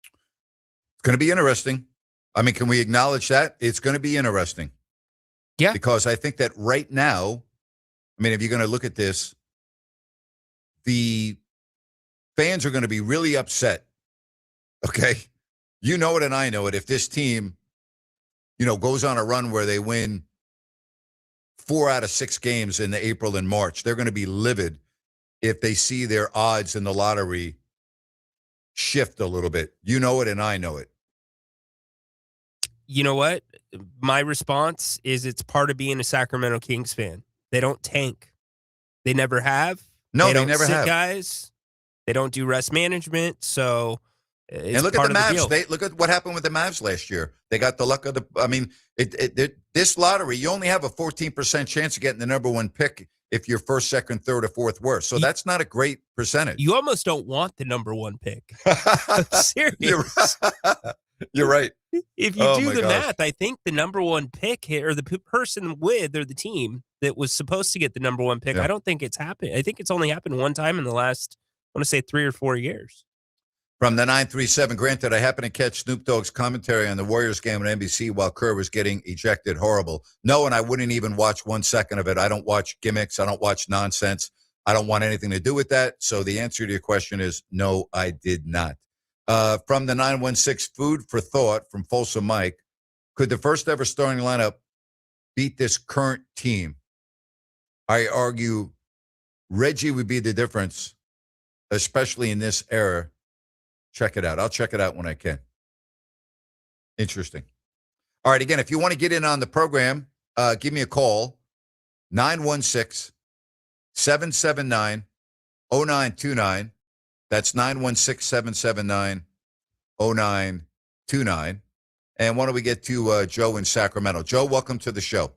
It's going to be interesting. I mean, can we acknowledge that? It's going to be interesting. Yeah. Because I think that right now, I mean, if you're going to look at this, the fans are going to be really upset. Okay? You know it and I know it. If this team, goes on a run where they win 4 out of 6 games in the April and March, they're going to be livid if they see their odds in the lottery shift a little bit. You know it and I know it. You know what? My response is it's part of being a Sacramento Kings fan. They don't tank. They never have. No, they don't never sit have. Guys. They don't do rest management. So it's and look part at the of Mavs. Look at what happened with the Mavs last year. They got the luck of the. I mean, this lottery, you only have a 14% chance of getting the number 1 pick if you're first, second, third, or fourth worst. So that's not a great percentage. You almost don't want the number 1 pick. I'm serious. You're right. If you do the math, I think the number 1 pick or the person with or the team that was supposed to get the number 1 pick, I don't think it's happened. I think it's only happened one time in the last, I want to say 3 or 4 years. From the 937, granted, I happened to catch Snoop Dogg's commentary on the Warriors game on NBC while Kerr was getting ejected. Horrible. No, and I wouldn't even watch 1 second of it. I don't watch gimmicks. I don't watch nonsense. I don't want anything to do with that. So the answer to your question is no, I did not. From the 916, food for thought from Folsom Mike. Could the first ever starting lineup beat this current team? I argue Reggie would be the difference, especially in this era. Check it out. I'll check it out when I can. Interesting. All right, again, if you want to get in on the program, give me a call, 916-779-0929. That's 916-779-0929. And why don't we get to Joe in Sacramento? Joe, welcome to the show.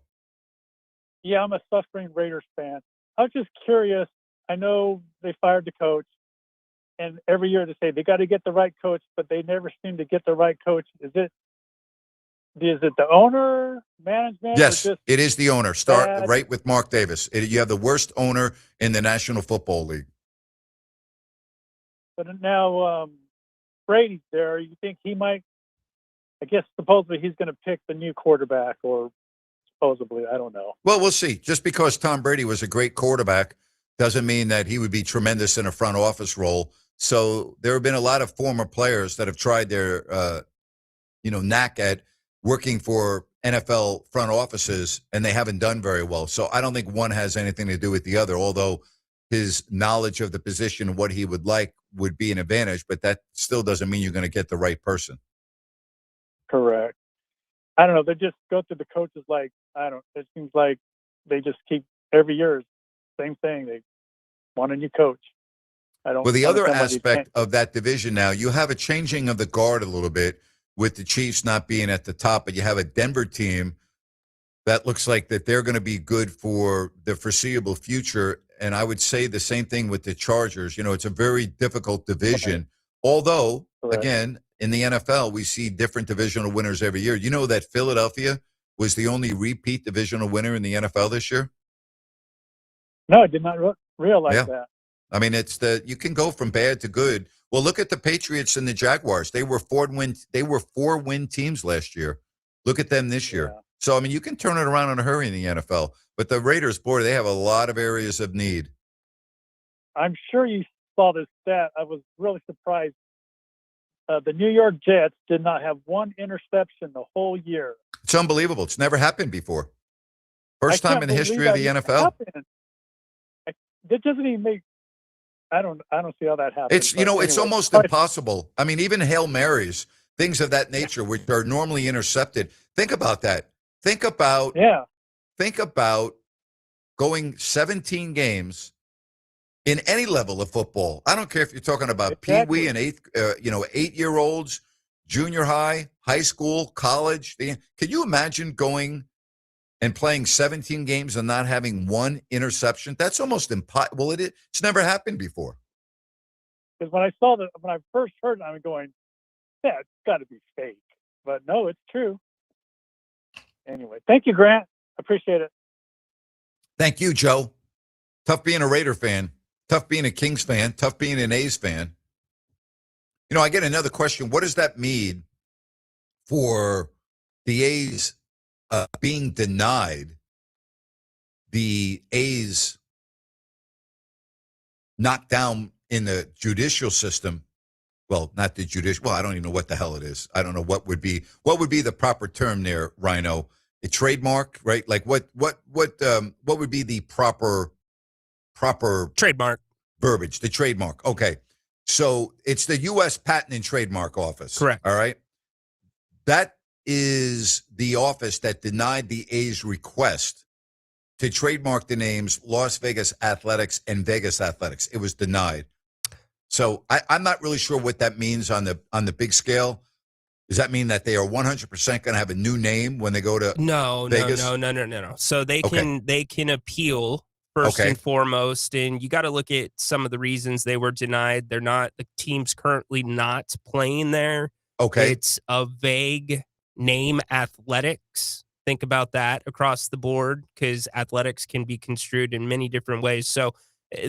Yeah, I'm a suffering Raiders fan. I was just curious. I know they fired the coach. And every year they say they got to get the right coach, but they never seem to get the right coach. Is it the owner, management? Yes, or just it is the owner. Start bad? right with Mark Davis. You have the worst owner in the National Football League. But now Brady's there. You think he might? I guess supposedly he's going to pick the new quarterback, or supposedly, I don't know. Well, we'll see. Just because Tom Brady was a great quarterback doesn't mean that he would be tremendous in a front office role. So there have been a lot of former players that have tried their, knack at working for NFL front offices, and they haven't done very well. So I don't think one has anything to do with the other, although his knowledge of the position and what he would like would be an advantage, but that still doesn't mean you're going to get the right person. Correct. I don't know. They just go through the coaches it seems like they just keep every year, same thing. They want a new coach. I don't Well, the other understand why they aspect can't. of that division now, you have a changing of the guard a little bit with the Chiefs not being at the top, but you have a Denver team that looks like that they're going to be good for the foreseeable future. And I would say the same thing with the Chargers. You know, it's a very difficult division. Although, Correct. again, in the NFL, we see different divisional winners every year. You know that Philadelphia was the only repeat divisional winner in the NFL this year? No, I did not realize Yeah. that. I mean, you can go from bad to good. Well, look at the Patriots and the Jaguars. They were 4-win teams last year. Look at them this year. Yeah. So, I mean, you can turn it around in a hurry in the NFL. But the Raiders, boy, they have a lot of areas of need. I'm sure you saw this stat. I was really surprised. The New York Jets did not have one interception the whole year. It's unbelievable. It's never happened before. First I time can't in the history believe of the that even NFL. happened. That doesn't even make. I don't see how that happens. It's, you know, it's almost impossible. I mean, even Hail Marys, things of that nature, which are normally intercepted. Think about that. Think about going 17 games in any level of football. I don't care if you're talking about Pee-wee and 8-year-olds, junior high, high school, college. Can you imagine going and playing 17 games and not having one interception? That's almost impossible. Well, it's never happened before. Because when I first heard it, I'm going, yeah, it's got to be fake. But no, it's true. Anyway, thank you, Grant. Appreciate it. Thank you, Joe. Tough being a Raider fan. Tough being a Kings fan. Tough being an A's fan. You know, I get another question. What does that mean for the A's being denied the A's knockdown in the judicial system? Well, not the judicial. Well, I don't even know what the hell it is. I don't know what would be the proper term there, Rhino. A trademark, right? Like what would be the proper trademark verbiage? The trademark. Okay. So it's the U.S. Patent and Trademark Office. Correct. All right. That is the office that denied the A's request to trademark the names Las Vegas Athletics and Vegas Athletics. It was denied. So I'm not really sure what that means on the big scale. Does that mean that they are 100% going to have a new name when they go to Vegas? No. So they can appeal first Okay. and foremost, and you got to look at some of the reasons they were denied. The team's currently not playing there. Okay. It's a vague name, athletics. Think about that across the board, because athletics can be construed in many different ways. So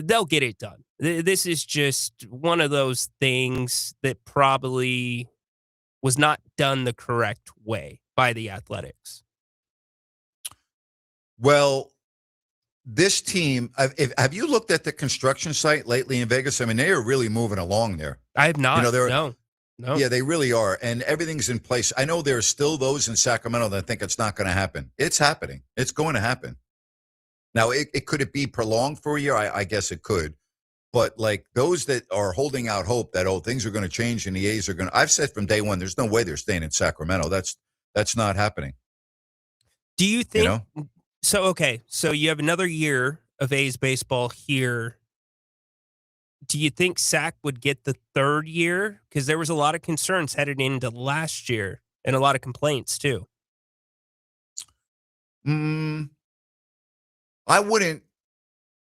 they'll get it done. This is just one of those things that probably was not done the correct way by the Athletics. Well, this team, have you looked at the construction site lately in Vegas? I mean, they are really moving along there. I have not. No. Yeah, they really are. And everything's in place. I know there are still those in Sacramento that think it's not going to happen. It's happening. It's going to happen. Now, could it be prolonged for a year? I guess it could. But like those that are holding out hope that, things are going to change and the A's are going to, I've said from day one, there's no way they're staying in Sacramento. That's not happening. Do you think, so you have another year of A's baseball here. Do you think SAC would get the third year? Because there was a lot of concerns headed into last year and a lot of complaints too. I wouldn't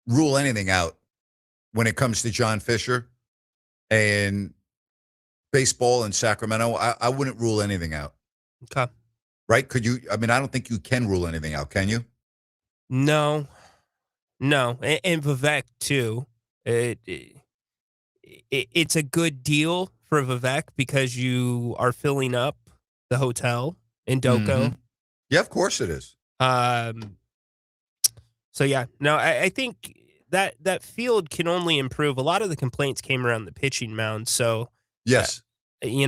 rule anything out when it comes to John Fisher and baseball in Sacramento. I wouldn't rule anything out. Okay. Right? Could you? I mean, I don't think you can rule anything out, can you? No. And Vivek too. It's a good deal for Vivek because you are filling up the hotel in Doco. Mm-hmm. Yeah, of course it is. So yeah, no, I think that field can only improve. A lot of the complaints came around the pitching mound. So yes, you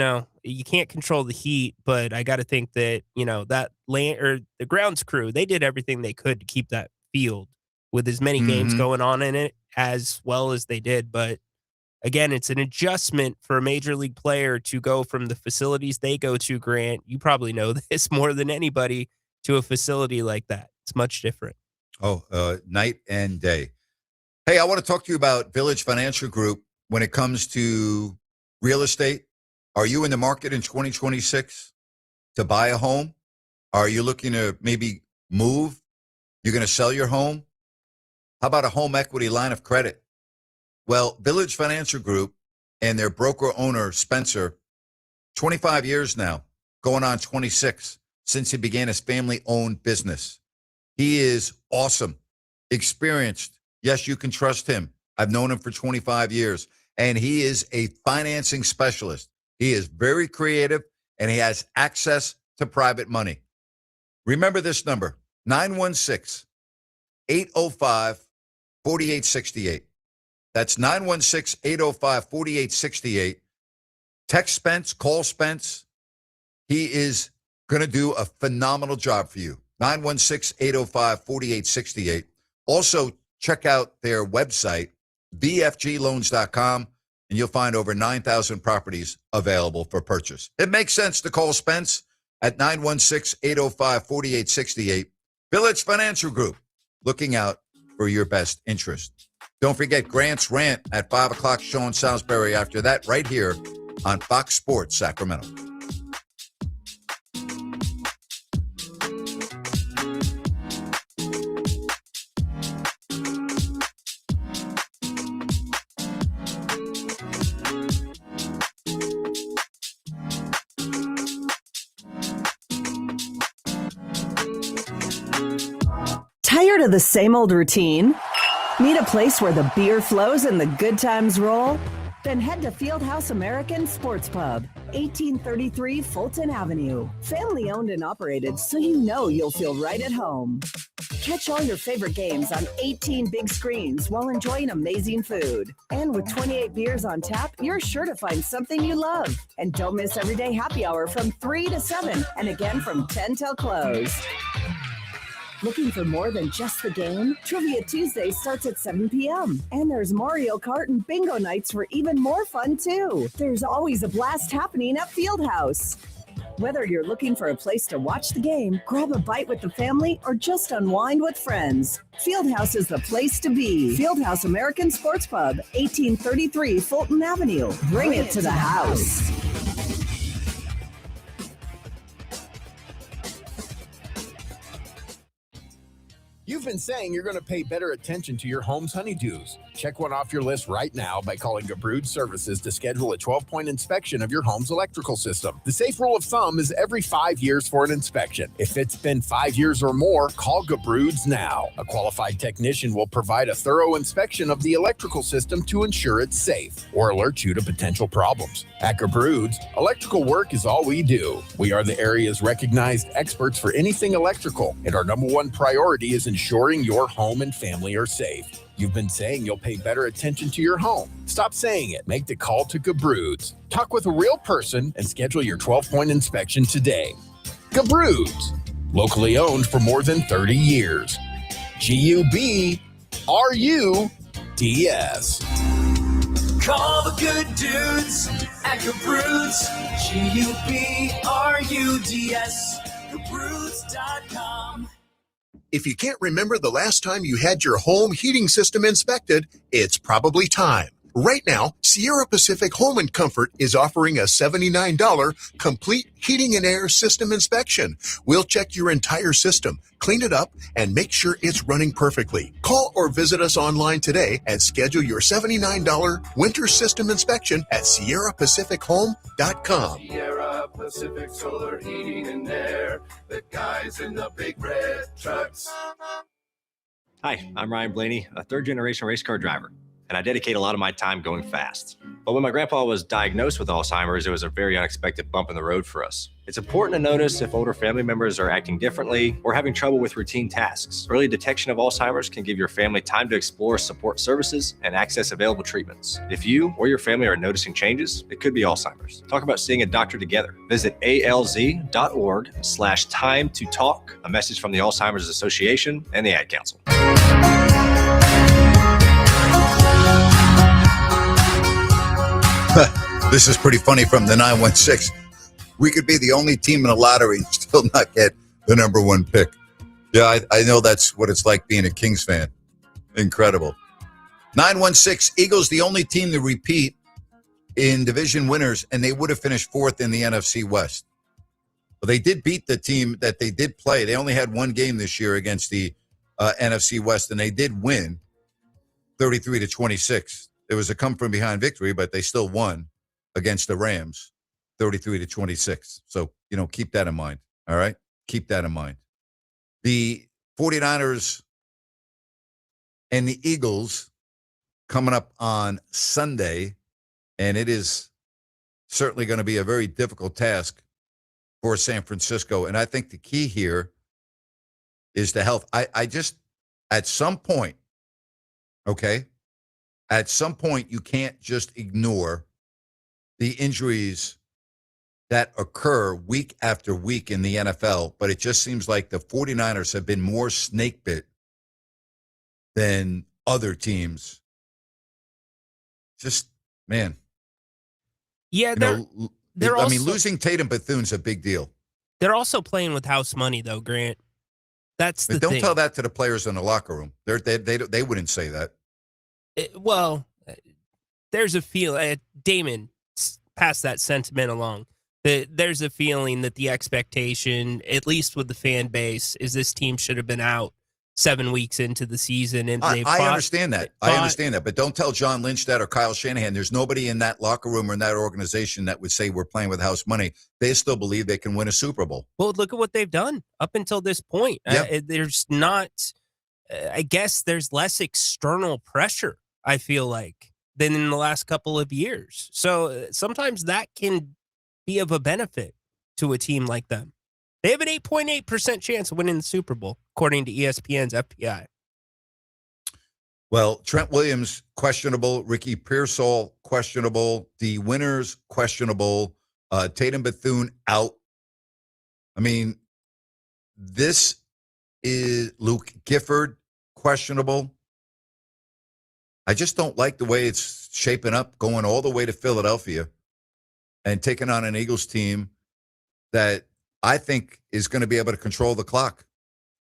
can't control the heat, but I got to think that that land or the grounds crew, they did everything they could to keep that field with as many games going on in it as well as they did. But again, it's an adjustment for a major league player to go from the facilities they go to, Grant. You probably know this more than anybody, to a facility like that. It's much different. Night and day. Hey, I want to talk to you about Village Financial Group. when it comes to real estate? Are you in the market in 2026 to buy a home? Are you looking to maybe move? You're going to sell your home? How about a home equity line of credit? Well, Village Financial Group and their broker owner, Spencer, 25 years now, going on 26 since he began his family-owned business. He is awesome, experienced. Yes, you can trust him. I've known him for 25 years, and he is a financing specialist. He is very creative, and he has access to private money. Remember this number, 916-805-4868. That's 916-805-4868. Text Spence, call Spence. He is going to do a phenomenal job for you. 916-805-4868. Also, check out their website, bfgloans.com, and you'll find over 9,000 properties available for purchase. It makes sense to call Spence at 916-805-4868. Village Financial Group, looking out for your best interest. Don't forget Grant's Rant at 5 o'clock, Sean Salisbury after that, right here on Fox Sports Sacramento. Tired of the same old routine? Need a place where the beer flows and the good times roll? Then head to Fieldhouse American Sports Pub, 1833 Fulton Avenue. Family owned and operated, so you know you'll feel right at home. Catch all your favorite games on 18 big screens while enjoying amazing food. And with 28 beers on tap, you're sure to find something you love. And don't miss everyday happy hour from 3 to 7 and again from 10 till close. Looking for more than just the game? Trivia Tuesday starts at 7 p.m. And there's Mario Kart and bingo nights for even more fun, too. There's always a blast happening at Fieldhouse. Whether you're looking for a place to watch the game, grab a bite with the family, or just unwind with friends, Fieldhouse is the place to be. Fieldhouse American Sports Pub, 1833 Fulton Avenue. Bring it to the house. You've been saying you're going to pay better attention to your home's honeydews. Check one off your list right now by calling Gabrud Services to schedule a 12-point inspection of your home's electrical system. The safe rule of thumb is every 5 years for an inspection. If it's been 5 years or more, call Gabrud's now. A qualified technician will provide a thorough inspection of the electrical system to ensure it's safe or alert you to potential problems. At Gabrud's, electrical work is all we do. We are the area's recognized experts for anything electrical, and our number one priority is ensuring your home and family are safe. You've been saying you'll pay better attention to your home. Stop saying it. Make the call to Gabrud's. Talk with a real person and schedule your 12-point inspection today. Gabrud's, locally owned for more than 30 years. G-U-B-R-U-D-S. Call the good dudes at Gabrud's, G-U-B-R-U-D-S, Gabrud's.com. If you can't remember the last time you had your home heating system inspected, it's probably time. Right now, Sierra Pacific Home and Comfort is offering a $79 complete heating and air system inspection. We'll check your entire system, clean it up, and make sure it's running perfectly. Call or visit us online today and schedule your $79 winter system inspection at SierraPacificHome.com. Sierra Pacific Solar Heating and Air, the guys in the big red trucks. Hi, I'm Ryan Blaney, a third-generation race car driver, and I dedicate a lot of my time going fast. But when my grandpa was diagnosed with Alzheimer's, it was a very unexpected bump in the road for us. It's important to notice if older family members are acting differently or having trouble with routine tasks. Early detection of Alzheimer's can give your family time to explore support services and access available treatments. If you or your family are noticing changes, it could be Alzheimer's. Talk about seeing a doctor together. Visit alz.org/time to talk. A message from the Alzheimer's Association and the Ad Council. This is pretty funny from the 916. We could be the only team in the lottery and still not get the number one pick. Yeah, I know that's what it's like being a Kings fan. Incredible. 916 Eagles, the only team to repeat in division winners, and they would have finished fourth in the NFC West. Well, they did beat the team that they did play. They only had one game this year against the NFC West, and they did win 33-26. It was a come-from-behind victory, but they still won against the Rams 33-26. So, keep that in mind, all right? Keep that in mind. The 49ers and the Eagles coming up on Sunday, and it is certainly going to be a very difficult task for San Francisco. And I think the key here is the health. I just, at some point, okay, at some point you can't just ignore the injuries that occur week after week in the NFL, but it just seems like the 49ers have been more snake bit than other teams. Just, man. Yeah, they're also, losing Tatum Bethune's a big deal. They're also playing with house money, though, Grant. That's the thing. Don't tell that to the players in the locker room. They wouldn't say that. There's a feel. Damon passed that sentiment along. There's a feeling that the expectation, at least with the fan base, is this team should have been out 7 weeks into the season. And I understand that. I understand that. But don't tell John Lynch that or Kyle Shanahan. There's nobody in that locker room or in that organization that would say we're playing with house money. They still believe they can win a Super Bowl. Well, look at what they've done up until this point. Yeah. There's not, I guess there's less external pressure, I feel like, than in the last couple of years. So sometimes that can be of a benefit to a team like them. They have an 8.8% chance of winning the Super Bowl, according to ESPN's FPI. Well, Trent Williams, questionable. Ricky Pearsall, questionable. The Winners, questionable. Tatum Bethune, out. I mean, this is Luke Gifford, questionable. I just don't like the way it's shaping up, going all the way to Philadelphia and taking on an Eagles team that I think is going to be able to control the clock.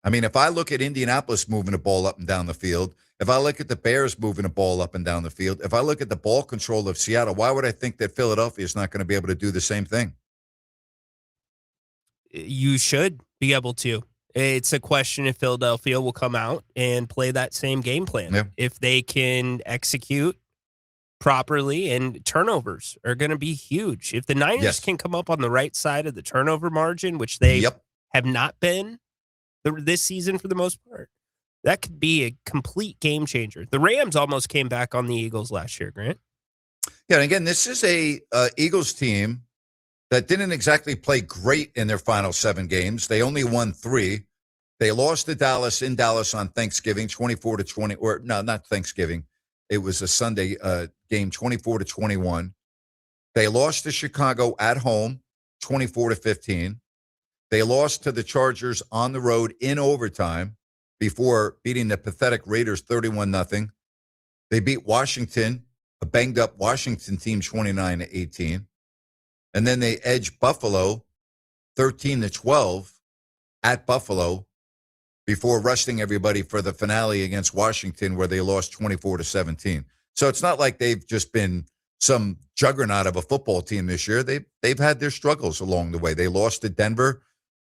I mean, if I look at Indianapolis moving the ball up and down the field, if I look at the Bears moving the ball up and down the field, if I look at the ball control of Seattle, why would I think that Philadelphia is not going to be able to do the same thing? You should be able to. It's a question if Philadelphia will come out and play that same game plan. Yeah. If they can execute properly, and turnovers are going to be huge. If the Niners can come up on the right side of the turnover margin, which they have not been this season for the most part, that could be a complete game changer. The Rams almost came back on the Eagles last year, Grant. Yeah, and again, this is a Eagles team that didn't exactly play great in their final 7 games. They only won 3. They lost to Dallas in Dallas on Thanksgiving, 24-20, or no, not Thanksgiving. It was a Sunday game, 24-21. They lost to Chicago at home, 24-15. They lost to the Chargers on the road in overtime before beating the pathetic Raiders 31-0. They beat Washington, a banged-up Washington team, 29-18. And then they edged Buffalo 13-12 at Buffalo before resting everybody for the finale against Washington, where they lost 24-17. So it's not like they've just been some juggernaut of a football team this year. They've had their struggles along the way. They lost to Denver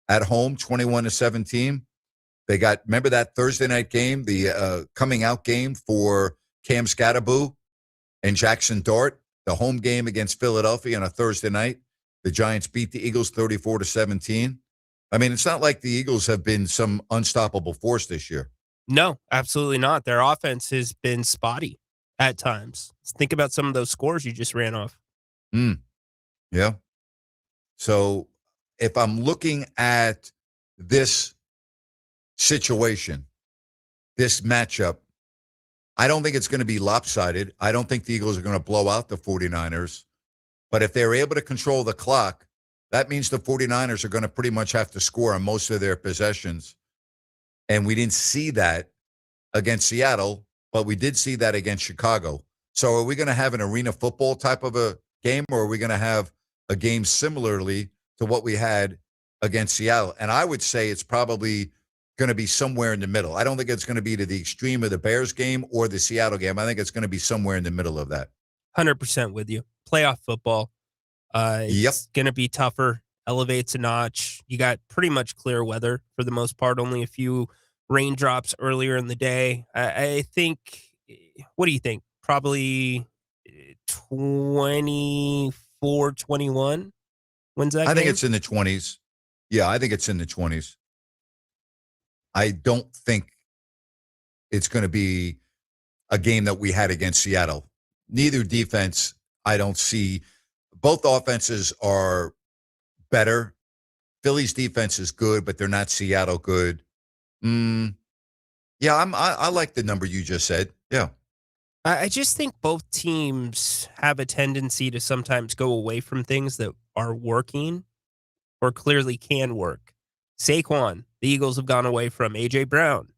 at home, 21-17. They got, remember that Thursday night game, the coming out game for Cam Scatterboo and Jackson Dart, the home game against Philadelphia on a Thursday night. The Giants beat the Eagles 34-17. I mean, it's not like the Eagles have been some unstoppable force this year. No, absolutely not. Their offense has been spotty at times. Think about some of those scores you just ran off. Yeah. So if I'm looking at this situation, this matchup, I don't think it's going to be lopsided. I don't think the Eagles are going to blow out the 49ers. But if they're able to control the clock, that means the 49ers are going to pretty much have to score on most of their possessions. And we didn't see that against Seattle, but we did see that against Chicago. So are we going to have an arena football type of a game, or are we going to have a game similarly to what we had against Seattle? And I would say it's probably going to be somewhere in the middle. I don't think it's going to be to the extreme of the Bears game or the Seattle game. I think it's going to be somewhere in the middle of that. 100% with you. Playoff football. It's going to be tougher. Elevates a notch. You got pretty much clear weather for the most part. Only a few raindrops earlier in the day. I think, what do you think? Probably 24, 21? When's that I think game? it's in the 20s. Yeah, I think it's in the 20s. I don't think it's going to be a game that we had against Seattle. Neither defense, I don't see. Both offenses are better. Philly's defense is good, but they're not Seattle good. Yeah, I like the number you just said. Yeah. I just think both teams have a tendency to sometimes go away from things that are working or clearly can work. Saquon, the Eagles have gone away from. A.J. Brown,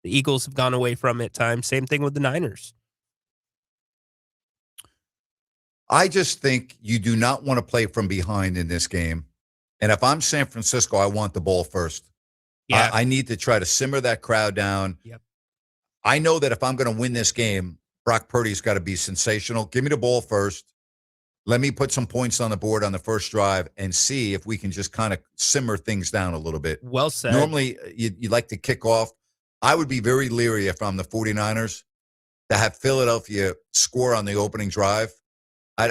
the Eagles have gone away from at times. Same thing with the Niners. I just think you do not want to play from behind in this game. And if I'm San Francisco, I want the ball first. Yeah. I need to try to simmer that crowd down. Yep. I know that if I'm going to win this game, Brock Purdy's got to be sensational. Give me the ball first. Let me put some points on the board on the first drive and see if we can just kind of simmer things down a little bit. Well said. Normally, you like to kick off. I would be very leery if I'm the 49ers to have Philadelphia score on the opening drive. I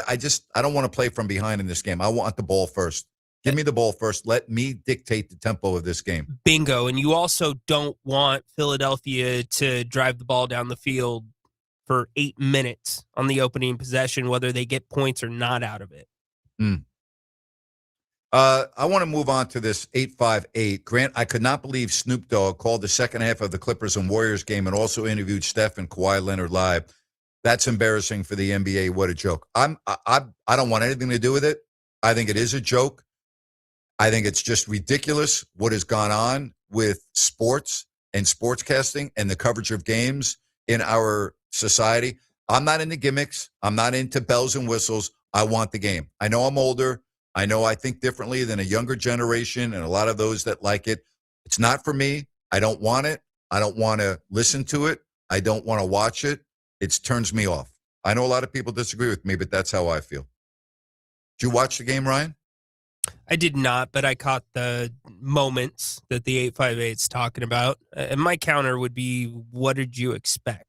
don't want to play from behind in this game. I want the ball first. Give me the ball first. Let me dictate the tempo of this game. Bingo. And you also don't want Philadelphia to drive the ball down the field for 8 minutes on the opening possession, whether they get points or not out of it. I want to move on to this 858. Grant, I could not believe Snoop Dogg called the second half of the Clippers and Warriors game and also interviewed Steph and Kawhi Leonard live. That's embarrassing for the NBA. What a joke. I don't want anything to do with it. I think it is a joke. I think it's just ridiculous what has gone on with sports and sportscasting and the coverage of games in our society. I'm not into gimmicks. I'm not into bells and whistles. I want the game. I know I'm older. I know I think differently than a younger generation and a lot of those that like it. It's not for me. I don't want it. I don't want to listen to it. I don't want to watch it. It turns me off. I know a lot of people disagree with me, but that's how I feel. Did you watch the game, Ryan? I did not, but I caught the moments that the 858's talking about. And my counter would be, what did you expect?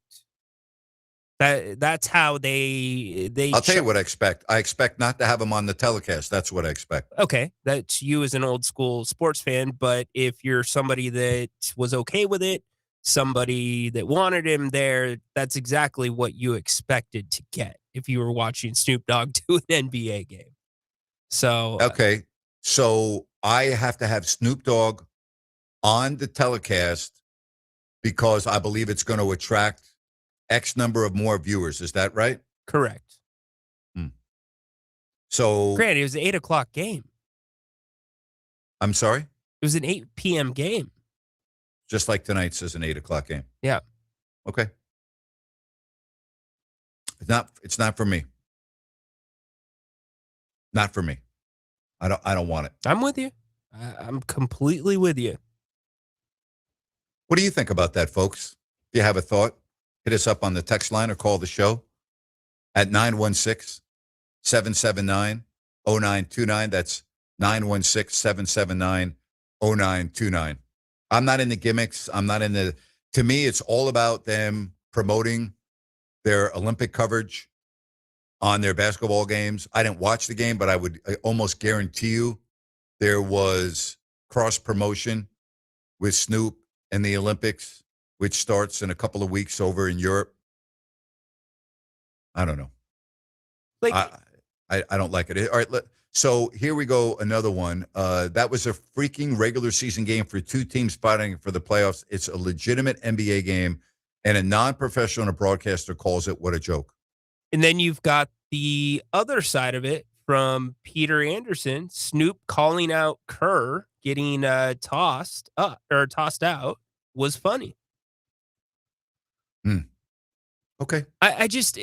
That's how they I'll tell you what I expect. I expect not to have him on the telecast. That's what I expect. Okay, that's you as an old school sports fan, but if you're somebody that was okay with it, somebody that wanted him there, that's exactly what you expected to get if you were watching Snoop Dogg do an NBA game. So okay, so I have to have Snoop Dogg on the telecast because I believe it's going to attract X number of more viewers. Is that right? Correct. So, granted, it was an 8 o'clock game. I'm sorry? It was an 8 p.m. game. Just like tonight's is an 8 o'clock game. Yeah. Okay. It's not for me. Not for me. I don't want it. I'm with you. I'm completely with you. What do you think about that, folks? If you have a thought, hit us up on the text line or call the show at 916-779-0929. That's 916-779-0929. I'm not in the gimmicks. I'm not in the, to me, it's all about them promoting their Olympic coverage on their basketball games. I didn't watch the game, but I almost guarantee you there was cross promotion with Snoop and the Olympics, which starts in a couple of weeks over in Europe. I don't know. I don't like it. All right, so here we go. Another one. That was a freaking regular season game for two teams fighting for the playoffs. It's a legitimate NBA game, and a non-professional broadcaster calls it. What a joke. And then you've got the other side of it from Peter Anderson. Snoop calling out Kerr getting tossed out was funny. Okay. I just,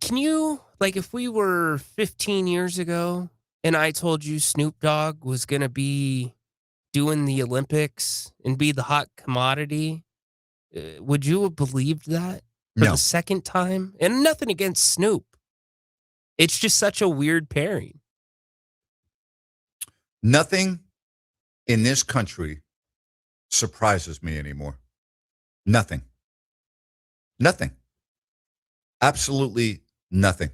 can you, like, if we were 15 years ago and I told you Snoop Dogg was going to be doing the Olympics and be the hot commodity. Would you have believed that for No. the second time? And nothing against Snoop. It's just such a weird pairing. Nothing in this country surprises me anymore. Nothing. Nothing. Absolutely nothing.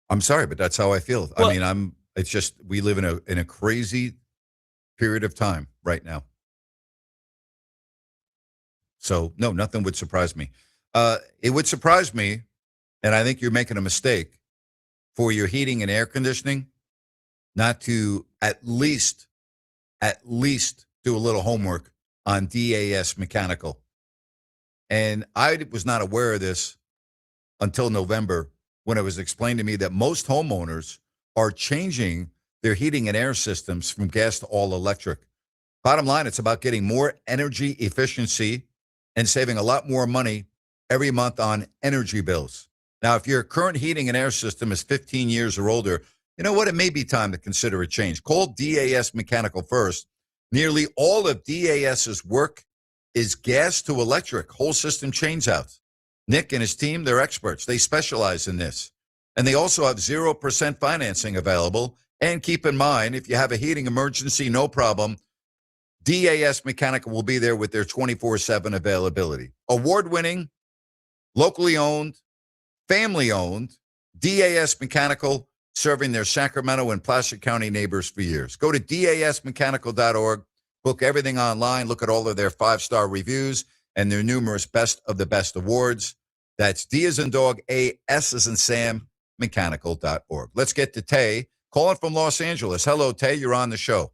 I'm sorry, but that's how I feel. Well- I mean, it's just, we live in a crazy period of time right now. So no, nothing would surprise me. It would surprise me, and I think you're making a mistake, for your heating and air conditioning not to at least do a little homework on DAS Mechanical. And I was not aware of this until November, when it was explained to me that most homeowners are changing their heating and air systems from gas to all electric. Bottom line, it's about getting more energy efficiency and saving a lot more money every month on energy bills. Now, if your current heating and air system is 15 years or older, you know what? It may be time to consider a change. Call DAS Mechanical first. Nearly all of DAS's work is gas to electric, whole system changeouts. Nick and his team, they're experts. They specialize in this. And they also have 0% financing available. And keep in mind, if you have a heating emergency, no problem. DAS Mechanical will be there with their 24/7 availability. Award-winning, locally owned, family-owned, DAS Mechanical, serving their Sacramento and Placer County neighbors for years. Go to dasmechanical.org, book everything online, look at all of their 5-star reviews and their numerous best of the best awards. That's D as in dog, A, S as in Sam, mechanical.org. Let's get to Tay, calling from Los Angeles. Hello, Tay, you're on the show.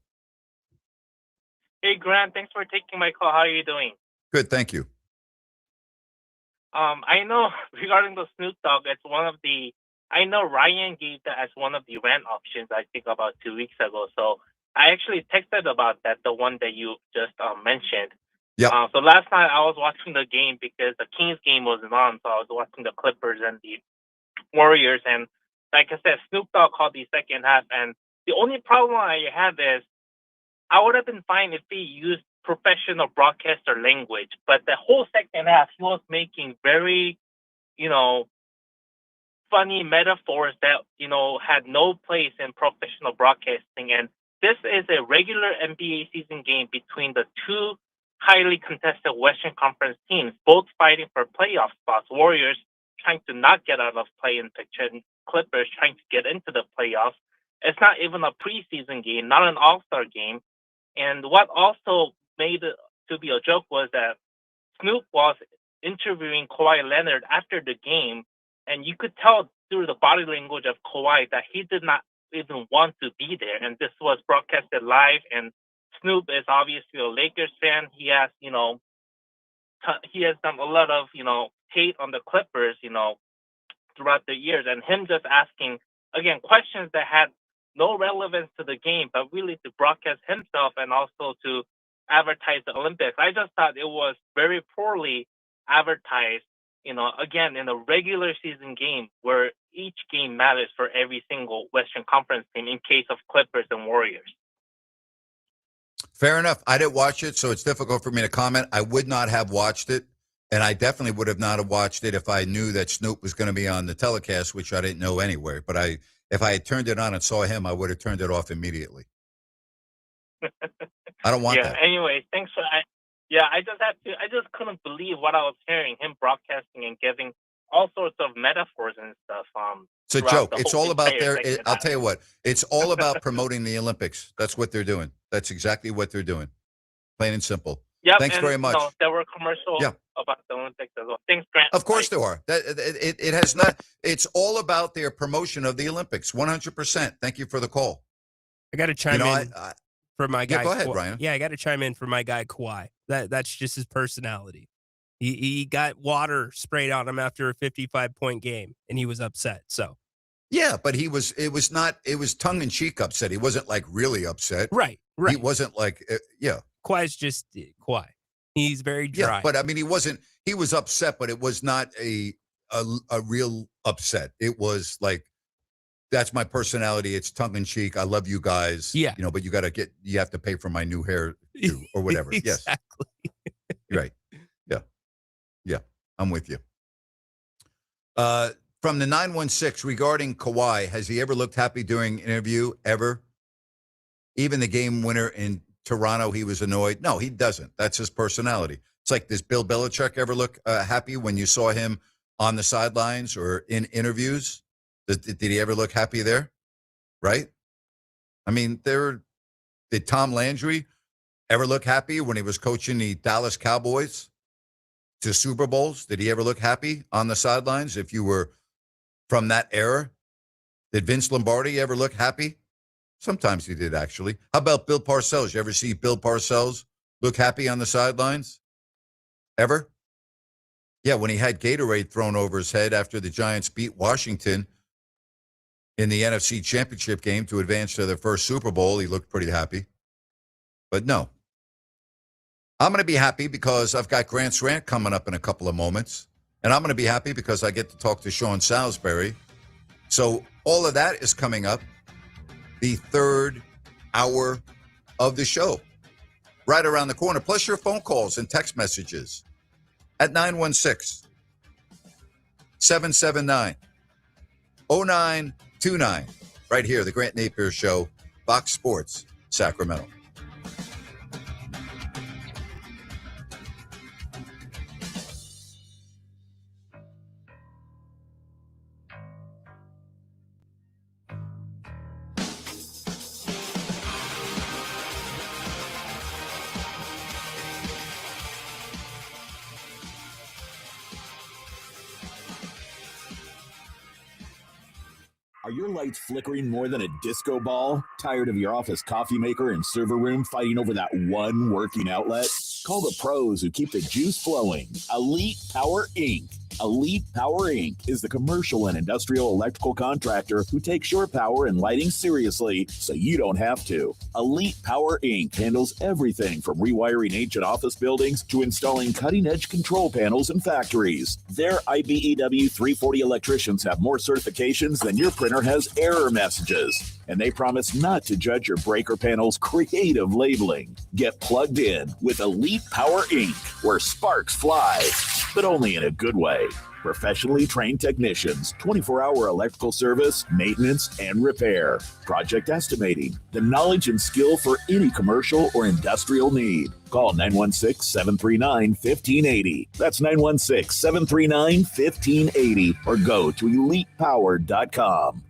Hey, Grant, thanks for taking my call. How are you doing? Good, thank you. I know regarding the Snoop Dogg, it's one of the, I know Ryan gave that as one of the rent options, I think about 2 weeks ago. So I actually texted about that, the one that you just mentioned. Yeah. So last night I was watching the game because the Kings game wasn't on. So I was watching the Clippers and the Warriors. And like I said, Snoop Dogg called the second half. And the only problem I had is I would have been fine if he used professional broadcaster language. But the whole second half, he was making very, funny metaphors that, had no place in professional broadcasting. And this is a regular NBA season game between the two highly contested Western Conference teams, both fighting for playoff spots. Warriors trying to not get out of play-in picture, and Clippers trying to get into the playoffs. It's not even a preseason game, not an all-star game. And what also made it to be a joke was that Snoop was interviewing Kawhi Leonard after the game, and you could tell through the body language of Kawhi that he did not even want to be there. And this was broadcasted live, and Snoop is obviously a Lakers fan. He has, he has done a lot of, hate on the Clippers, throughout the years. And him just asking, again, questions that had no relevance to the game, but really to broadcast himself and also to advertise the Olympics. I just thought it was very poorly advertised, again, in a regular season game where each game matters for every single Western Conference team in case of Clippers and Warriors. Fair enough. I didn't watch it, so it's difficult for me to comment. I would not have watched it, and I definitely would have not have watched it if I knew that Snoop was going to be on the telecast, which I didn't know anyway. But if I had turned it on and saw him, I would have turned it off immediately. I don't want that. Anyways, thanks for I just couldn't believe what I was hearing, him broadcasting and giving all sorts of metaphors and stuff. It's a joke. It's all about I'll tell you what, it's all about promoting the Olympics. That's what they're doing. That's exactly what they're doing. Plain and simple. Yeah. Thanks very much. There were commercials about the Olympics as well. Thanks, Grant. Of course there are. It has not. It's all about their promotion of the Olympics. 100%. Thank you for the call. I got to chime in for my guy. Yeah, go ahead, Ryan. Yeah, I got to chime in for my guy Kawhi. That's just his personality. He got water sprayed on him after a 55-point game, and he was upset. So. Yeah, but it was tongue in cheek upset. He wasn't like really upset. Right. He wasn't like, Kawhi's just Kawhi. He's very dry. Yeah, but I mean, he was upset, but it was not a real upset. It was like, that's my personality. It's tongue in cheek. I love you guys. Yeah. But you have to pay for my new hair too, or whatever. Exactly. Yes. Right. Yeah. Yeah. I'm with you. From the 916 regarding Kawhi, has he ever looked happy during an interview ever? Even the game winner in Toronto, he was annoyed. No, he doesn't. That's his personality. It's like, does Bill Belichick ever look happy when you saw him on the sidelines or in interviews? Did he ever look happy there? Right? I mean, did Tom Landry ever look happy when he was coaching the Dallas Cowboys to Super Bowls? Did he ever look happy on the sidelines if you were from that era? Did Vince Lombardi ever look happy? Sometimes he did, actually. How about Bill Parcells? You ever see Bill Parcells look happy on the sidelines? Ever? Yeah, when he had Gatorade thrown over his head after the Giants beat Washington in the NFC Championship game to advance to their first Super Bowl, he looked pretty happy. But no. I'm going to be happy because I've got Grant's Rant coming up in a couple of moments. And I'm going to be happy because I get to talk to Sean Salisbury. So all of that is coming up. The third hour of the show, right around the corner, plus your phone calls and text messages at 916-779-0929, right here, the Grant Napear Show, Fox Sports, Sacramento. Are your lights flickering more than a disco ball? Tired of your office coffee maker and server room fighting over that one working outlet? Call the pros who keep the juice flowing. Elite Power Inc. Elite Power Inc. is the commercial and industrial electrical contractor who takes your power and lighting seriously so you don't have to. Elite Power Inc. handles everything from rewiring ancient office buildings to installing cutting-edge control panels in factories. Their IBEW 340 electricians have more certifications than your printer has error messages. And they promise not to judge your breaker panel's creative labeling. Get plugged in with Elite Power Inc., where sparks fly, but only in a good way. Professionally trained technicians, 24-hour electrical service, maintenance, and repair. Project estimating, the knowledge and skill for any commercial or industrial need. Call 916-739-1580. That's 916-739-1580, or go to elitepower.com.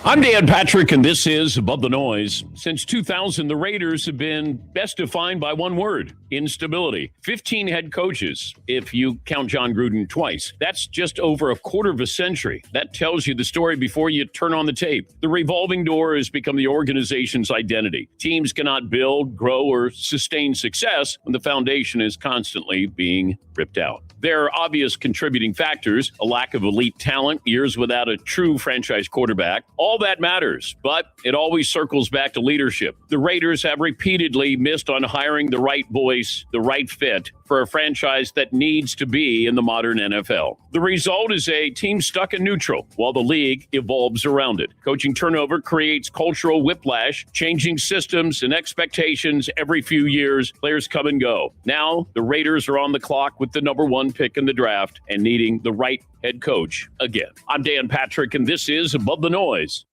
I'm Dan Patrick, and this is Above the Noise. Since 2000, the Raiders have been best defined by one word: instability. 15 head coaches, if you count John Gruden twice. That's just over a quarter of a century. That tells you the story before you turn on the tape. The revolving door has become the organization's identity. Teams cannot build, grow, or sustain success when the foundation is constantly being ripped out. There are obvious contributing factors: a lack of elite talent, years without a true franchise quarterback. All that matters, but it always circles back to leadership. The Raiders have repeatedly missed on hiring the right voice, the right fit for a franchise that needs to be in the modern NFL. The result is a team stuck in neutral while the league evolves around it. Coaching turnover creates cultural whiplash, changing systems and expectations every few years. Players come and go. Now, the Raiders are on the clock with the number one pick in the draft and needing the right head coach again. I'm Dan Patrick, and this is Above the Noise.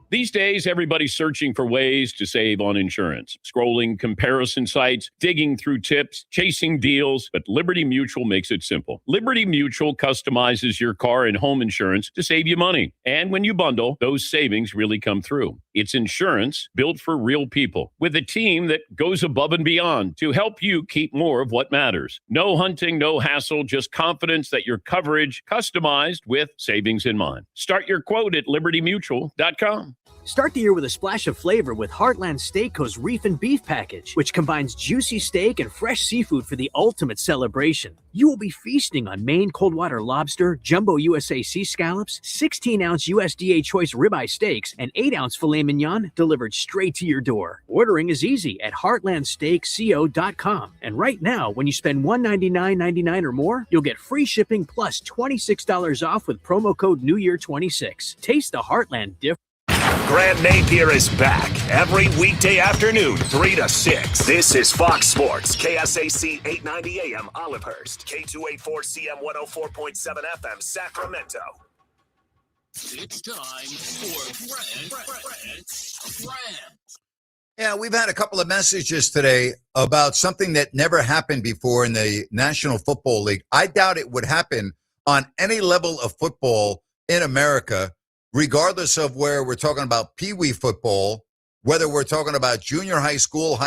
These days, everybody's searching for ways to save on insurance, scrolling comparison sites, digging through tips, chasing deals, but Liberty Mutual makes it simple. Liberty Mutual customizes your car and home insurance to save you money. And when you bundle, those savings really come through. It's insurance built for real people with a team that goes above and beyond to help you keep more of what matters. No hunting, no hassle, just confidence that your coverage customized with savings in mind. Start your quote at libertymutual.com. Start the year with a splash of flavor with Heartland Steakho's Reef and Beef Package, which combines juicy steak and fresh seafood for the ultimate celebration. You will be feasting on Maine cold water lobster, jumbo USA sea scallops, 16-ounce USDA choice ribeye steaks, and 8-ounce filet mignon delivered straight to your door. Ordering is easy at heartlandsteakco.com. And right now, when you spend $199.99 or more, you'll get free shipping plus $26 off with promo code NEWYEAR26. Taste the Heartland difference. Grant Napear is back every weekday afternoon, 3 to 6. This is Fox Sports, KSAC 890 AM Olivehurst, K284CM 104.7 FM Sacramento. It's time for Grant. Yeah, we've had a couple of messages today about something that never happened before in the National Football League. I doubt it would happen on any level of football in America, regardless of where we're talking about peewee football, whether we're talking about junior high school,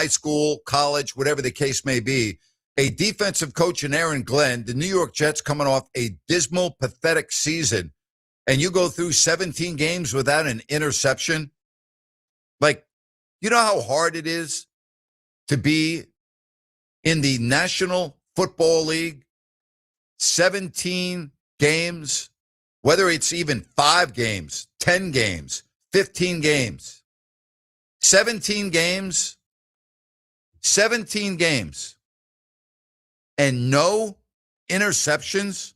college, whatever the case may be. A defensive coach in Aaron Glenn, the New York Jets coming off a dismal, pathetic season, and you go through 17 games without an interception. Like, you know how hard it is to be in the National Football League? 17 games, whether it's even 5 games, 10 games, 15 games, 17 games, and no interceptions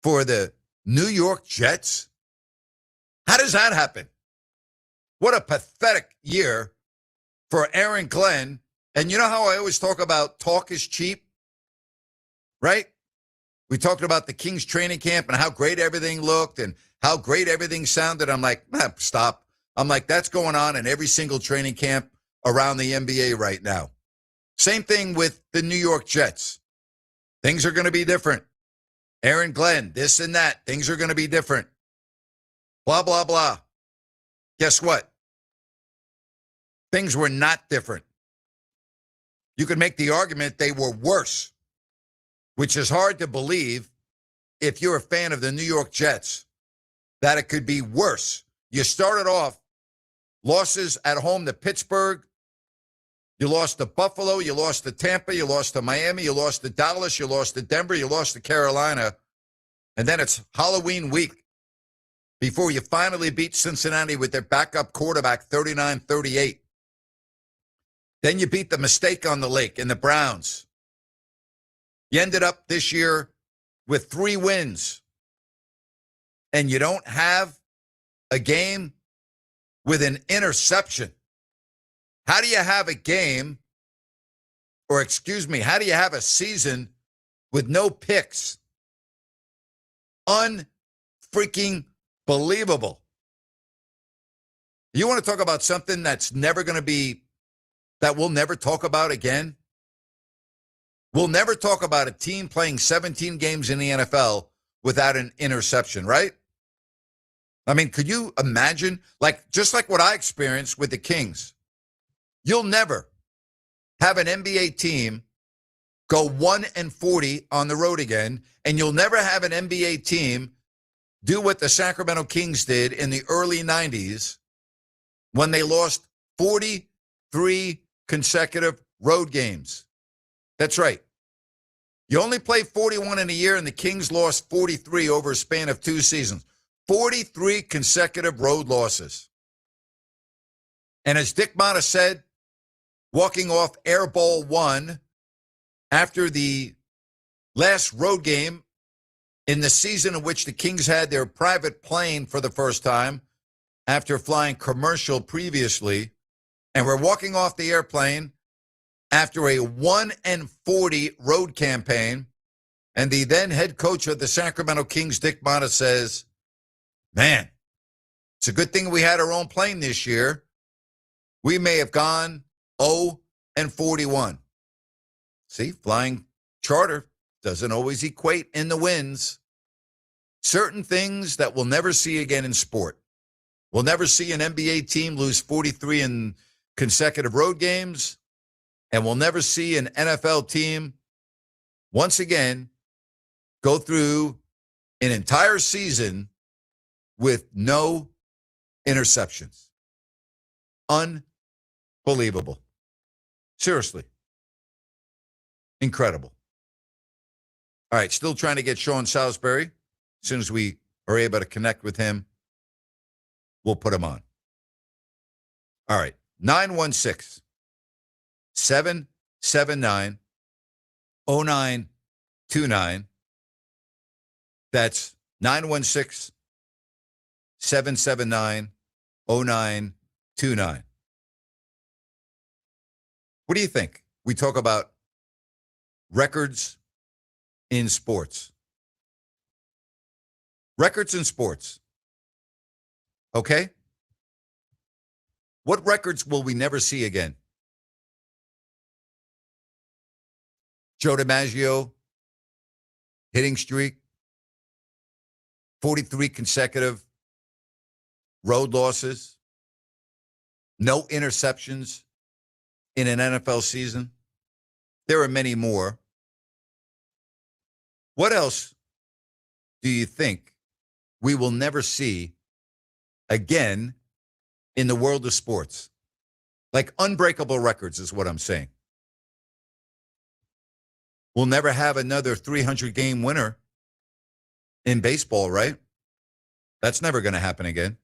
for the New York Jets? How does that happen? What a pathetic year for Aaron Glenn. And you know how I always talk about talk is cheap, right? We talked about the Kings training camp and how great everything looked and how great everything sounded. I'm like, stop. I'm like, that's going on in every single training camp around the NBA right now. Same thing with the New York Jets. Things are going to be different. Aaron Glenn, this and that. Things are going to be different. Blah, blah, blah. Guess what? Things were not different. You could make the argument they were worse, which is hard to believe if you're a fan of the New York Jets, that it could be worse. You started off losses at home to Pittsburgh. You lost to Buffalo. You lost to Tampa. You lost to Miami. You lost to Dallas. You lost to Denver. You lost to Carolina. And then it's Halloween week before you finally beat Cincinnati with their backup quarterback 39-38. Then you beat the mistake on the lake and the Browns. You ended up this year with 3 wins, and you don't have a game with an interception. How do you have a game, or how do you have a season with no picks? Unfreaking believable. You want to talk about something that's never going to be, that we'll never talk about again? We'll never talk about a team playing 17 games in the NFL without an interception, right? I mean, could you imagine, just like what I experienced with the Kings? You'll never have an NBA team go 1-40 on the road again, and you'll never have an NBA team do what the Sacramento Kings did in the early 90s when they lost 43 consecutive road games. That's right. You only play 41 in a year, and the Kings lost 43 over a span of 2 seasons. 43 consecutive road losses. And as Dick Motta said, walking off Air Bowl 1 after the last road game in the season in which the Kings had their private plane for the first time after flying commercial previously, and we're walking off the airplane after a 1-40 road campaign, and the then head coach of the Sacramento Kings, Dick Motta, says, man, it's a good thing we had our own plane this year. We may have gone 0-41. See, flying charter doesn't always equate in the wins. Certain things that we'll never see again in sport. We'll never see an NBA team lose 43 in consecutive road games, and we'll never see an NFL team once again go through an entire season with no interceptions. Unbelievable. Seriously. Incredible. All right, still trying to get Sean Salisbury. As soon as we are able to connect with him, we'll put him on. All right, 916-779-0929. That's 916-779-0929. What do you think? We talk about records in sports. Records in sports. Okay? What records will we never see again? Joe DiMaggio, hitting streak, 43 consecutive road losses, no interceptions in an NFL season. There are many more. What else do you think we will never see again in the world of sports? Like unbreakable records is what I'm saying. We'll never have another 300-game winner in baseball, right? That's never going to happen again.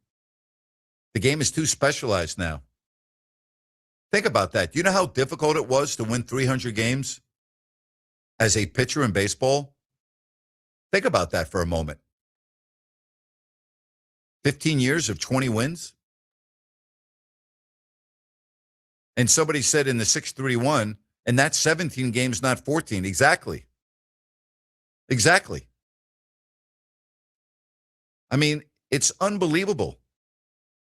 The game is too specialized now. Think about that. Do you know how difficult it was to win 300 games as a pitcher in baseball? Think about that for a moment. 15 years of 20 wins. And somebody said in the 631, and that's 17 games, not 14. Exactly. Exactly. I mean, it's unbelievable.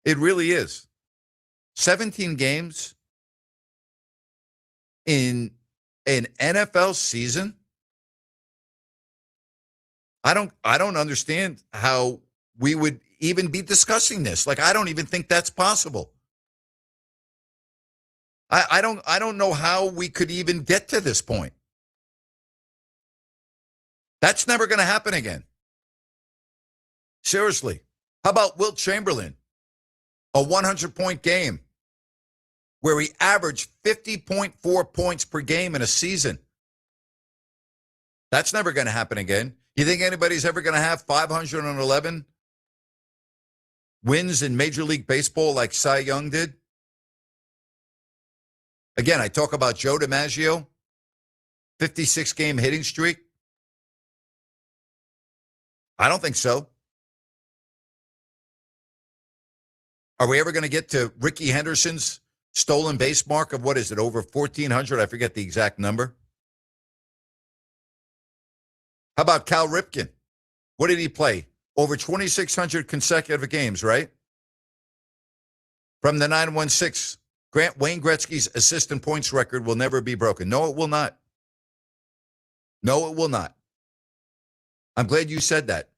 It really is. 17 games in an NFL season. I don't understand how we would even be discussing this. Like, I don't even think that's possible. I don't know how we could even get to this point. That's never going to happen again. Seriously. How about Wilt Chamberlain? A 100-point game where he averaged 50.4 points per game in a season. That's never going to happen again. You think anybody's ever going to have 511 wins in Major League Baseball like Cy Young did? Again, I talk about Joe DiMaggio, 56-game hitting streak. I don't think so. Are we ever going to get to Rickey Henderson's stolen base mark of, what is it, over 1,400? I forget the exact number. How about Cal Ripken? What did he play? Over 2,600 consecutive games, right? From the 916, Wayne Gretzky's assist points record will never be broken. No, it will not. No, it will not. I'm glad you said that.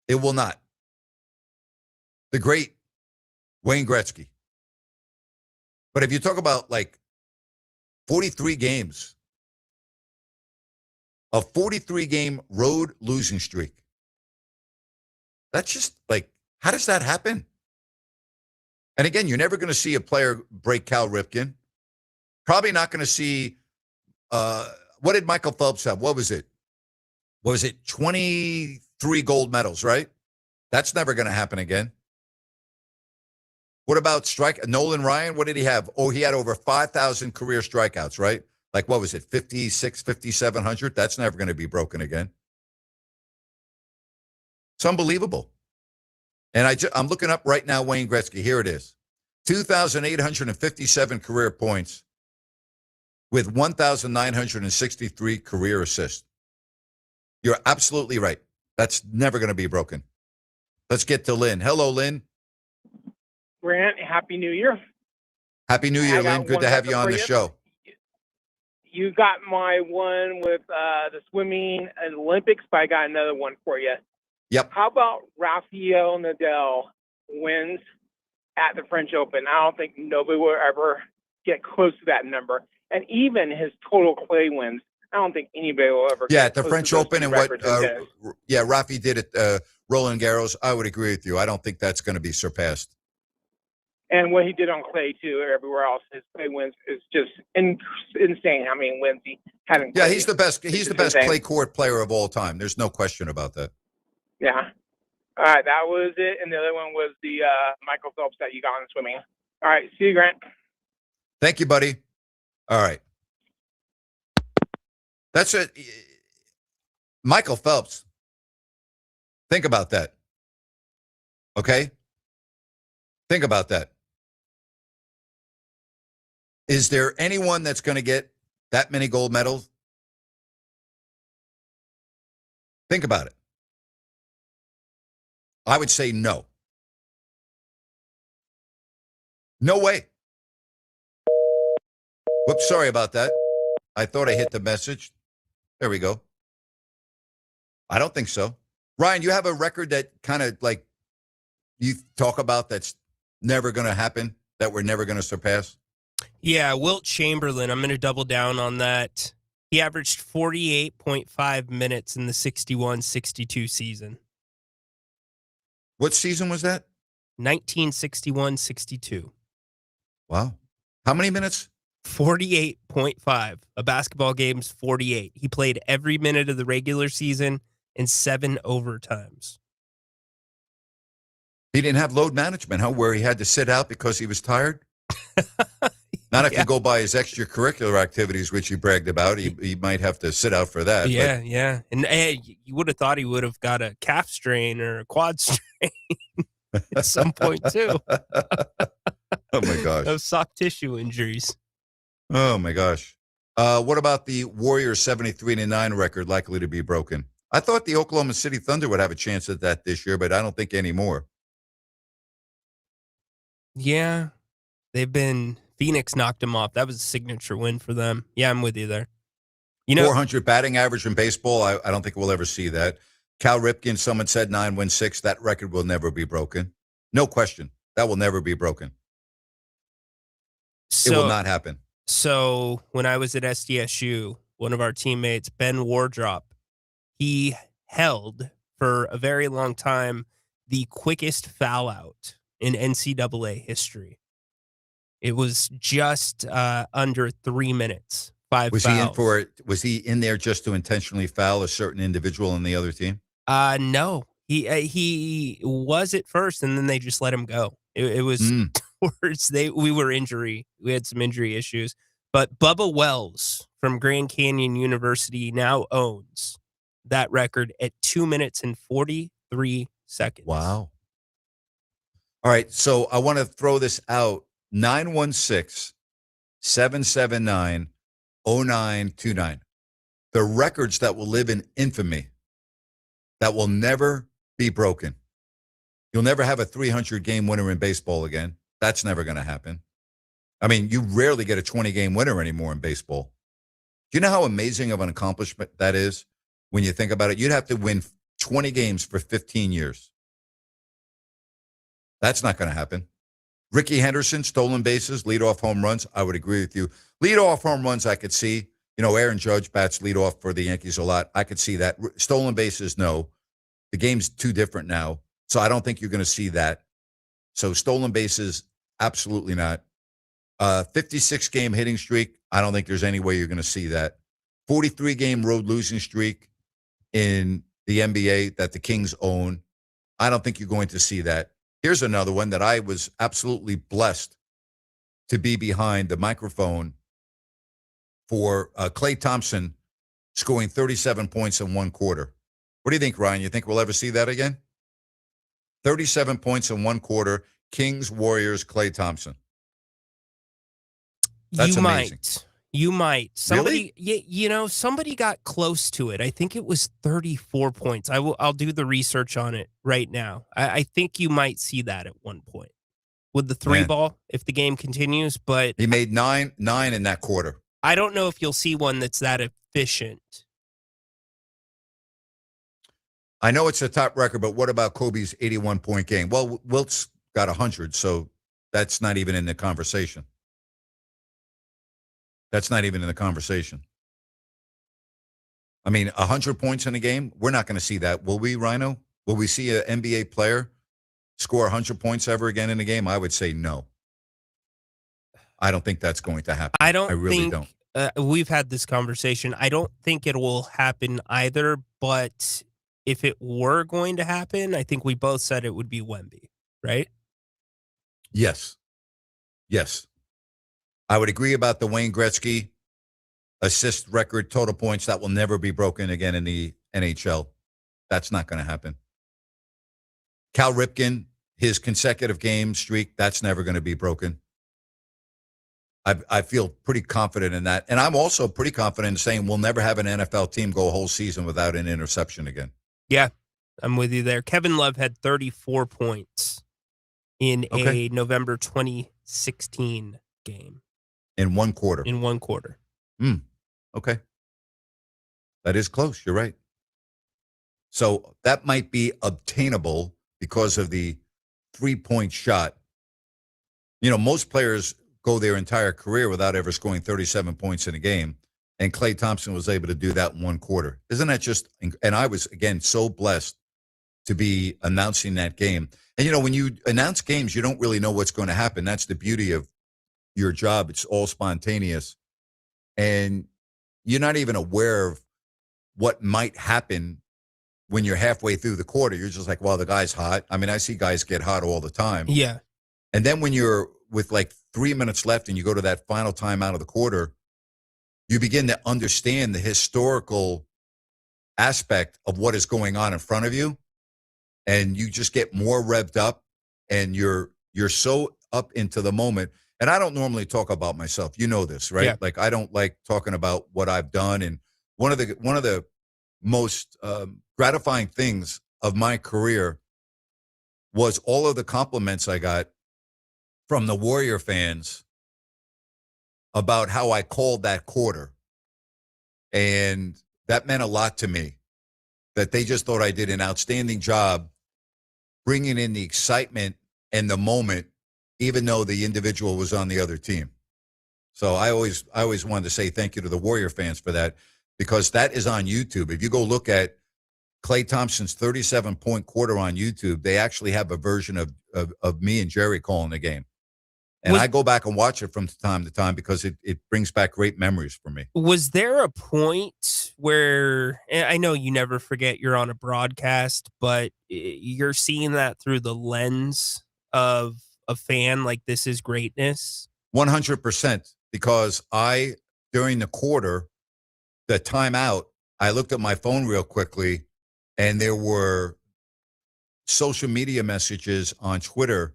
It will not. The great Wayne Gretzky. But if you talk about like 43 games, a 43-game road losing streak, that's just like, how does that happen? And again, you're never going to see a player break Cal Ripken. Probably not going to see, what did Michael Phelps have? What was it? What was it? 23 gold medals, right? That's never going to happen again. What about Nolan Ryan? What did he have? Oh, he had over 5,000 career strikeouts, right? Like, what was it? 56, 5,700? That's never going to be broken again. It's unbelievable. And I'm looking up right now Wayne Gretzky. Here it is. 2,857 career points with 1,963 career assists. You're absolutely right. That's never going to be broken. Let's get to Lynn. Hello, Lynn. Grant, Happy New Year. Happy New Year, Lynn. Good to have you on the show. You got my one with the swimming and Olympics, but I got another one for you. Yep. How about Rafael Nadal wins at the French Open? I don't think nobody will ever get close to that number. And even his total clay wins, I don't think anybody will ever get at the close French to those Open two and what, records he did. Rafi did it. Roland Garros, I would agree with you. I don't think that's going to be surpassed. And what he did on clay too, everywhere else, his clay wins is just insane. How many wins he had in clay? Yeah, he's the best. He's the best clay court player of all time. There's no question about that. Yeah. All right, that was it. And the other one was the Michael Phelps that you got in swimming. All right, see you, Grant. Thank you, buddy. All right. That's it. Michael Phelps. Think about that. Okay? Think about that. Is there anyone that's going to get that many gold medals? Think about it. I would say no. No way. Whoops, sorry about that. I thought I hit the message. There we go. I don't think so. Ryan, you have a record that kind of like you talk about that's never going to happen, that we're never going to surpass? Yeah, Wilt Chamberlain. I'm going to double down on that. He averaged 48.5 minutes in the 61-62 season. What season was that? 1961-62. Wow. How many minutes? 48.5. A basketball game's 48. He played every minute of the regular season and 7 overtimes. He didn't have load management, huh? Where he had to sit out because he was tired? Not if you go by his extracurricular activities, which he bragged about. He might have to sit out for that. Yeah, yeah. And you would have thought he would have got a calf strain or a quad strain at some point, too. Oh, my gosh. Those soft tissue injuries. Oh, my gosh. What about the Warriors 73-9 record likely to be broken? I thought the Oklahoma City Thunder would have a chance at that this year, but I don't think anymore. Yeah. Phoenix knocked him off. That was a signature win for them. Yeah, I'm with you there. 400 batting average in baseball, I don't think we'll ever see that. Cal Ripken, someone said 9-6. That record will never be broken. No question. That will never be broken. It will not happen. So when I was at SDSU, one of our teammates, Ben Wardrop, he held for a very long time the quickest foul out in NCAA history. It was just under 3 minutes. 5 fouls. Was he in there just to intentionally foul a certain individual on the other team? No. He was at first, and then they just let him go. It was towards we had some injury issues. But Bubba Wells from Grand Canyon University now owns that record at 2 minutes and 43 seconds. Wow. All right, so I want to throw this out. 916-779-0929. The records that will live in infamy, that will never be broken. You'll never have a 300-game winner in baseball again. That's never going to happen. I mean, you rarely get a 20-game winner anymore in baseball. Do you know how amazing of an accomplishment that is when you think about it? You'd have to win 20 games for 15 years. That's not going to happen. Ricky Henderson, stolen bases, leadoff home runs. I would agree with you. Leadoff home runs, I could see. You know, Aaron Judge bats leadoff for the Yankees a lot. I could see that. Stolen bases, no. The game's too different now, so I don't think you're going to see that. So stolen bases, absolutely not. 56-game hitting streak, I don't think there's any way you're going to see that. 43-game road losing streak in the NBA that the Kings own, I don't think you're going to see that. Here's another one that I was absolutely blessed to be behind the microphone for Klay Thompson scoring 37 points in one quarter. What do you think, Ryan? You think we'll ever see that again? 37 points in one quarter, Kings, Warriors, Klay Thompson. That's amazing. You might. Somebody, really? Somebody got close to it. I think it was 34 points. I'll do the research on it right now. I think you might see that at one point with the three ball if the game continues. But he made nine in that quarter. I don't know if you'll see one that's that efficient. I know it's a top record, but what about Kobe's 81-point game? Well, Wilt's got 100, so that's not even in the conversation. That's not even in the conversation. I mean, 100 points in a game, we're not going to see that, will we, Rhino? Will we see an NBA player score 100 points ever again in a game? I would say no. I don't think that's going to happen. I really don't. We've had this conversation. I don't think it will happen either, but if it were going to happen, I think we both said it would be Wemby, right? Yes. I would agree about the Wayne Gretzky assist record, total points. That will never be broken again in the NHL. That's not going to happen. Cal Ripken, his consecutive game streak, that's never going to be broken. I feel pretty confident in that. And I'm also pretty confident in saying we'll never have an NFL team go a whole season without an interception again. Yeah, I'm with you there. Kevin Love had 34 points in a November 2016 game. In one quarter. Okay. That is close. You're right. So that might be obtainable because of the three-point shot. You know, most players go their entire career without ever scoring 37 points in a game, and Klay Thompson was able to do that in one quarter. Isn't that just – and I was, again, so blessed to be announcing that game. And, you know, when you announce games, you don't really know what's going to happen. That's the beauty of your job. It's all spontaneous. And you're not even aware of what might happen when you're halfway through the quarter. You're just like, well, the guy's hot. I mean, I see guys get hot all the time. Yeah. And then when you're with like 3 minutes left and you go to that final timeout of the quarter, you begin to understand the historical aspect of what is going on in front of you. And you just get more revved up and you're so up into the moment. And I don't normally talk about myself. You know this, right? Yeah. Like I don't like talking about what I've done. And one of the most gratifying things of my career was all of the compliments I got from the Warrior fans about how I called that quarter. And that meant a lot to me, that they just thought I did an outstanding job bringing in the excitement and the moment, even though the individual was on the other team. So I always wanted to say thank you to the Warrior fans for that, because that is on YouTube. If you go look at Klay Thompson's 37-point quarter on YouTube, they actually have a version of me and Jerry calling the game. And I go back and watch it from time to time because it brings back great memories for me. Was there a point where, and I know you never forget you're on a broadcast, but you're seeing that through the lens of a fan, like this is greatness? 100%, because during the quarter, the timeout, I looked at my phone real quickly, and there were social media messages on Twitter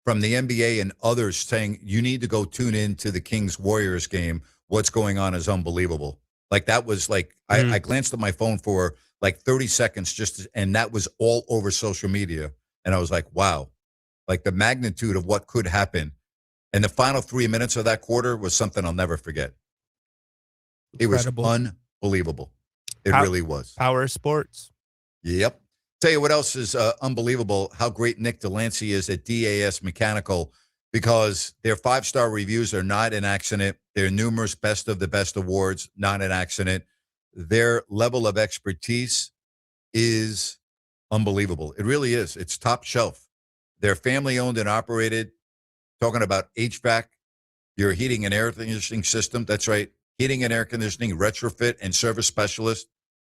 from the NBA and others saying, you need to go tune in to the Kings-Warriors game. What's going on is unbelievable. Like that was like, I glanced at my phone for like 30 seconds and that was all over social media. And I was like, wow, like the magnitude of what could happen. And the final 3 minutes of that quarter was something I'll never forget. Incredible. It was unbelievable. It really was. Power of sports. Yep. Tell you what else is unbelievable, how great Nick Delancey is at DAS Mechanical, because their 5-star reviews are not an accident. Their numerous best of the best awards, not an accident. Their level of expertise is unbelievable. It really is. It's top shelf. They're family owned and operated. Talking about HVAC, your heating and air conditioning system. That's right. Heating and air conditioning, retrofit and service specialist.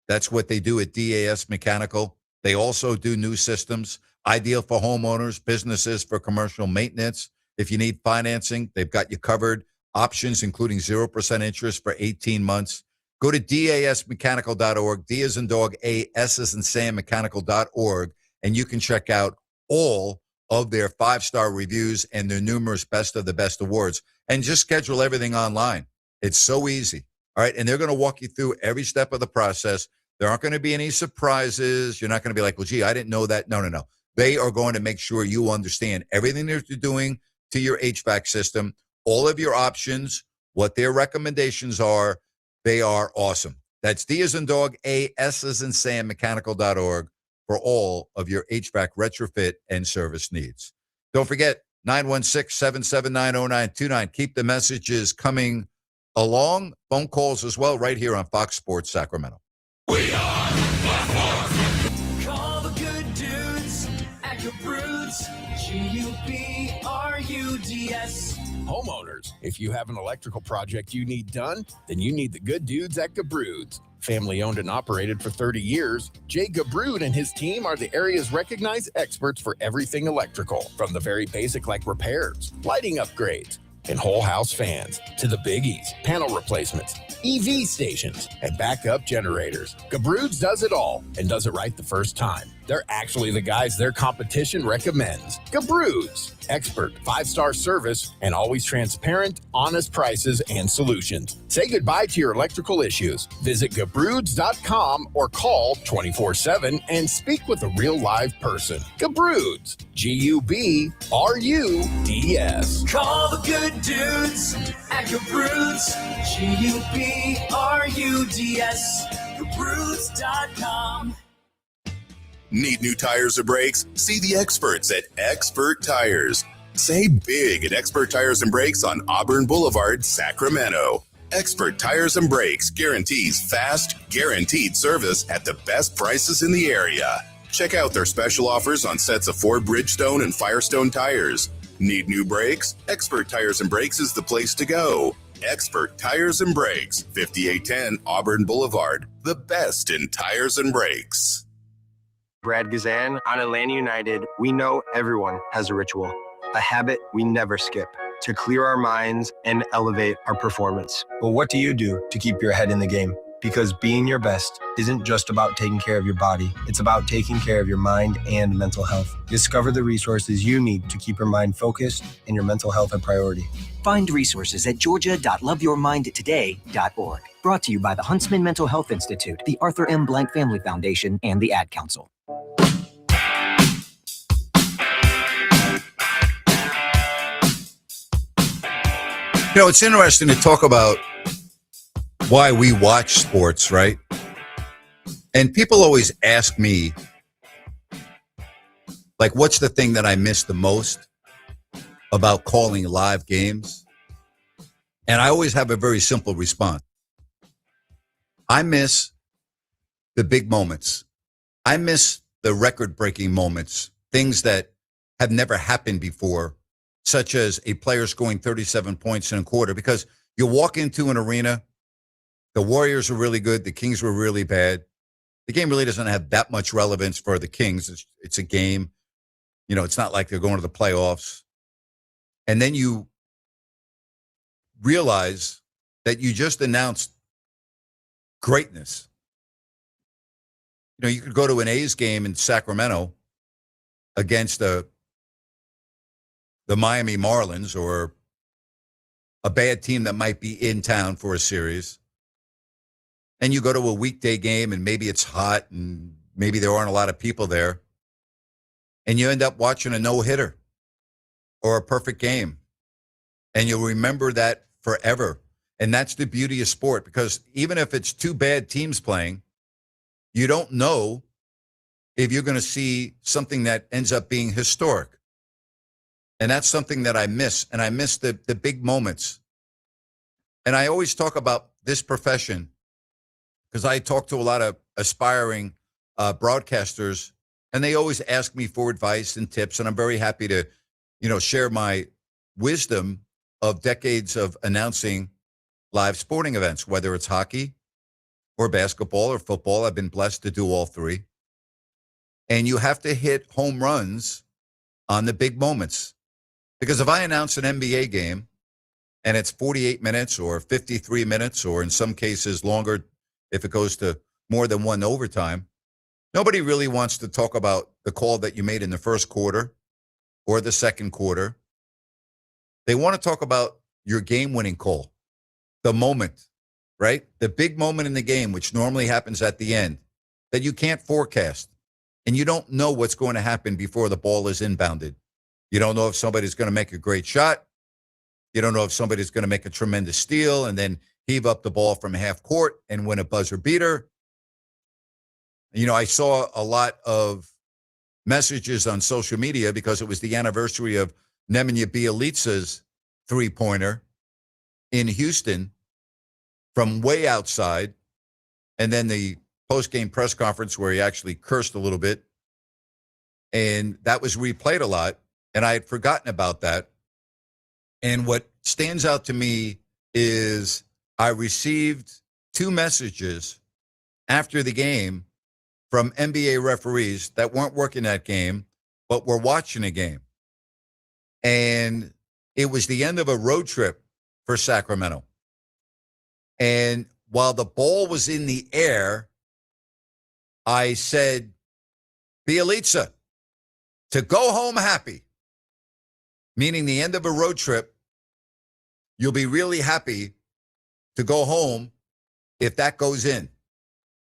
That's what they do at DAS Mechanical. They also do new systems, ideal for homeowners, businesses, for commercial maintenance. If you need financing, they've got you covered. Options including 0% interest for 18 months. Go to dasmechanical.org, D as in dog, A, S as in Sam, mechanical.org, and you can check out all of their 5-star reviews and their numerous best of the best awards. And just schedule everything online. It's so easy. All right. And they're going to walk you through every step of the process. There aren't going to be any surprises. You're not going to be like, well, gee, I didn't know that. No. They are going to make sure you understand everything that they're doing to your HVAC system, all of your options, what their recommendations are. They are awesome. That's D as in dog, A, S as in Sam, mechanical.org for all of your HVAC retrofit and service needs. Don't forget, 916-779-0929. Keep the messages coming along. Phone calls as well right here on Fox Sports Sacramento. We are Fox Sports. Homeowners, if you have an electrical project you need done, then you need the good dudes at Gabroods. Family owned and operated for 30 years, Jay Gabrood and his team are the area's recognized experts for everything electrical, from the very basic like repairs, lighting upgrades, and whole house fans to the biggies, panel replacements, EV stations, and backup generators. Gabroods does it all and does it right the first time. They're actually the guys their competition recommends. Gabroods, expert 5-star service and always transparent, honest prices and solutions. Say goodbye to your electrical issues. Visit Gabroods.com or call 24/7 and speak with a real live person. Gabroods, Gubruds. Call the good dudes at Gabroods, Gubruds, Gabroods.com. Need new tires or brakes? See the experts at Expert Tires. Save big at Expert Tires and Brakes on Auburn Boulevard, Sacramento. Expert Tires and Brakes guarantees fast, guaranteed service at the best prices in the area. Check out their special offers on sets of Ford Bridgestone and Firestone tires. Need new brakes? Expert Tires and Brakes is the place to go. Expert Tires and Brakes, 5810 Auburn Boulevard. The best in tires and brakes. Brad Gazan, on Atlanta United, we know everyone has a ritual, a habit we never skip, to clear our minds and elevate our performance. But what do you do to keep your head in the game? Because being your best isn't just about taking care of your body, it's about taking care of your mind and mental health. Discover the resources you need to keep your mind focused and your mental health a priority. Find resources at georgia.loveyourmindtoday.org. Brought to you by the Huntsman Mental Health Institute, the Arthur M. Blank Family Foundation, and the Ad Council. You know, it's interesting to talk about why we watch sports, right? And people always ask me, like, what's the thing that I miss the most about calling live games? And I always have a very simple response. I miss the big moments. I miss the record-breaking moments, things that have never happened before, such as a player scoring 37 points in a quarter, because you walk into an arena, the Warriors were really good, the Kings were really bad. The game really doesn't have that much relevance for the Kings. It's a game. You know, it's not like they're going to the playoffs. And then you realize that you just announced greatness. You know, you could go to an A's game in Sacramento against the Miami Marlins or a bad team that might be in town for a series. And you go to a weekday game and maybe it's hot and maybe there aren't a lot of people there. And you end up watching a no-hitter or a perfect game. And you'll remember that forever. And that's the beauty of sport, because even if it's two bad teams playing, you don't know if you're going to see something that ends up being historic. And that's something that I miss. And I miss the big moments. And I always talk about this profession because I talk to a lot of aspiring broadcasters, and they always ask me for advice and tips. And I'm very happy to, share my wisdom of decades of announcing live sporting events, whether it's hockey or basketball or football. I've been blessed to do all three. And you have to hit home runs on the big moments. Because if I announce an NBA game and it's 48 minutes or 53 minutes, or in some cases longer if it goes to more than one overtime, nobody really wants to talk about the call that you made in the first quarter or the second quarter. They want to talk about your game-winning call, the moment, right? The big moment in the game, which normally happens at the end, that you can't forecast. And you don't know what's going to happen before the ball is inbounded. You don't know if somebody's going to make a great shot. You don't know if somebody's going to make a tremendous steal and then heave up the ball from half court and win a buzzer beater. I saw a lot of messages on social media because it was the anniversary of Nemanja Bjelica's three-pointer in Houston from way outside, and then the post-game press conference where he actually cursed a little bit, and that was replayed a lot, and I had forgotten about that. And what stands out to me is I received 2 messages after the game from NBA referees that weren't working that game, but were watching a game. And it was the end of a road trip for Sacramento. And while the ball was in the air, I said, Bielitsa, to go home happy, meaning the end of a road trip, you'll be really happy to go home if that goes in.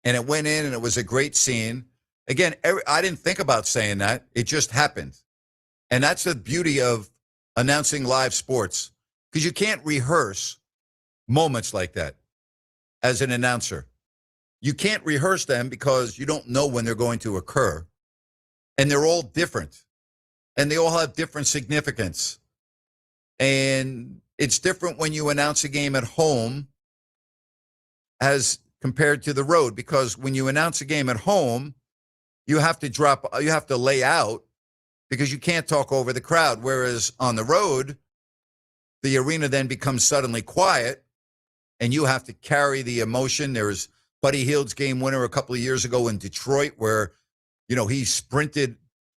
And it went in, and it was a great scene. Again, I didn't think about saying that. It just happened. And that's the beauty of announcing live sports, because you can't rehearse moments like that as an announcer. You can't rehearse them because you don't know when they're going to occur. And they're all different. And they all have different significance. And it's different when you announce a game at home as compared to the road, because when you announce a game at home, you have to lay out because you can't talk over the crowd. Whereas on the road, the arena then becomes suddenly quiet and you have to carry the emotion. There's Buddy Hield's game winner a couple of years ago in Detroit where, he sprinted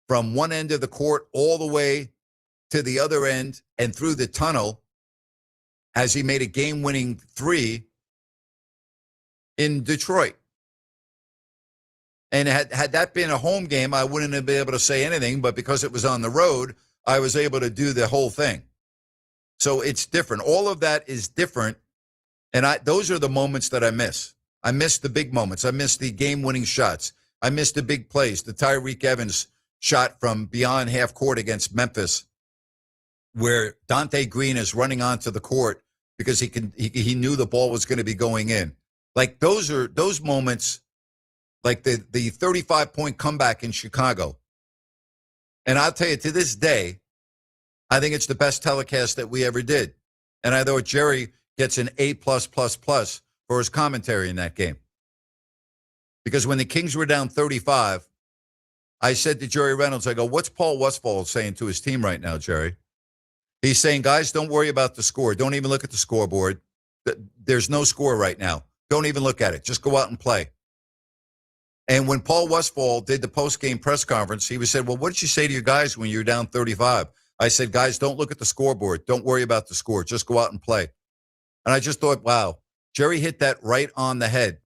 from one end of the court all the way to the other end and through the tunnel as he made a game-winning 3 in Detroit. And had that been a home game, I wouldn't have been able to say anything, but because it was on the road, I was able to do the whole thing. So it's different. All of that is different, and those are the moments that I miss. I miss the big moments. I miss the game-winning shots. I miss the big plays, the Tyreek Evans shot from beyond half court against Memphis, where Dante Green is running onto the court because he knew the ball was going to be going in. Like those moments, like the 35-point comeback in Chicago. And I'll tell you, to this day, I think it's the best telecast that we ever did. And I thought Jerry gets an A+++ for his commentary in that game. Because when the Kings were down 35, I said to Jerry Reynolds, I go, what's Paul Westphal saying to his team right now, Jerry? He's saying, guys, don't worry about the score. Don't even look at the scoreboard. There's no score right now. Don't even look at it. Just go out and play. And when Paul Westphal did the post-game press conference, he said, well, what did you say to your guys when you were down 35? I said, guys, don't look at the scoreboard. Don't worry about the score. Just go out and play. And I just thought, wow, Jerry hit that right on the head.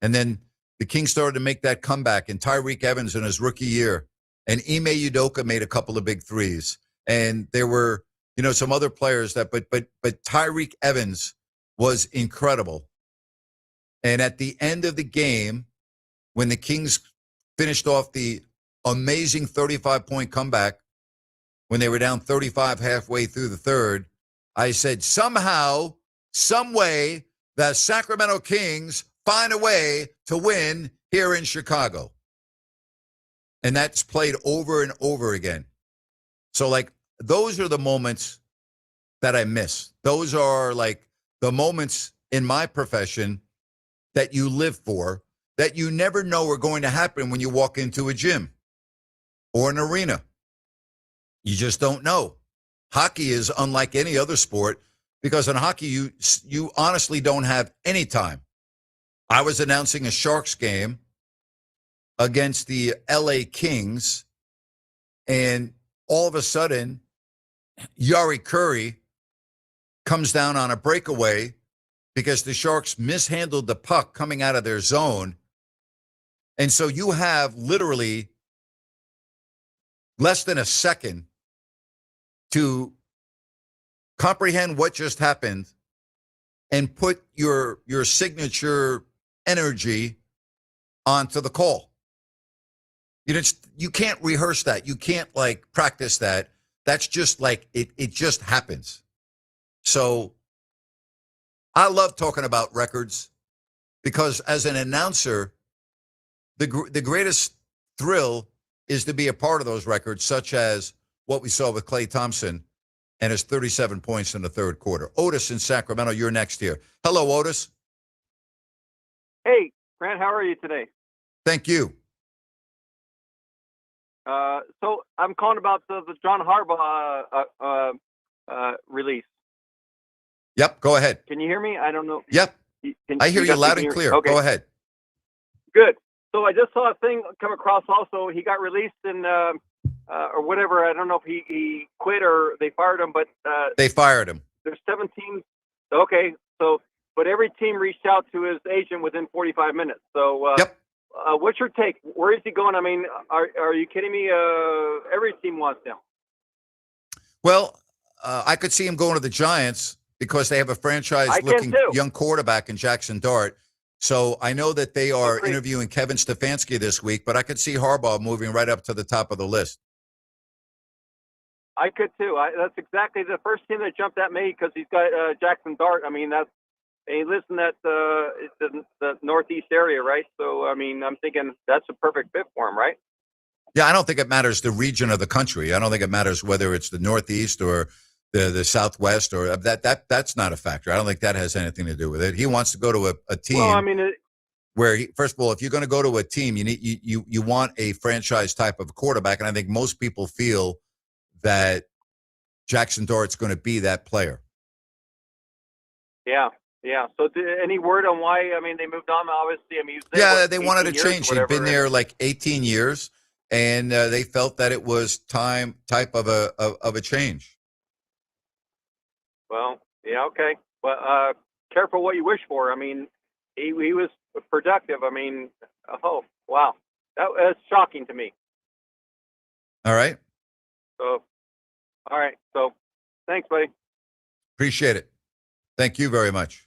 And then the Kings started to make that comeback, and Tyreek Evans in his rookie year, and Ime Udoka made a couple of big threes. And there were, some other players but Tyreek Evans was incredible. And at the end of the game, when the Kings finished off the amazing 35-point comeback, when they were down 35 halfway through the third, I said, somehow, some way, the Sacramento Kings find a way to win here in Chicago. And that's played over and over again. So, those are the moments that I miss. Those are, the moments in my profession that you live for, that you never know are going to happen when you walk into a gym or an arena. You just don't know. Hockey is unlike any other sport because in hockey, you honestly don't have any time. I was announcing a Sharks game against the LA Kings, and all of a sudden, Yari Curry comes down on a breakaway because the Sharks mishandled the puck coming out of their zone. And so you have literally less than a second to comprehend what just happened and put your signature energy onto the call. You can't rehearse that. You can't practice that. That's just it just happens. So I love talking about records because as an announcer, the greatest thrill is to be a part of those records, such as what we saw with Klay Thompson and his 37 points in the third quarter. Otis in Sacramento, you're next here. Hello, Otis. Hey, Grant, how are you today? Thank you. So I'm calling about the John Harbaugh release. Yep, go ahead. Can you hear me? I don't know. Yep, I hear you loud and clear. Okay. Go ahead. Good. So I just saw a thing come across also. He got released in, or whatever. I don't know if he quit or they fired him, but They fired him. there's 7 teams. Okay. So, but every team reached out to his agent within 45 minutes. So, what's your take? Where is he going? I mean, are you kidding me? Every team wants him. Well, I could see him going to the Giants because they have a franchise-looking young quarterback in Jackson Dart. So I know that they are interviewing Kevin Stefanski this week, but I could see Harbaugh moving right up to the top of the list. I could too. That's exactly the first team that jumped at me because he's got Jackson Dart. I mean, he lives in that the northeast area, right? So I mean, I'm thinking that's a perfect fit for him, right? Yeah, I don't think it matters the region of the country. I don't think it matters whether it's the Northeast or the Southwest or that's not a factor. I don't think that has anything to do with it. He wants to go to a team. Well, I mean, where first of all, if you're going to go to a team, you want a franchise type of quarterback, and I think most people feel that Jackson Dart's going to be that player. Yeah. So, any word on why? I mean, they moved on. Obviously, I mean, they wanted to change. He'd been there like 18 years, and they felt that it was type of a change. Well, yeah, okay. But careful what you wish for. I mean, he was productive. I mean, oh wow, that's shocking to me. All right. So, all right. So, thanks, buddy. Appreciate it. Thank you very much.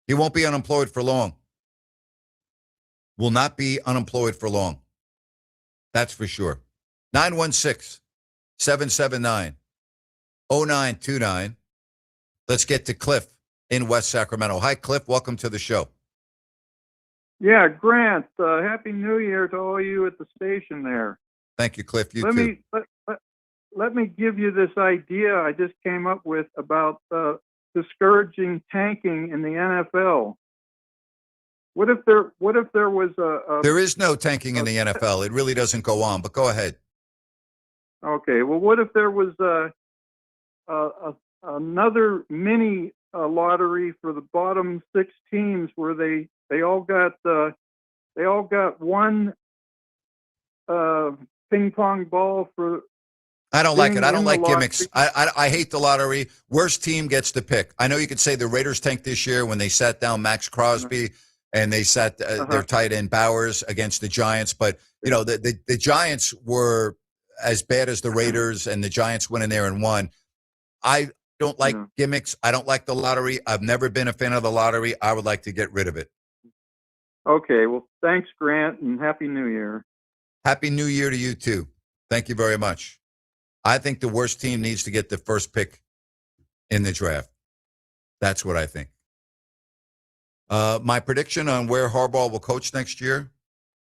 He won't be unemployed for long. Will not be unemployed for long. That's for sure. 916-779-0929. Let's get to Cliff in West Sacramento. Hi, Cliff. Welcome to the show. Yeah, Grant, Happy New Year to all you at the station there. Thank you, Cliff. You too. Let me give you this idea I just came up with about discouraging tanking in the NFL. What if there was a There is no tanking in the NFL. It really doesn't go on, but go ahead. Okay, well, what if there was another mini lottery for the bottom 6 teams where they all got one ping pong ball for. I don't like it. I don't like gimmicks. I hate the lottery. Worst team gets to pick. I know you could say the Raiders tanked this year when they sat down Max Crosby and they sat their tight end Bowers against the Giants. But, you know, the Giants were as bad as the Raiders, and the Giants went in there and won. I don't like gimmicks. I don't like the lottery. I've never been a fan of the lottery. I would like to get rid of it. Okay. Well, thanks, Grant, and Happy New Year. Happy New Year to you, too. Thank you very much. I think the worst team needs to get the first pick in the draft. That's what I think. My prediction on where Harbaugh will coach next year,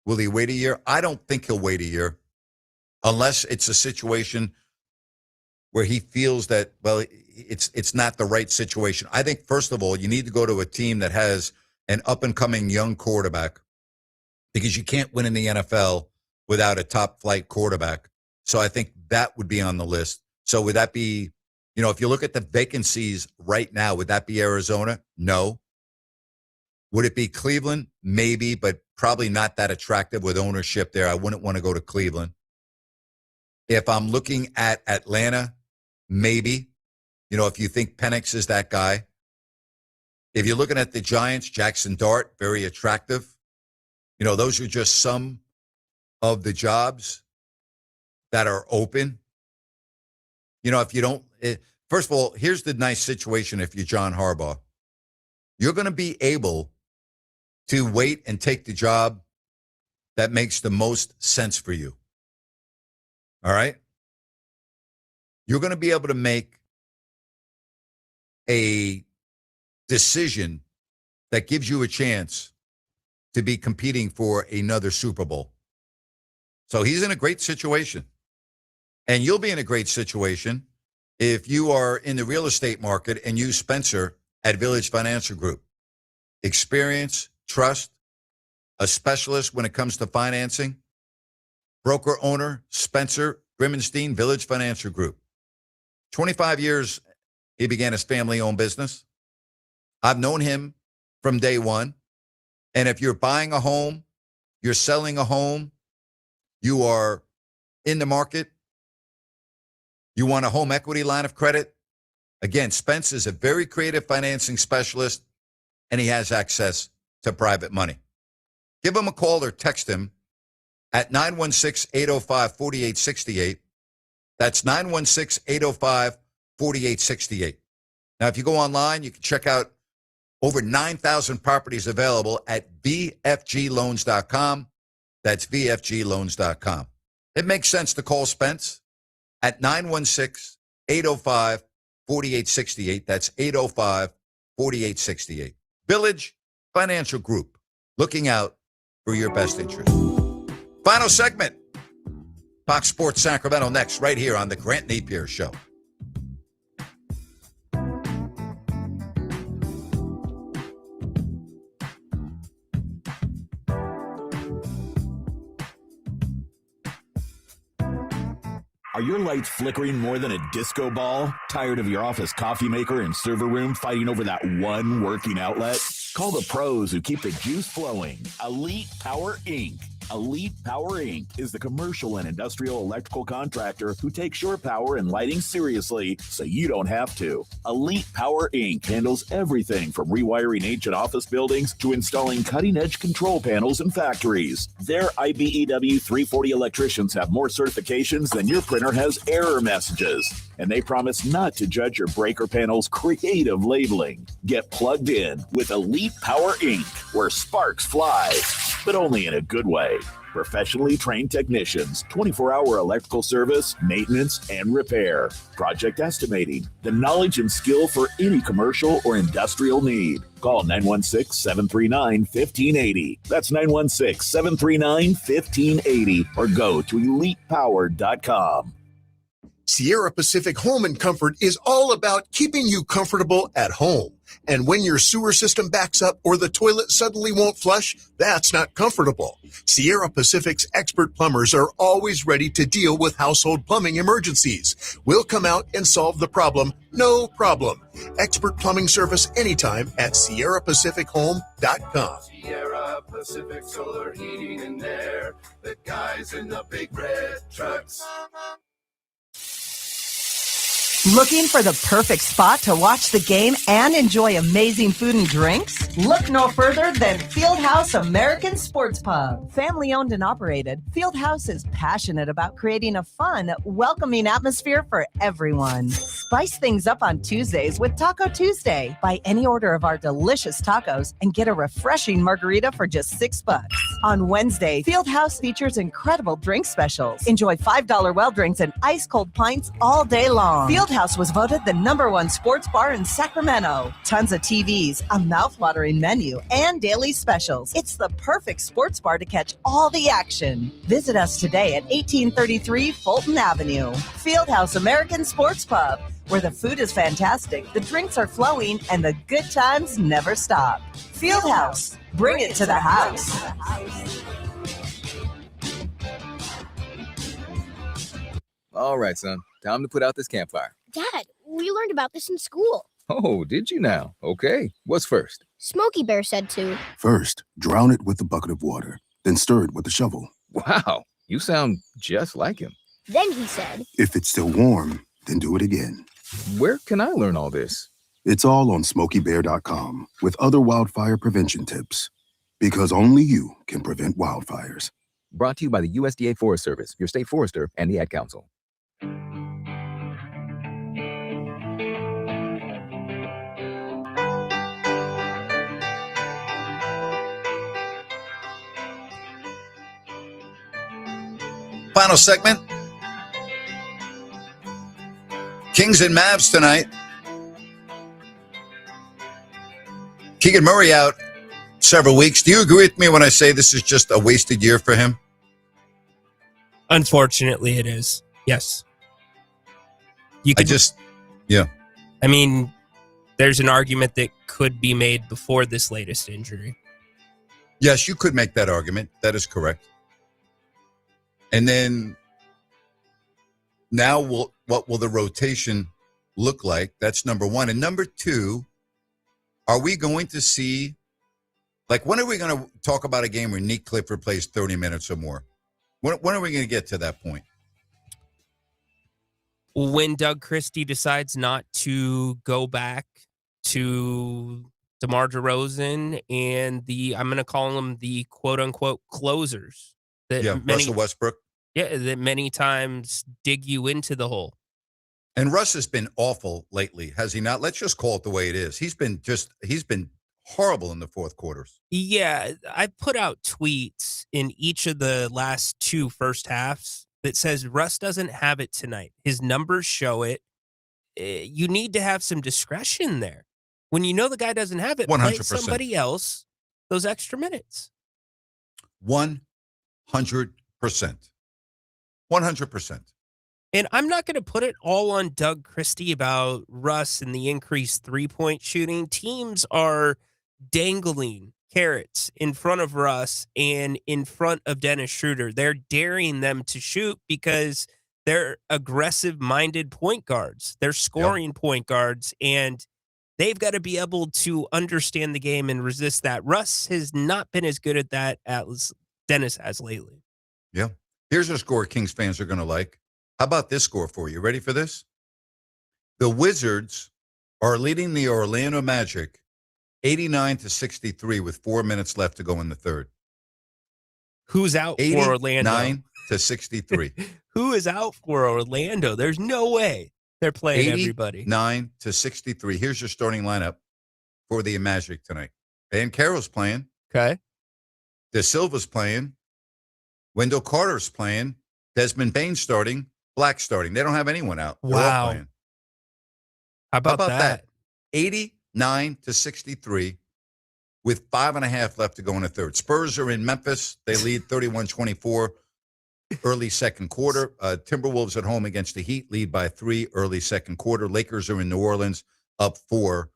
will he wait a year? I don't think he'll wait a year unless it's a situation where he feels that, well, it's not the right situation. I think, first of all, you need to go to a team that has an up-and-coming young quarterback because you can't win in the NFL without a top-flight quarterback. So I think that would be on the list. So would that be, you know, if you look at the vacancies right now, would that be Arizona? No. Would it be Cleveland? Maybe, but probably not that attractive with ownership there. I wouldn't want to go to Cleveland. If I'm looking at Atlanta, maybe. You know, if you think Penix is that guy. If you're looking at the Giants, Jackson Dart, very attractive. You know, those are just some of the jobs that are open. You know, if you don't, first of all, here's the nice situation if you're John Harbaugh. You're going to be able to wait and take the job that makes the most sense for you. All right? You're going to be able to make a decision that gives you a chance to be competing for another Super Bowl. So he's in a great situation. And you'll be in a great situation if you are in the real estate market and use Spencer at Village Financial Group. Experience, trust, a specialist when it comes to financing. Broker owner, Spencer Grimmenstein, Village Financial Group. 25 years He began his family-owned business. I've known him from day one. And if you're buying a home, you're selling a home, you are in the market, you want a home equity line of credit, again, Spence is a very creative financing specialist, and he has access to private money. Give him a call or text him at 916-805-4868. That's 916-805-4868. Now, if you go online, you can check out over 9,000 properties available at vfgloans.com. That's vfgloans.com. It makes sense to call Spence at 916-805-4868. That's 805-4868. Village Financial Group, looking out for your best interest. Final segment. Fox Sports Sacramento next, right here on the Grant Napear Show. Are your lights flickering more than a disco ball? Tired of your office coffee maker and server room fighting over that one working outlet? Call the pros who keep the juice flowing. Elite Power Inc. Elite Power Inc. is the commercial and industrial electrical contractor who takes your power and lighting seriously so you don't have to. Elite Power Inc. handles everything from rewiring ancient office buildings to installing cutting-edge control panels in factories. Their IBEW 340 electricians have more certifications than your printer has error messages. And they promise not to judge your breaker panel's creative labeling. Get plugged in with Elite Power Inc., where sparks fly, but only in a good way. Professionally trained technicians, 24-hour electrical service, maintenance, and repair. Project estimating, the knowledge and skill for any commercial or industrial need. Call 916-739-1580. That's 916-739-1580. Or go to elitepower.com. Sierra Pacific Home and Comfort is all about keeping you comfortable at home. And when your sewer system backs up or the toilet suddenly won't flush, that's not comfortable. Sierra Pacific's expert plumbers are always ready to deal with household plumbing emergencies. We'll come out and solve the problem, no problem. Expert plumbing service anytime at SierraPacificHome.com. Sierra Pacific Solar Heating and Air. The guys in the big red trucks. Looking for the perfect spot to watch the game and enjoy amazing food and drinks? Look no further than Fieldhouse American Sports Pub. Family owned and operated, Fieldhouse is passionate about creating a fun, welcoming atmosphere for everyone. Spice things up on Tuesdays with Taco Tuesday. Buy any order of our delicious tacos and get a refreshing margarita for just $6. On Wednesday, Fieldhouse features incredible drink specials. Enjoy $5 well drinks and ice cold pints all day long. Fieldhouse was voted the #1 sports bar in Sacramento. Tons of TVs, a mouth-watering menu, and daily specials. It's the perfect sports bar to catch all the action. Visit us today at 1833 Fulton Avenue. Fieldhouse American Sports Pub, where the food is fantastic, the drinks are flowing, and the good times never stop. Fieldhouse, bring it to the house. All right, son. Time to put out this campfire. Dad, we learned about this in school. Oh, did you now? Okay. What's first? Smokey Bear said to. First, drown it with a bucket of water, then stir it with a shovel. Wow, you sound just like him. Then he said. If it's still warm, then do it again. Where can I learn all this? It's all on SmokeyBear.com with other wildfire prevention tips. Because only you can prevent wildfires. Brought to you by the USDA Forest Service, your state forester, and the Ad Council. Final segment. Kings and Mavs tonight. Keegan Murray out several weeks. Do you agree with me when I say this is just a wasted year for him? Unfortunately, it is. Yes. Yeah. I mean, there's an argument that could be made before this latest injury. Yes, you could make that argument. That is correct. And then now what will the rotation look like? That's number one. And number two, are we going to see, like, when are we going to talk about a game where Nick Clifford plays 30 minutes or more? When are we going to get to that point? When Doug Christie decides not to go back to DeMar DeRozan and I'm going to call them the quote-unquote closers. Russell Westbrook. Yeah, that many times dig you into the hole. And Russ has been awful lately, has he not? Let's just call it the way it is. He's been horrible in the fourth quarters. Yeah, I put out tweets in each of the last two first halves that says Russ doesn't have it tonight. His numbers show it. You need to have some discretion there. When you know the guy doesn't have it, 100%. play somebody else those extra minutes. 100%. 100%. And I'm not going to put it all on Doug Christie about Russ and the increased three-point shooting. Teams are dangling carrots in front of Russ and in front of Dennis Schroeder. They're daring them to shoot because they're aggressive-minded point guards. They're scoring point guards, and they've got to be able to understand the game and resist that. Russ has not been as good at that as Dennis has lately. Yeah. Here's a score Kings fans are going to like. How about this score for you? Ready for this? The Wizards are leading the Orlando Magic 89-63 with 4 minutes left to go in the third. Who's out for Orlando? 89-63. Who is out for Orlando? There's no way they're playing everybody. 89-63. Here's your starting lineup for the Magic tonight. And Carroll's playing. Okay. De Silva's playing. Wendell Carter's playing. Desmond Bain's starting. Black starting. They don't have anyone out. They're all playing. How about that? 89-63 with 5.5 left to go in the third. Spurs are in Memphis. They lead 31-24 early second quarter. Timberwolves at home against the Heat lead by 3 early second quarter. Lakers are in New Orleans up 4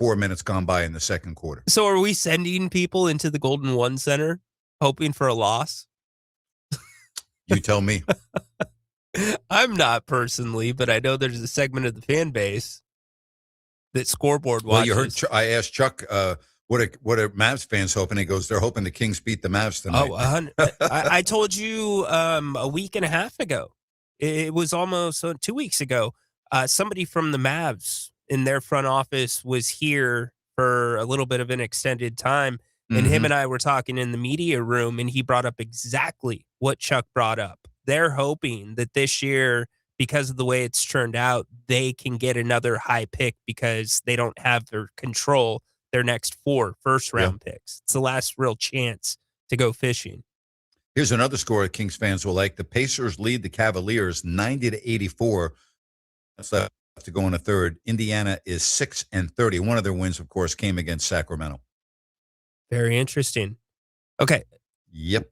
minutes gone by in the second quarter. So are we sending people into the Golden One Center hoping for a loss? You tell me. I'm not personally, but I know there's a segment of the fan base that scoreboard watches. Well, you heard. I asked Chuck, what are Mavs fans hoping? He goes, they're hoping the Kings beat the Mavs tonight. I told you a week and a half ago. It was almost 2 weeks ago. Somebody from the Mavs in their front office was here for a little bit of an extended time. And him and I were talking in the media room, and he brought up exactly what Chuck brought up. They're hoping that this year, because of the way it's turned out, they can get another high pick because they don't have their control their next 4 first-round picks. It's the last real chance to go fishing. Here's another score Kings fans will like. The Pacers lead the Cavaliers 90-84. That's left to go in the third. Indiana is 6-30. One of their wins, of course, came against Sacramento. Very interesting. Okay. Yep.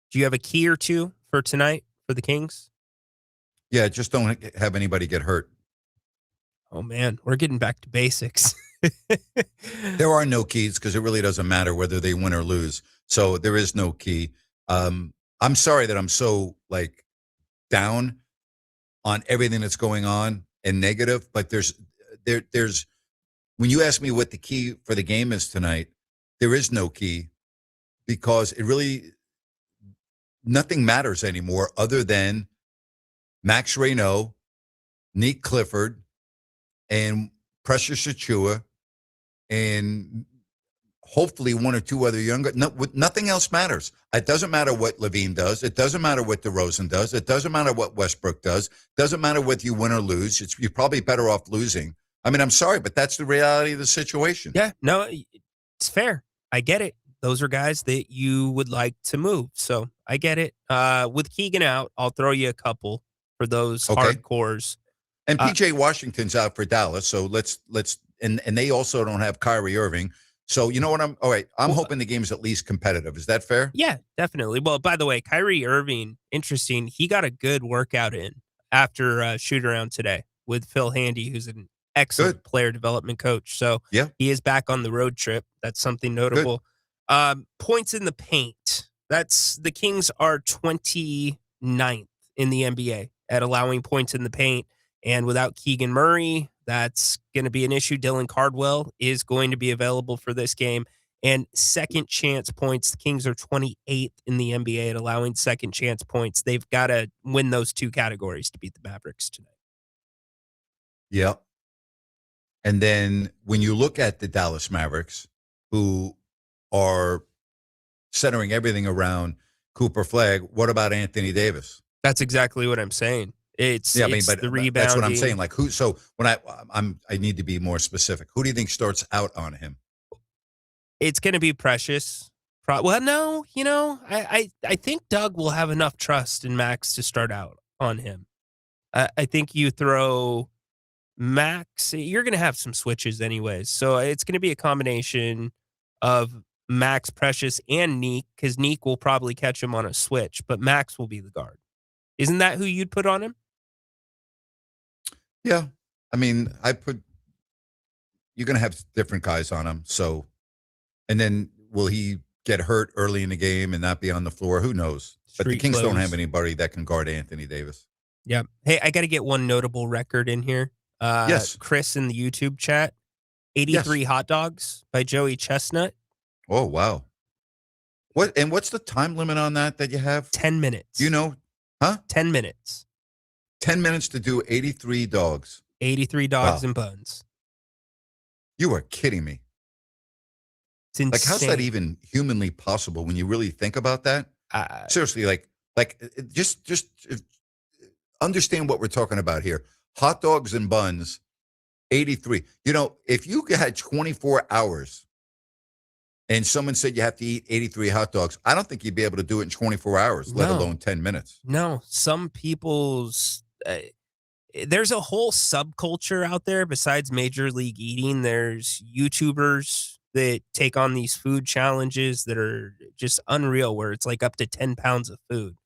Do you have a key or two for tonight for the Kings? Yeah, just don't have anybody get hurt. Oh, man, we're getting back to basics. There are no keys because it really doesn't matter whether they win or lose. So there is no key. I'm sorry that I'm so down on everything that's going on and negative, but there's when you ask me what the key for the game is tonight, there is no key because nothing matters anymore other than Max Reynaud, Nick Clifford, and Precious Achua, and hopefully one or two other younger. Nothing else matters. It doesn't matter what Levine does. It doesn't matter what DeRozan does. It doesn't matter what Westbrook does. It doesn't matter whether you win or lose. You're probably better off losing. I mean, I'm sorry, but that's the reality of the situation. Yeah, no, it's fair. I get it. Those are guys that you would like to move. So I get it. With Keegan out, I'll throw you a couple for those hardcores. And PJ Washington's out for Dallas. So let's and they also don't have Kyrie Irving. So you know what I'm hoping the game's at least competitive. Is that fair? Yeah, definitely. Well, by the way, Kyrie Irving, interesting. He got a good workout in after shoot around today with Phil Handy, who's an excellent player development coach. So he is back on the road trip. That's something notable. Points in the paint. The Kings are 29th in the NBA at allowing points in the paint. And without Keegan Murray, that's going to be an issue. Dylan Cardwell is going to be available for this game. And second chance points, the Kings are 28th in the NBA at allowing second chance points. They've got to win those two categories to beat the Mavericks tonight. Yep. And then when you look at the Dallas Mavericks, who are centering everything around Cooper Flagg, what about Anthony Davis? That's exactly what I'm saying. It's the rebounding. That's what I'm saying. Like who? So when I need to be more specific. Who do you think starts out on him? It's going to be Precious. Well, no, I think Doug will have enough trust in Max to start out on him. I think you throw Max, you're going to have some switches anyways. So it's going to be a combination of Max, Precious, and Neek, because Neek will probably catch him on a switch, but Max will be the guard. Isn't that who you'd put on him? Yeah. I mean, you're going to have different guys on him. So, and then will he get hurt early in the game and not be on the floor? Who knows? But the Kings don't have anybody that can guard Anthony Davis. Yeah. Hey, I got to get one notable record in here. Yes. Chris in the YouTube chat, 83 hot dogs by Joey Chestnut. Oh, wow. What's the time limit on that you have? 10 minutes. 10 minutes. 10 minutes to do 83 dogs. 83 dogs and buns. You are kidding me. It's insane. Like, how's that even humanly possible when you really think about that? Seriously, like just understand what we're talking about here. Hot dogs and buns, 83. If you had 24 hours and someone said you have to eat 83 hot dogs, I don't think you'd be able to do it in 24 hours, let alone 10 minutes. No, some people's there's a whole subculture out there besides Major League Eating. There's YouTubers that take on these food challenges that are just unreal, where it's like up to 10 pounds of food.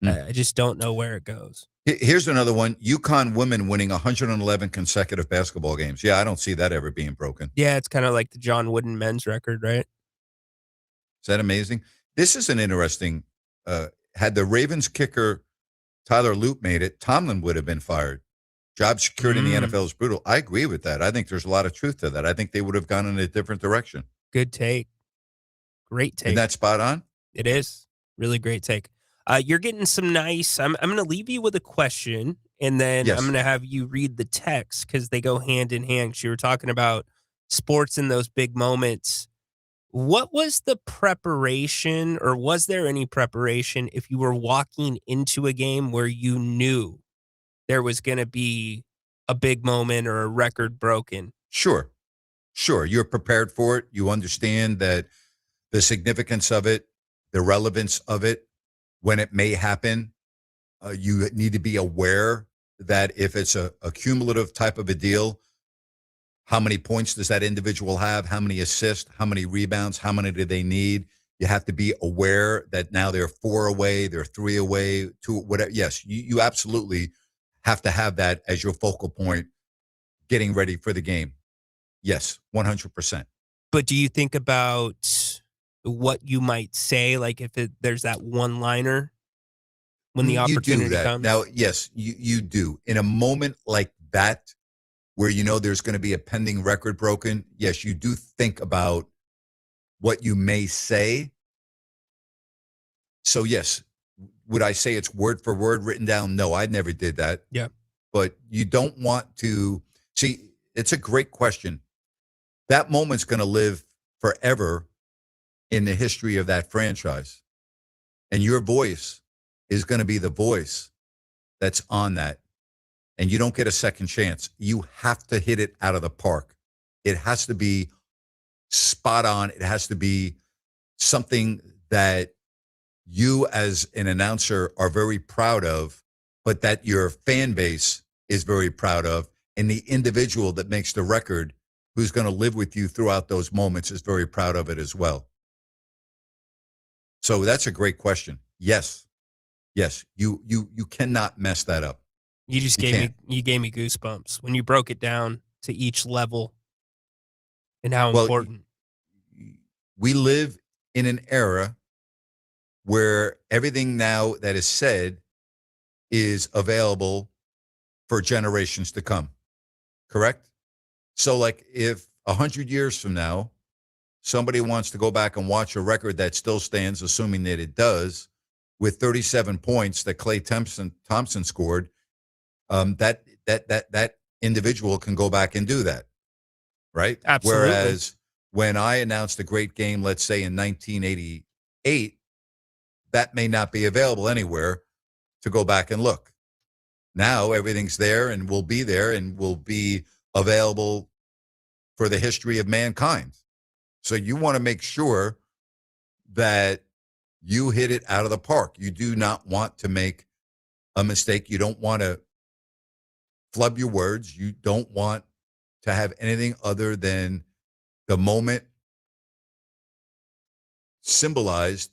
I just don't know where it goes. Here's another one. UConn women winning 111 consecutive basketball games. Yeah, I don't see that ever being broken. Yeah, it's kind of like the John Wooden men's record, right? Is that amazing? This is an interesting, had the Ravens kicker Tyler Loop made it, Tomlin would have been fired. Job security in the NFL is brutal. I agree with that. I think there's a lot of truth to that. I think they would have gone in a different direction. Good take. Great take. Isn't that spot on? It is. Really great take. You're getting some nice, I'm going to leave you with a question, and then I'm going to have you read the text because they go hand in hand. 'Cause you were talking about sports in those big moments. What was the preparation, or was there any preparation if you were walking into a game where you knew there was going to be a big moment or a record broken? Sure. You're prepared for it. You understand that the significance of it, the relevance of it, when it may happen. You need to be aware that if it's a cumulative type of a deal, how many points does that individual have? How many assists? How many rebounds? How many do they need? You have to be aware that now they're 4 away, they're 3 away, 2, whatever. Yes, you absolutely have to have that as your focal point getting ready for the game. Yes, 100%. But do you think about what you might say, like if there's that one-liner when the opportunity comes? Now, yes, you do. In a moment like that, where you know there's going to be a pending record broken, yes, you do think about what you may say. So, yes, would I say it's word for word written down? No, I never did that. Yeah. But you don't want to see, it's a great question. That moment's going to live forever in the history of that franchise. And your voice is going to be the voice that's on that. And you don't get a second chance. You have to hit it out of the park. It has to be spot on. It has to be something that you as an announcer are very proud of, but that your fan base is very proud of. And the individual that makes the record, who's going to live with you throughout those moments, is very proud of it as well. So that's a great question. Yes. You cannot mess that up. You just gave me goosebumps when you broke it down to each level and how important. We live in an era where everything now that is said is available for generations to come. Correct? So, like, if 100 years from now, somebody wants to go back and watch a record that still stands, assuming that it does, with 37 points that Klay Thompson scored, that individual can go back and do that, right? Absolutely. Whereas when I announced a great game, let's say in 1988, that may not be available anywhere to go back and look. Now everything's there and will be there and will be available for the history of mankind. So you want to make sure that you hit it out of the park. You do not want to make a mistake. You don't want to flub your words. You don't want to have anything other than the moment symbolized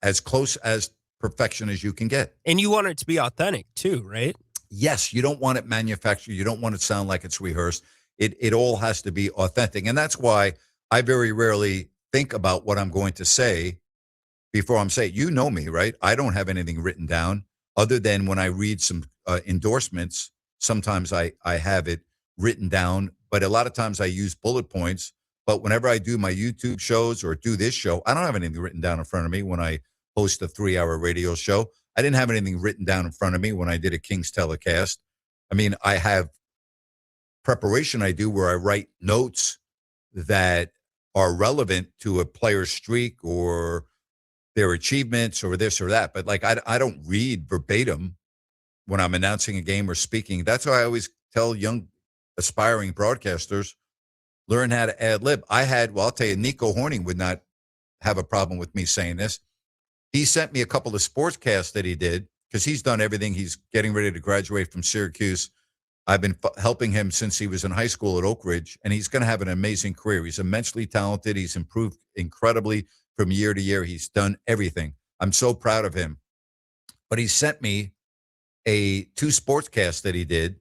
as close as perfection as you can get. And you want it to be authentic too, right? Yes, you don't want it manufactured. You don't want it to sound like it's rehearsed. It all has to be authentic. And that's why I very rarely think about what I'm going to say before I'm saying, you know me, right? I don't have anything written down other than when I read some endorsements. Sometimes I have it written down, but a lot of times I use bullet points. But whenever I do my YouTube shows or do this show, I don't have anything written down in front of me when I host a 3-hour radio show. I didn't have anything written down in front of me when I did a King's telecast. I mean, I have preparation I do where I write notes that are relevant to a player's streak or their achievements or this or that. But like, I don't read verbatim when I'm announcing a game or speaking. That's why I always tell young aspiring broadcasters, learn how to ad lib. I'll tell you, Nico Horning would not have a problem with me saying this. He sent me a couple of sportscasts that he did because he's done everything. He's getting ready to graduate from Syracuse. I've been helping him since he was in high school at Oak Ridge, and he's going to have an amazing career. He's immensely talented. He's improved incredibly from year to year. He's done everything. I'm so proud of him. But he sent me 2 sportscasts that he did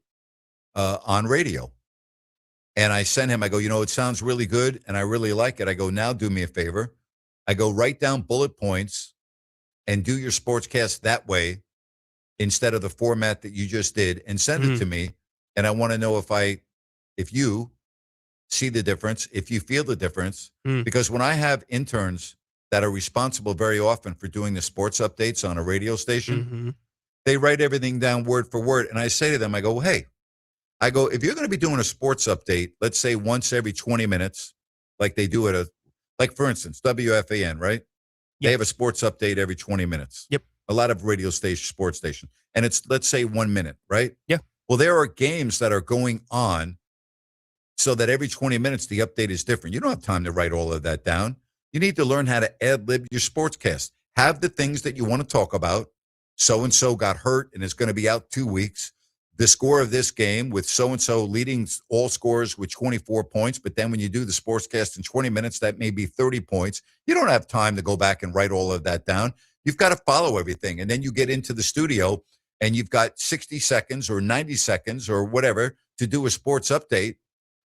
on radio. And I sent him, I go, it sounds really good, and I really like it. I go, now do me a favor. I go, write down bullet points and do your sportscast that way instead of the format that you just did, and send it to me. And I want to know if you see the difference, if you feel the difference, because when I have interns that are responsible very often for doing the sports updates on a radio station, they write everything down word for word. And I say to them, I go, hey, if you're going to be doing a sports update, let's say once every 20 minutes, like they do like for instance, WFAN, right? They have a sports update every 20 minutes. Yep. A lot of sports stations. And it's, let's say 1 minute, right? Yeah. Well, there are games that are going on so that every 20 minutes, the update is different. You don't have time to write all of that down. You need to learn how to ad-lib your sportscast. Have the things that you want to talk about. So-and-so got hurt and is going to be out 2 weeks. The score of this game with so-and-so leading all scores with 24 points. But then when you do the sportscast in 20 minutes, that may be 30 points. You don't have time to go back and write all of that down. You've got to follow everything. And then you get into the studio and you've got 60 seconds or 90 seconds or whatever to do a sports update.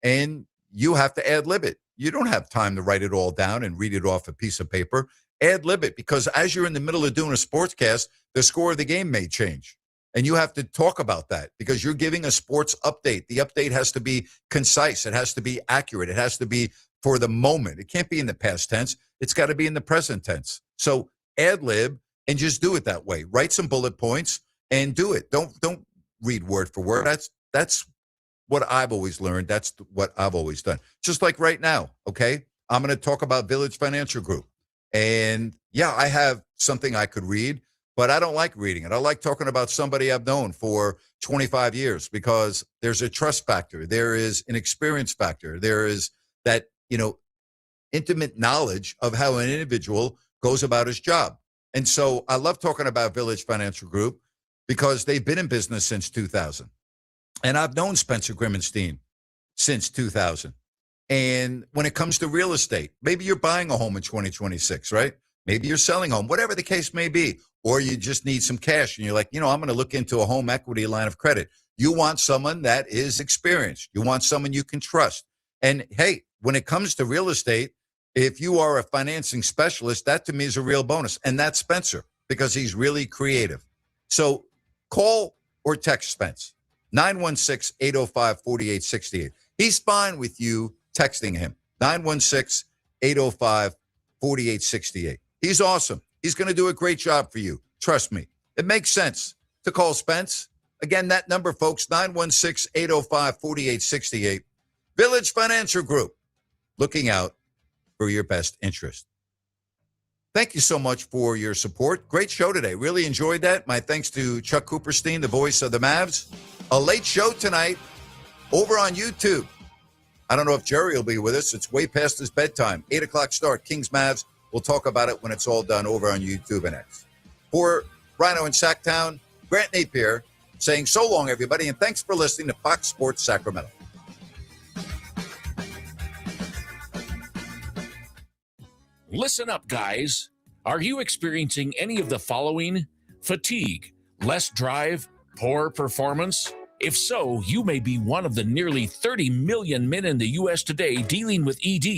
And you have to ad-lib it. You don't have time to write it all down and read it off a piece of paper. Ad-lib it, because as you're in the middle of doing a sportscast, the score of the game may change. And you have to talk about that because you're giving a sports update. The update has to be concise. It has to be accurate. It has to be for the moment. It can't be in the past tense. It's got to be in the present tense. So ad-lib and just do it that way. Write some bullet points and do it. Don't read word for word. That's what I've always learned. That's what I've always done. Just like right now, okay? I'm going to talk about Village Financial Group. And yeah, I have something I could read, but I don't like reading it. I like talking about somebody I've known for 25 years because there's a trust factor. There is an experience factor. There is that, intimate knowledge of how an individual goes about his job. And so I love talking about Village Financial Group because they've been in business since 2000. And I've known Spencer Grimmenstein since 2000. And when it comes to real estate, maybe you're buying a home in 2026, right? Maybe you're selling a home, whatever the case may be. Or you just need some cash and you're like, I'm going to look into a home equity line of credit. You want someone that is experienced. You want someone you can trust. And hey, when it comes to real estate, if you are a financing specialist, that to me is a real bonus. And that's Spencer because he's really creative. So call or text Spence 916-805-4868. He's fine with you texting him. 916-805-4868. He's awesome. He's going to do a great job for you. Trust me. It makes sense to call Spence. Again, that number, folks, 916-805-4868. Village Financial Group, looking out for your best interest. Thank you so much for your support. Great show today. Really enjoyed that. My thanks to Chuck Cooperstein, the voice of the Mavs. A late show tonight over on YouTube. I don't know if Jerry will be with us. It's way past his bedtime. 8 o'clock start, Kings Mavs. We'll talk about it when it's all done over on YouTube and X. For Rhino in Sacktown, Grant Napear saying so long, everybody, and thanks for listening to Fox Sports Sacramento. Listen up, guys. Are you experiencing any of the following? Fatigue, less drive, poor performance? If so, you may be one of the nearly 30 million men in the U.S. today dealing with ED.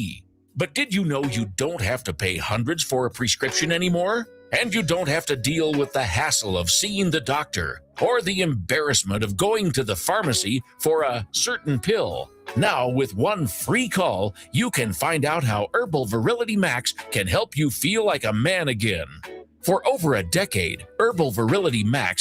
But did you know you don't have to pay hundreds for a prescription anymore? And you don't have to deal with the hassle of seeing the doctor or the embarrassment of going to the pharmacy for a certain pill. Now, with one free call, you can find out how Herbal Virility Max can help you feel like a man again. For over a decade, Herbal Virility Max